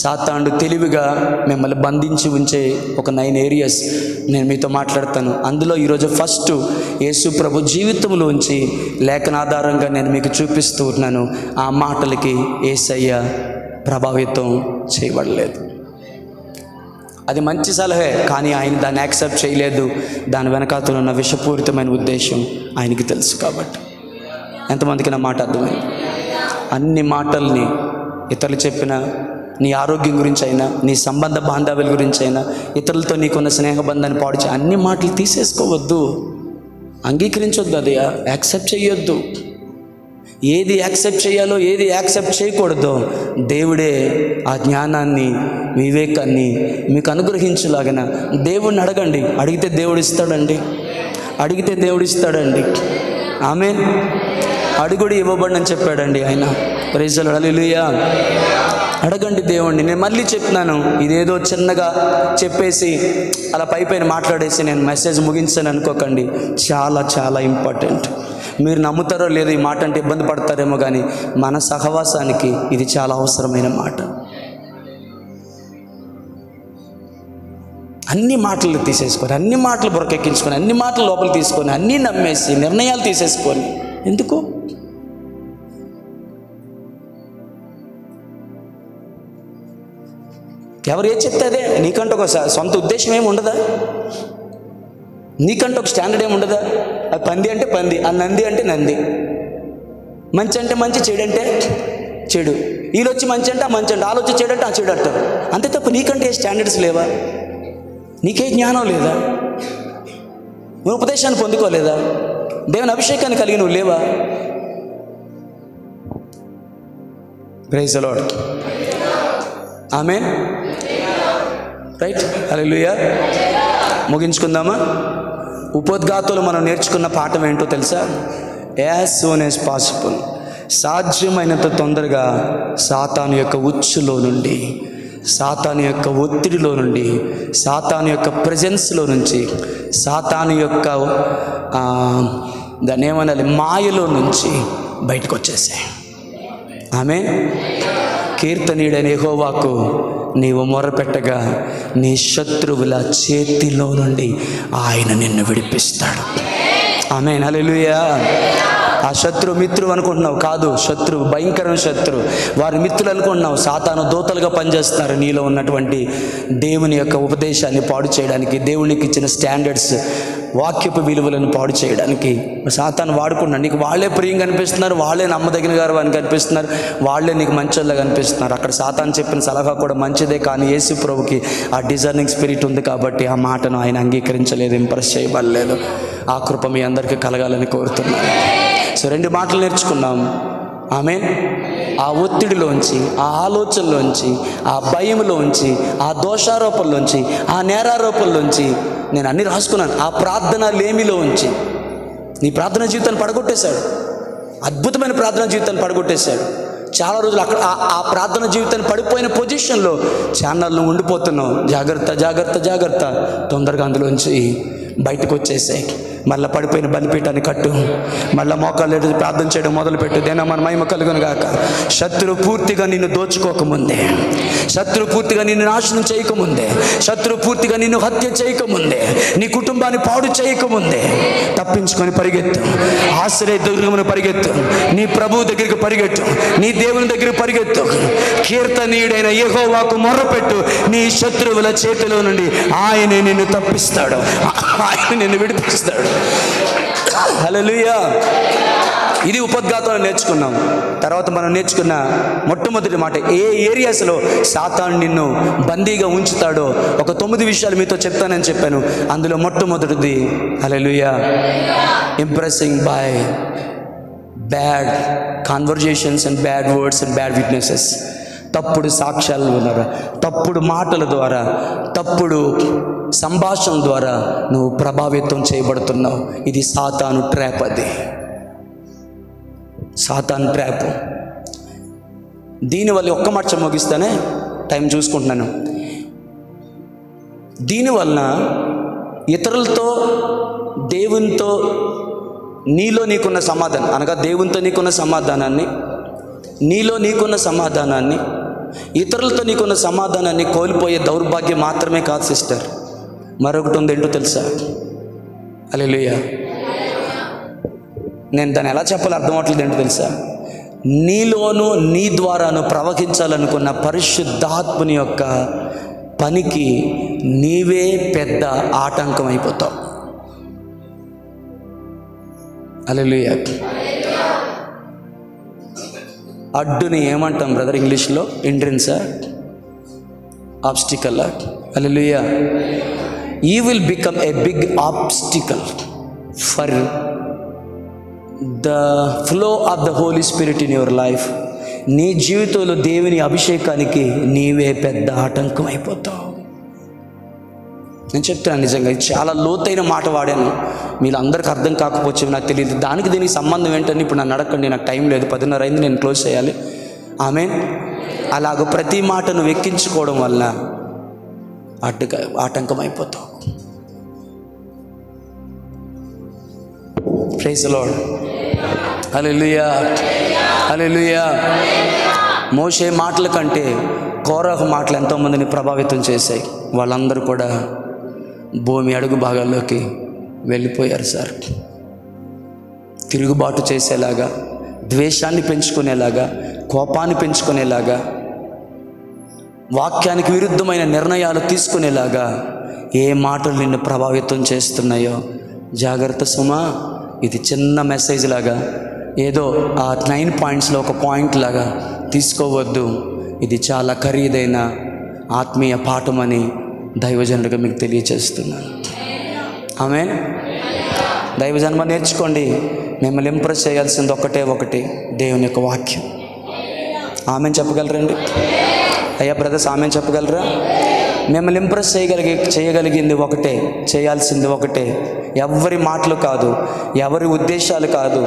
సాతానుడు తెలివిగా మిమ్మల్ని బంధించి ఉంచే ఒక 9 ఏరియాస్ నేను మీతో మాట్లాడతాను. అందులో ఈరోజు ఫస్ట్ యేసు ప్రభు జీవితంలోంచి లేఖనాధారంగా నేను మీకు చూపిస్తూ ఉన్నాను. ఆ మాటలకి యేసయ్య ప్రభావితం చేయబడలేదు. అది మంచి సలహే, కానీ ఆయన దాన్ని యాక్సెప్ట్ చేయలేదు. దాని వెనకాతలో ఉన్న విషపూరితమైన ఉద్దేశం ఆయనకి తెలుసు. కాబట్టి ఎంతమందికి నా మాట అర్థమైంది? అన్ని మాటల్ని ఇతరులు చెప్పినా, నీ ఆరోగ్యం గురించి అయినా, నీ సంబంధ బాంధవ్యాల గురించి అయినా, ఇతరులతో నీకున్న స్నేహబంధాన్ని పాడు చేయ, అన్ని మాటలు తీసేసుకోవద్దు, అంగీకరించొద్దు, అది యాక్సెప్ట్ చేయొద్దు. ఏది యాక్సెప్ట్ చేయాలో ఏది యాక్సెప్ట్ చేయకూడదో దేవుడే ఆ జ్ఞానాన్ని, వివేకాన్ని మీకు అనుగ్రహించులాగన దేవుడిని అడగండి. అడిగితే దేవుడు ఇస్తాడండి, అడిగితే దేవుడు ఇస్తాడండి. ఆమేన్. అడుగుడు ఇవ్వబడని చెప్పాడండి ఆయన. Praise the lord. హల్లెలూయా. అడగండి దేవుణ్ణి. నేను మళ్ళీ చెప్తున్నాను, ఇదేదో చిన్నగా చెప్పేసి అలా పైపైన మాట్లాడేసి నేను మెసేజ్ ముగించాను అనుకోకండి. చాలా చాలా ఇంపార్టెంట్. మీరు నమ్ముతారో లేదో ఈ మాట అంటే ఇబ్బంది పడతారేమో, కానీ మన సహవాసానికి ఇది చాలా అవసరమైన మాట. అన్ని మాటలు తీసేసుకొని, అన్ని మాటలు బురకెక్కించుకొని, అన్ని మాటలు లోపల తీసుకొని, అన్నీ నమ్మేసి నిర్ణయాలు తీసేసుకొని ఎందుకు? ఎవరు ఏది చెప్తే అదే. నీకంటూ ఒక సొంత ఉద్దేశం ఏమి ఉండదా? నీకంటూ ఒక స్టాండర్డ్ ఏమి ఉండదా? అది పంది అంటే పంది, ఆ నంది అంటే నంది, మంచి అంటే మంచి, చెడు అంటే చెడు. వీళ్ళొచ్చి మంచి అంటే ఆ మంచి అంటే, వాళ్ళు వచ్చి చెడు అంటే ఆ చెడు అంటారు. అంతే తప్ప నీకంటే ఏ స్టాండర్డ్స్ లేవా? నీకే జ్ఞానం లేదా? నువ్వు ఉపదేశాన్ని పొందుకోలేదా? దేవుని అభిషేకాన్ని కలిగి నువ్వు లేవా? Praise the Lord. Amen. Right. Hallelujah. ముగించుకుందామా? ఉపోద్ఘాతులు మనం నేర్చుకున్న పాఠం ఏంటో తెలుసా? యాజ్ సూన్ యాజ్ పాసిబుల్, సాధ్యమైనంత తొందరగా సాతాను యొక్క ఉచ్చులో నుండి, సాతాను యొక్క ఒత్తిడిలో నుండి, సాతాను యొక్క ప్రెజెన్స్లో నుంచి, సాతాను యొక్క దాన్ని ఏమనాలి, మాయలో నుంచి బయటకు వచ్చేసాయి. ఆమేన్. కీర్తనీయుడైన యెహోవాకు నీవు మొరపెట్టగా నీ శత్రువుల చేతిలో నుండి ఆయన నిన్ను విడిపిస్తాడు. ఆమేన్. హల్లెలూయా. ఆ శత్రు మిత్రువు అనుకుంటున్నావు, కాదు. శత్రువు, భయంకరమైన శత్రువు. వారి మిత్రులు అనుకుంటున్నావు, సాతాను దూతలుగా పనిచేస్తున్నారు నీలో ఉన్నటువంటి దేవుని యొక్క ఉపదేశాన్ని పాడు చేయడానికి, దేవునికి ఇచ్చిన స్టాండర్డ్స్, వాక్యపు విలువలను పాడు చేయడానికి సాతాను వాడుకున్నాడు. నీకు వాళ్ళే ప్రియంగా అనిపిస్తున్నారు, వాళ్ళే నమ్మదగిన గారు అని కనిపిస్తున్నారు, వాళ్ళే నీకు మంచోళ్ళగా కనిపిస్తున్నారు. అక్కడ సాతాను చెప్పిన సలహా కూడా మంచిదే, కానీ యేసు ప్రభుకి ఆ డిజర్నింగ్ స్పిరిట్ ఉంది కాబట్టి ఆ మాటను ఆయన అంగీకరించలేదు, ఇంప్రెస్ చేయబడలేదు. ఆ కృప మీ అందరికీ కలగాలని కోరుతున్నాను. సో 2 మాటలు నేర్చుకున్నాం. ఆమేన్. ఆ ఒత్తిడిలోంచి, ఆ ఆలోచనలోంచి, ఆ భయంలోంచి, ఆ దోషారోపణలోంచి, ఆ నేరారోపణలోంచి నేను అన్నీ రాసుకున్నాను. ఆ ప్రార్థన లేమిలో ఉంచి నీ ప్రార్థన జీవితాన్ని పడగొట్టేశాడు. అద్భుతమైన ప్రార్థన జీవితాన్ని పడగొట్టేశాడు. చాలా రోజులు అక్కడ ఆ ప్రార్థన జీవితాన్ని పడిపోయిన పొజిషన్లో ఛానల్లో ఉండిపోతున్నావు. జాగ్రత్త జాగ్రత్త జాగ్రత్త, తొందరగా అందులోంచి బయటకు వచ్చేసాయి. మళ్ళీ పడిపోయిన బలిపీఠాన్ని కట్టు, మళ్ళీ మోకాళ్ళు ఎదురు ప్రార్థన చేయడం మొదలుపెట్టు. దేనా మన మహిమ కలుగును గాక. శత్రువు పూర్తిగా నిన్ను దోచుకోకముందే, శత్రువు పూర్తిగా నిన్ను నాశనం చేయకముందే, శత్రువు పూర్తిగా నిన్ను హత్య చేయకముందే, నీ కుటుంబాన్ని పాడు చేయకముందే తప్పించుకొని పరిగెత్తు. ఆశ్రయ దుర్గమును పరిగెత్తు, నీ ప్రభువు దగ్గరికి పరిగెత్తు, నీ దేవుని దగ్గరికి పరిగెత్తు. కీర్తనీయుడైన యెహోవాకు మొర్రపెట్టు, నీ శత్రువుల చేతిలో నుండి ఆయనే నిన్ను తప్పిస్తాడు, ఆయన నిన్ను విడిపిస్తాడు. హల్లెలూయా. ఇది ఉపోద్ఘాతంలో నేర్చుకున్నాం. తర్వాత మనం నేర్చుకున్న మొట్టమొదటి మాట, ఏ ఏరియాస్లో సాతాను నిన్ను బందీగా ఉంచుతాడో ఒక 9 విషయాలు మీతో చెప్తానని చెప్పాను. అందులో మొట్టమొదటిది, hallelujah, impressing by bad conversations and bad words and bad witnesses. తప్పుడు సాక్ష్యాల ద్వారా, తప్పుడు మాటల ద్వారా, తప్పుడు సంభాషణ ద్వారా నువ్వు ప్రభావితం చేయబడుతున్నావు. ఇది సాతాను ట్రాప్. అది సాతాను ట్రాప్. దీనివల్ల ఒక్క మాట ముగిస్తానే, టైం చూసుకుంటున్నాను. దీనివల్ల ఇతరులతో, దేవునితో నీలో నీకున్న సమాధానం, అనగా దేవునితో నీకున్న సమాధానాన్ని, నీలో నీకున్న సమాధానాన్ని, ఇతరులతో నీకున్న సమాధానాన్ని కోల్పోయే దౌర్భాగ్యం మాత్రమే కాదు సిస్టర్, మరొకటి ఉంది. ఏంటో తెలుసా? హల్లెలూయా. నేను దాన్ని ఎలా చెప్పాలో అర్థం అవట్లేదు. ఏంటో తెలుసా? నీలోను నీ ద్వారాను ప్రవహించాలనుకున్న పరిశుద్ధాత్మని యొక్క పనికి నీవే పెద్ద ఆటంకం అయిపోతావు. హల్లెలూయా. అడ్డుని ఏమంటాం బ్రదర్ ఇంగ్లీష్లో? ఎంట్రన్సా? Obstacle. Hallelujah. You will become a big obstacle for the flow of the Holy Spirit in your life. నీ జీవితంలో దేవుని అభిషేకానికి నీవే పెద్ద ఆటంకం అయిపోతావు. నేను చెప్తాను నిజంగా, ఇది చాలా లోతైన మాట వాడాను, మీరు అందరికి అర్థం కాకపోవచ్చు, నాకు తెలియదు. దానికి దీనికి సంబంధం ఏంటని ఇప్పుడు నన్ను అడగండి, నాకు టైం లేదు, 10:30 అయింది, నేను క్లోజ్ చేయాలి. ఆమేన్. అలాగ ప్రతి మాట నువ్వు ఎక్కించుకోవడం వల్ల ఆటంకం అయిపోతావు. Praise the lord. Hallelujah, hallelujah. మోషే మాటల కంటే కోరహు మాటలు ఎంతోమందిని ప్రభావితం చేశాయి. వాళ్ళందరూ కూడా భూమి అడుగు భాగాల్లోకి వెళ్ళిపోయారు సార్. తిరుగుబాటు చేసేలాగా, ద్వేషాన్ని పెంచుకునేలాగా, కోపాన్ని పెంచుకునేలాగా, వాక్యానికి విరుద్ధమైన నిర్ణయాలు తీసుకునేలాగా ఏ మాటలు నిన్ను ప్రభావితం చేస్తున్నాయో జాగ్రత్త సుమా. ఇది చిన్న మెసేజ్ లాగా, ఏదో ఆ 9 పాయింట్స్లో ఒక పాయింట్ లాగా తీసుకోవద్దు. ఇది చాలా ఖరీదైన ఆత్మీయ పాఠమని దైవజనుడిగా మీకు తెలియచేస్తున్నాను. ఆమేన్. దైవజన్మ నేర్చుకోండి. మిమ్మల్ని ఇంప్రెస్ చేయాల్సింది ఒకటి, దేవుని యొక్క వాక్యం. ఆమెన్ చెప్పగలరండి? అయ్యా బ్రదర్స్, ఆమెన్ చెప్పగలరా? మిమ్మల్ని ఇంప్రెస్ చేయగలిగింది ఒకటే, చేయాల్సింది ఒకటే. ఎవరి మాటలు కాదు, ఎవరి ఉద్దేశాలు కాదు,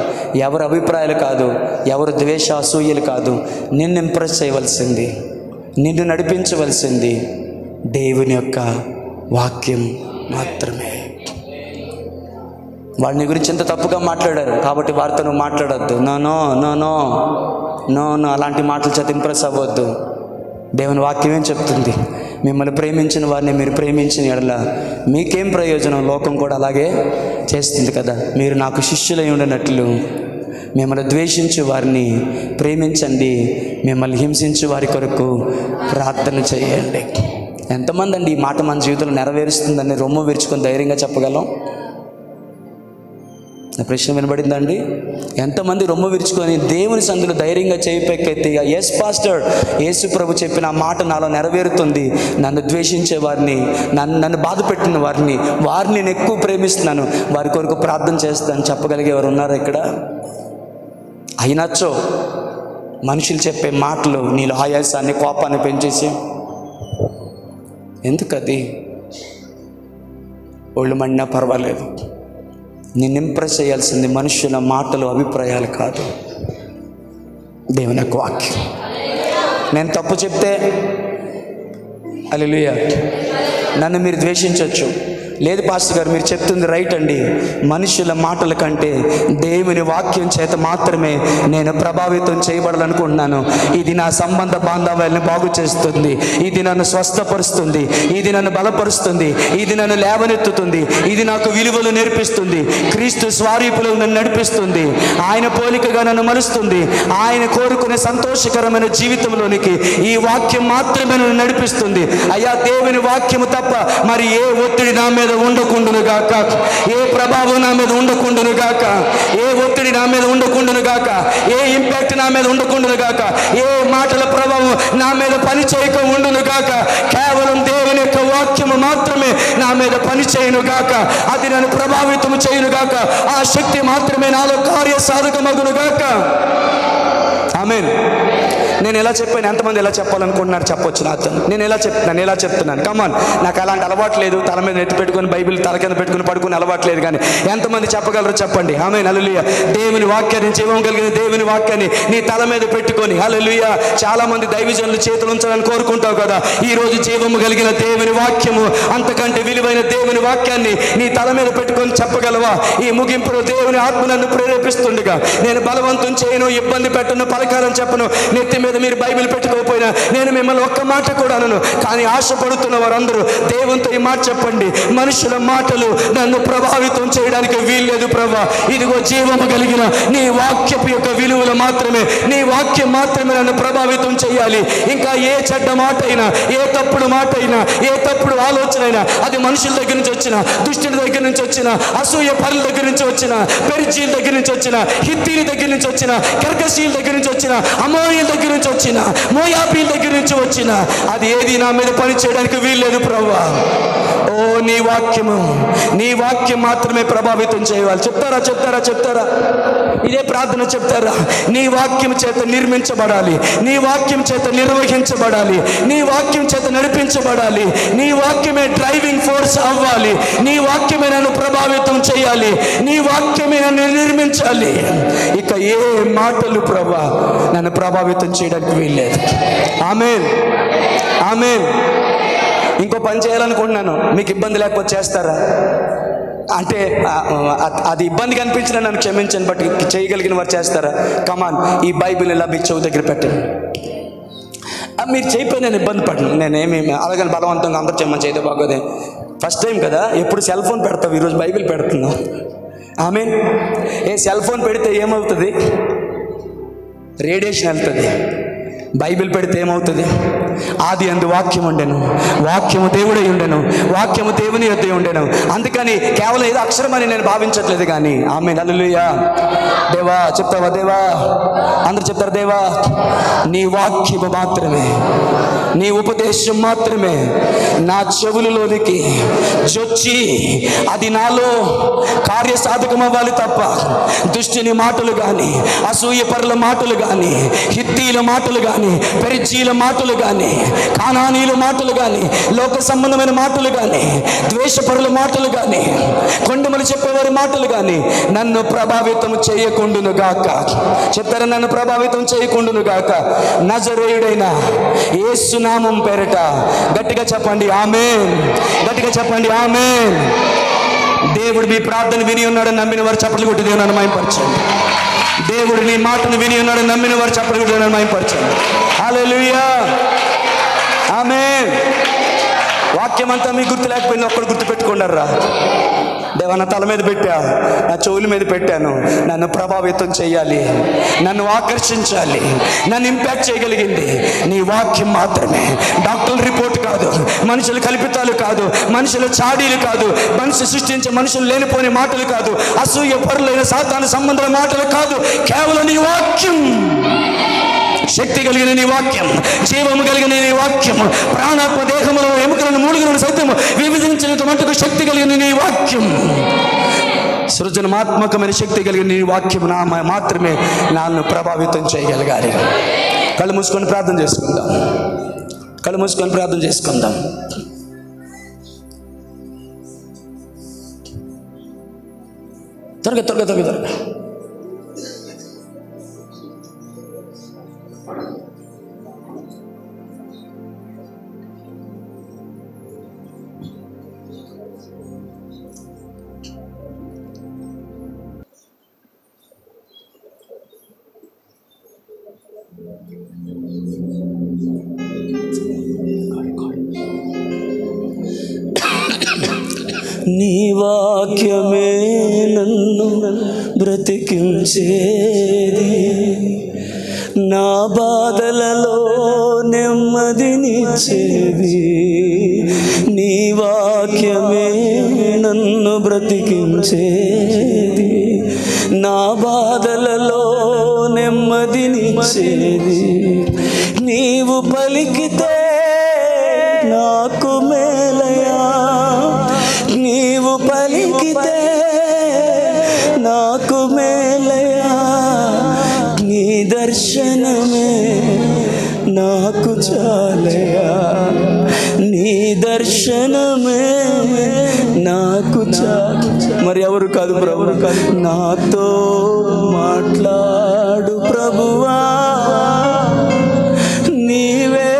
ఎవరి అభిప్రాయాలు కాదు, ఎవరి ద్వేష అసూయలు కాదు. నిన్ను ఇంప్రెస్ చేయవలసింది, నిన్ను నడిపించవలసింది దేవుని యొక్క వాక్యం మాత్రమే. వాడిని గురించి ఎంత తప్పుగా మాట్లాడారు కాబట్టి వారితో నువ్వు మాట్లాడద్దు. No no no no no no అలాంటి మాటలు చేత ఇంప్రెస్ అవ్వద్దు. దేవుని వాక్యం ఏం చెప్తుంది? మిమ్మల్ని ప్రేమించిన వారిని మీరు ప్రేమించిన ఎడల మీకేం ప్రయోజనం? లోకం కూడా అలాగే చేస్తుంది కదా. మీరు నాకు శిష్యులై ఉండనట్లు మిమ్మల్ని ద్వేషించు వారిని ప్రేమించండి, మిమ్మల్ని హింసించు వారి కొరకు ప్రార్థన చేయండి. ఎంతమంది అండి ఈ మాట మన జీవితంలో నెరవేరుస్తుందని రొమ్ము విరుచుకొని ధైర్యంగా చెప్పగలం? నా ప్రశ్న వినబడిందండి? ఎంతమంది రొమ్ము విరుచుకొని దేవుని సందులో ధైర్యంగా చేయిపెక్కెత్తి, ఎస్ పాస్టర్, యేసు ప్రభు చెప్పిన ఆ మాట నాలో నెరవేరుతుంది, నన్ను ద్వేషించే వారిని, నన్ను బాధ పెట్టిన వారిని నేను ఎక్కువ ప్రేమిస్తున్నాను, వారి కొరకు ప్రార్థన చేస్తాను చెప్పగలిగేవారు ఉన్నారా ఇక్కడ? అయినచ్చో మనుషులు చెప్పే మాటలు నీలో ఆయాసాన్ని, కోపాన్ని పెంచేసి ఎందుకది? ఒళ్ళు మండినా పర్వాలేదు. నిన్ను ఇంప్రెస్ చేయాల్సింది మనుషుల మాటలు, అభిప్రాయాలు కాదు, దేవుని యొక్క వాక్యం. నేను తప్పు చెప్తే హల్లెలూయా, నన్ను మీరు ద్వేషించవచ్చు. లేదు పాస్టర్ గారు మీరు చెప్తుంది రైట్ అండి, మనుషుల మాటల కంటే దేవుని వాక్యం చేత మాత్రమే నేను ప్రభావితం చేయబడాలనుకుంటున్నాను. ఇది నా సంబంధ బాంధవ్యాలను బాగు చేస్తుంది, ఇది నన్ను స్వస్థపరుస్తుంది, ఇది నన్ను బలపరుస్తుంది, ఇది నన్ను లేవనెత్తుతుంది, ఇది నాకు విలువలు నేర్పిస్తుంది, క్రీస్తు స్వరూపులో నన్ను నడిపిస్తుంది, ఆయన పోలికగా నన్ను మలుస్తుంది, ఆయన కోరుకునే సంతోషకరమైన జీవితంలోనికి ఈ వాక్యం మాత్రమే నన్ను నడిపిస్తుంది. అయ్యా దేవుని వాక్యము తప్ప మరి ఏ ఒత్తిడి నా మీద ఉండకుండును గాక, ఏ ప్రభావం నా మీద ఉండకుండును గాక, ఏ ఒత్తిడి నా మీద ఉండకుండును గాక, ఏ ఇంపాక్ట్ నా మీద ఉండకుండును గాక, ఏ మాటల ప్రభావం నా మీద పని చేయక ఉండును గాక. కేవలం దేవుని యొక్క వాక్యము మాత్రమే నా మీద పని చేయను గాక, అది నన్ను ప్రభావితం చేయను గాక, ఆ శక్తి మాత్రమే నాలో కార్య సాధకమగును గాక. ఆమేన్. నేను ఎలా చెప్పాను? ఎంతమంది ఎలా చెప్పాలనుకుంటున్నారు చెప్పొచ్చు నాతో. నేను ఎలా చెప్తున్నాను కమాన్. నాకు అలాంటి అలవాటు లేదు, తల మీద నెత్తి పెట్టుకొని బైబిల్ తల కింద పెట్టుకుని పడుకుని అలవాటు లేదు. కానీ ఎంతమంది చెప్పగలరు చెప్పండి? ఆమేన్. హల్లెలూయా. దేవుని వాక్యాన్ని, జీవం కలిగిన దేవుని వాక్యాన్ని నీ తల మీద పెట్టుకొని, హల్లెలూయా. చాలా మంది దైవజనులు చేతులు ఉంచాలని కోరుకుంటావు కదా. ఈ రోజు జీవము కలిగిన దేవుని వాక్యము, అంతకంటే విలువైన దేవుని వాక్యాన్ని నీ తల మీద పెట్టుకొని చెప్పగలవా? ఈ ముగింపులో దేవుని ఆత్మ నన్ను ప్రేరేపిస్తుండగా నేను బలవంతం చేయను, ఇబ్బంది పెట్టను, పలకాలని చెప్పను. నెత్తి మీద మీరు బైబిల్ పెట్టుకోకపోయినా నేను మిమ్మల్ని ఒక్క మాట కూడా అనను. కానీ ఆశపడుతున్న వారందరూ దేవునితో ఈ మాట చెప్పండి, మనుషుల మాటలు నన్ను ప్రభావితం చేయడానికి వీల్లేదు ప్రభా. ఇదిగో జీవము కలిగిన నీ వాక్యపు యొక్క విలువ విలువలు మాత్రమే, నీ వాక్యం మాత్రమే నన్ను ప్రభావితం చేయాలి. ఇంకా ఏ చెడ్డ మాట అయినా, ఏ తప్పుడు మాట అయినా, ఏ తప్పుడు ఆలోచన అయినా, అది మనుషుల దగ్గర నుంచి వచ్చిన, దుష్టుల దగ్గర నుంచి వచ్చిన, అసూయ పరుల దగ్గర నుంచి వచ్చిన, పెరిచీల దగ్గర నుంచి వచ్చిన, హిత్తీల దగ్గర నుంచి వచ్చిన, కర్కశీల దగ్గర నుంచి వచ్చిన, అమోరీల దగ్గర నుంచి వచ్చిన, మోయాబీల దగ్గర నుంచి వచ్చిన, అది ఏది నా మీద పని చేయడానికి వీల్లేదు ప్రభువా. ఓ నీ వాక్యము, నీ వాక్యం మాత్రమే ప్రభావితం చేయాలి. చెప్తారా? ఇదే ప్రార్థన చెప్తారా? నీ వాక్యం చేత నిర్మించబడాలి, నీ వాక్యం చేత నిర్వహించబడాలి, నీ వాక్యం చేత నడిపించబడాలి, నీ వాక్యమే డ్రైవింగ్ ఫోర్స్ అవ్వాలి, నీ వాక్యమే నన్ను ప్రభావితం చేయాలి, నీ వాక్యమే నన్ను నిర్మించాలి. ఇక ఏ మాటలు ప్రభా నన్ను ప్రభావితం చేయడానికి వీల్లేదు. ఆమేన్. ఇంకో పని చేయాలనుకుంటున్నాను, మీకు ఇబ్బంది లేకపోతే చేస్తారా అంటే? అది ఇబ్బంది కనిపించిన నన్ను క్షమించండి, బట్ చేయగలిగిన వారు చేస్తారా? కమాన్, ఈ బైబిల్ ఇలా మీ చెవు దగ్గర పెట్టండి. మీరు చేయకపోయి నేను ఇబ్బంది పడను, నేనేమి అలాగని బలవంతంగా అందరూ చేయమని చేయతే బాగోదే. ఫస్ట్ టైం కదా, ఎప్పుడు సెల్ ఫోన్ పెడతావు, ఈరోజు బైబిల్ పెడుతున్నావు. ఆమేన్. ఏ సెల్ ఫోన్ పెడితే ఏమవుతుంది? రేడియేషన్ వెళ్తుంది. బైబిల్ పెడితే ఏమవుతుంది? ఆది అందు వాక్యం ఉండెను, వాక్యము దేవుడై ఉండెను, వాక్యము దేవుని యొద్ద ఉండెను. అందుకని కేవలం ఏదో అక్షరం అని నేను భావించట్లేదు కానీ. ఆమేన్. హల్లెలూయా. దేవా చెప్తావా? దేవా అందరూ చెప్తారు, దేవా నీ వాక్యము మాత్రమే, నీ ఉపదేశం మాత్రమే నా చెవులలోనికి జొచ్చి అది నాలో కార్యసాధకం అవ్వాలి తప్ప దుష్టుని మాటలు కానీ, అసూయ పరుల మాటలు కానీ, హిత్తీల మాటలు కానీ, పెరిచీల మాటలు కానీ, కానానీల మాటలు కానీ, లోక సంబంధమైన మాటలు కానీ, ద్వేషపరుల మాటలు కానీ, కొండమలు చెప్పేవారి మాటలు కానీ నన్ను ప్రభావితం చేయకుండును గాక. చెప్తారా? నన్ను ప్రభావితం చేయకుండును గాక. నజరేయుడైన యేసు నామం పేరట గట్టిగా చెప్పండి ఆమేన్. గట్టిగా చెప్పండి ఆమేన్. దేవుడు మీ ప్రార్థన విని ఉన్నాడని నమ్మిన వారు చప్పట్లు కొట్టి దేవుని మహిమపరచండి. దేవుడు నీ మాటను విని ఉన్నాడని నమ్మిన వారు చప్పట్లు కొట్టి దేవుని మహిమపరచండి. హల్లెలూయా. ఆమేన్. వాక్యం అంతా మీకు గుర్తు లేకపోయింది, ఒక్కడు గుర్తు పెట్టుకున్నారా? దేవా నా తల మీద పెట్టా, నా చెవుల మీద పెట్టాను, నన్ను ప్రభావితం చేయాలి, నన్ను ఆకర్షించాలి, నన్ను ఇంపాక్ట్ చేయగలిగింది నీ వాక్యం మాత్రమే. డాక్టర్ల రిపోర్ట్ కాదు, మనుషుల కల్పితాలు కాదు, మనుషుల చాడీలు కాదు, మనిషి సృష్టించే మనుషులు లేనిపోని మాటలు కాదు, అసూయ పరులైన సాతాను సంబంధాల మాటలు కాదు, కేవలం నీ వాక్యం. శక్తి కలిగిన నీ వాక్యం, జీవము కలిగిన నీ వాక్యం, ప్రాణాత్మ దేహములో ఎముకలను మూలుగులను సైతము విభజించినంత మటుకు శక్తి కలిగిన నీ వాక్యం, సృజనాత్మకమైన శక్తి కలిగిన నీ వాక్యం నా మాత్రమే నన్ను ప్రభావితం చేయగలగాలి. కళ్ళు మూసుకొని ప్రార్థన చేసుకుందాం. కళ్ళు మూసుకొని ప్రార్థన చేసుకుందాం. త్వరగా నీ వాక్యమే నన్ను బ్రతికించేది, నా బాధలలో నెమ్మదినిచ్చేది. నీ వాక్యమే నన్ను బ్రతికించేది, నా బాధలలో నెమ్మదినిచ్చేది. నీవు పలికితే నాకు మేలయా, నీవు పలికితే నాకు మేలయా, నీ దర్శనమే నాకు చాలయా, నీ దర్శనమే నాకు చాలు. మరి ఎవరు కాదు ప్రభు, నాతో మాట్లాడు ప్రభువా, నీవే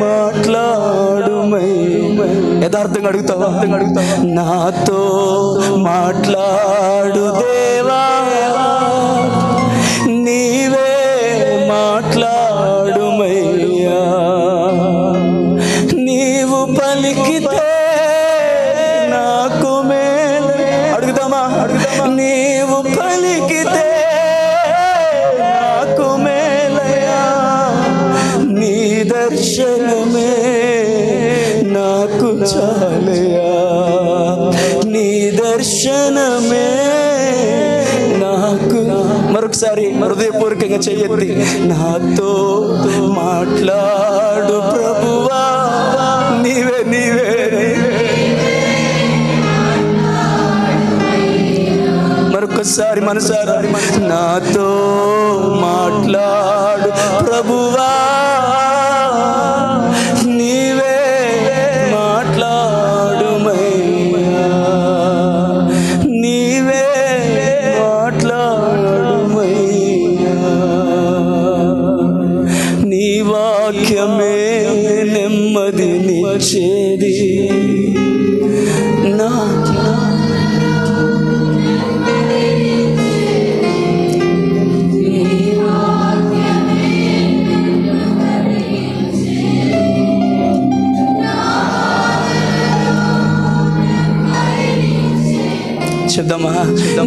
మాట్లాడుమయ్యా. యథార్థంగా అడుగుతావా? నాతో మాట్లాడు దేవా, నీవే మాట్లాడుమయ్యా. నీవు పలికితే నాకు మేలు. అడుగుతామా? నీవు పలికితే మరొకసారి హృదయపూర్వకంగా చెయ్యెత్తి, నాతో మాట్లాడు ప్రభువా, నీవే నీవే మరొకసారి మనసారా, నాతో మాట్లాడు ప్రభువా, నీవే మాట్లాడుమయ్యా, నీవే మాట్లాడుమయ్యా, నీ వాక్యమే నెమ్మదినిచ్చేది నా చెప్దామా,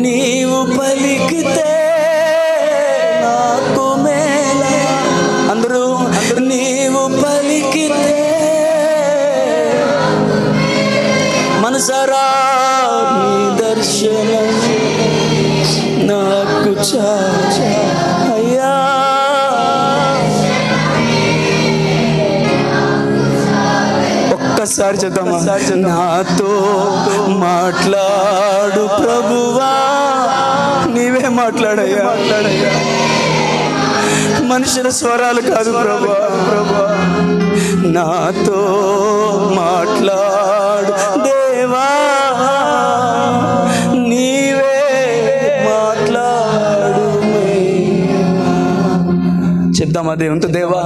నీవు పలికితే నాకు మేల, అందరూ నీవు పలికితే మనసారా, నీ దర్శనం నాకు అయ్యా, ఒక్కసారి చెప్దామా, నాతో మాట్లాడు ప్రభువా, నీవే మాట్లాడయ్యా, మనుషుల స్వరాలు కాదు ప్రభువా, నాతో మాట్లాడు దేవా, నీవే మాట్లాడు. చెప్దామా దేవునితో, దేవా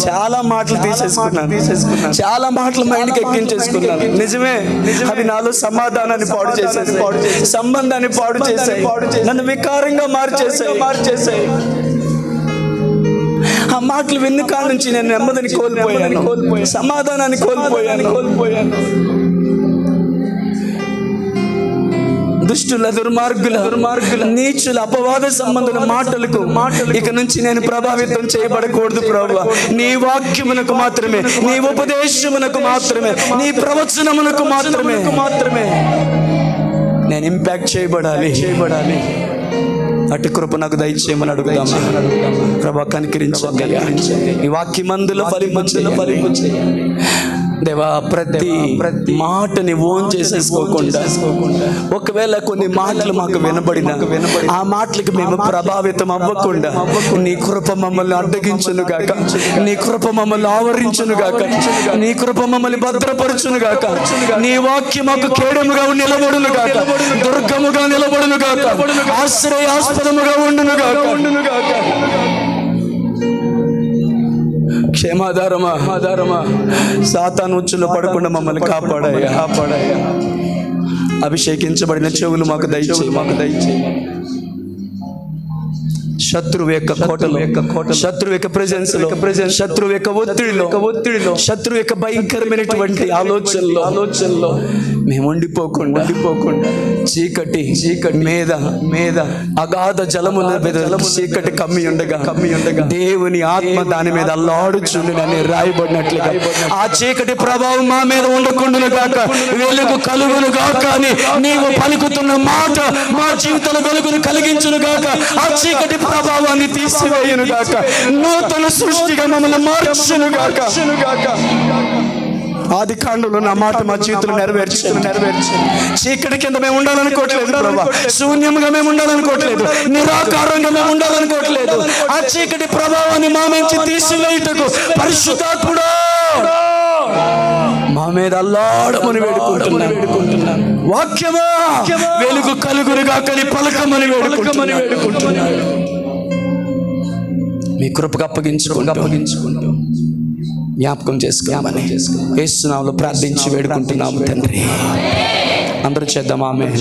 చాలా మాటలు తీసేసుకున్నాను, చాలా మాటలు మైండ్కి ఎక్కించేసుకున్నాను. నిజమే, అవి నాలో సమాధానాన్ని పాడు చేశాయి, సంబంధాన్ని పాడు చేశాయి, నన్ను వికారంగా మార్చేసాయి. ఆ మాటలు విన్న కాడ నుంచి నేను నెమ్మదిని కోల్పోయాను, సమాధానాన్ని కోల్పోయాను. దుష్టుల దుర్మార్గుల నీచుల అపవాద సంబంధుల మాటలకు ఇక నుంచి నేను ప్రభావితం చేయబడకూడదు ప్రభువా. నీ వాక్యమునకు మాత్రమే, నీ ఉపదేశమునకు మాత్రమే, నీ ప్రవచనమునకు మాత్రమే నేను ఇంపాక్ట్ చేయబడాలి. అటు కృప నాకు దయచేయమని అడుగుదాం. ప్రభా కనికరించండి, ఈ వాక్యమందులో ఫలించు దేవా. ప్రతి మాటని ఓన్ చేసేసుకోకుండా, ఒకవేళ కొన్ని మాటలు మాకు వినబడిన ఆ మాటలకి మేము ప్రభావితం అవ్వకుండా నీ కృప మమ్మల్ని అడ్డగించును గాక, నీ కృప మమ్మల్ని ఆవరించును గాక, నీ కృప మమ్మల్ని భద్రపరచును గాక, నీ వాక్యం మాకు కేడముగా నిలబడును గాక, దుర్గముగా నిలబడును గాక, ఆశ్రయాస్పదముగా ఉండును గాక. క్షేమాధారమా, సాతాను ఉచ్చులో పడకుండా మమ్మల్ని కాపాడాయా. అభిషేకించబడిన చెవులు మాకు దయచేయి. శత్రువు యొక్క కోటలో, శత్రువు యొక్క ప్రెజెన్స్ లో, శత్రువు యొక్క ఒత్తిడిలో, శత్రువు యొక్క భయంకరమైనటువంటి ఆలోచనలో మేము ఉండిపోకుండా చీకటి మీద అగాధ జలముల మీద చీకటి కమ్మి ఉండగా దేవుని ఆత్మ దాని మీద అల్లాడుచుండునని రాయబడినట్లుగా ఆ చీకటి ప్రభావం మా మీద ఉండకుండును గాక, వెలుగు కలుగును గాక అని నీవు పలుకుతున్న మాట మా జీవితంలో వెలుగును కలిగించును గాక, ఆ చీకటి ప్రభావాన్ని తీసివేయును గాక, నూతన సృష్టిగా మమ్మల్ని మార్చును గాక. ఆది కాండంలో నా మాట మా జీవితంలో నెరవేర్చు. చీకటి కింద మేము ఉండాలనుకోవట్లేదు ప్రభా, శూన్యంగా మేము ఉండాలనుకోవట్లేదు, నిరాకారంగా మేము ఉండాలనుకోవట్లేదు. ఆ చీకటి ప్రభావాన్ని మా నుంచి తీసివేయుటకు పరిశుద్ధాత్ముడా మా మీద అల్లాడమని వేడుకుంటున్నాను. వాక్యమా వెలుగు కలుగురుగా కలి పలకమని వేడుకుంటున్నాను. మీ కృపకు అప్పగించుకుంటూ జ్ఞాపకం చేసుకోమని యేసు నామములో ప్రార్థించి వేడుకుంటున్నాము తండ్రి. అందరూ చేద్దాం ఆమేన్.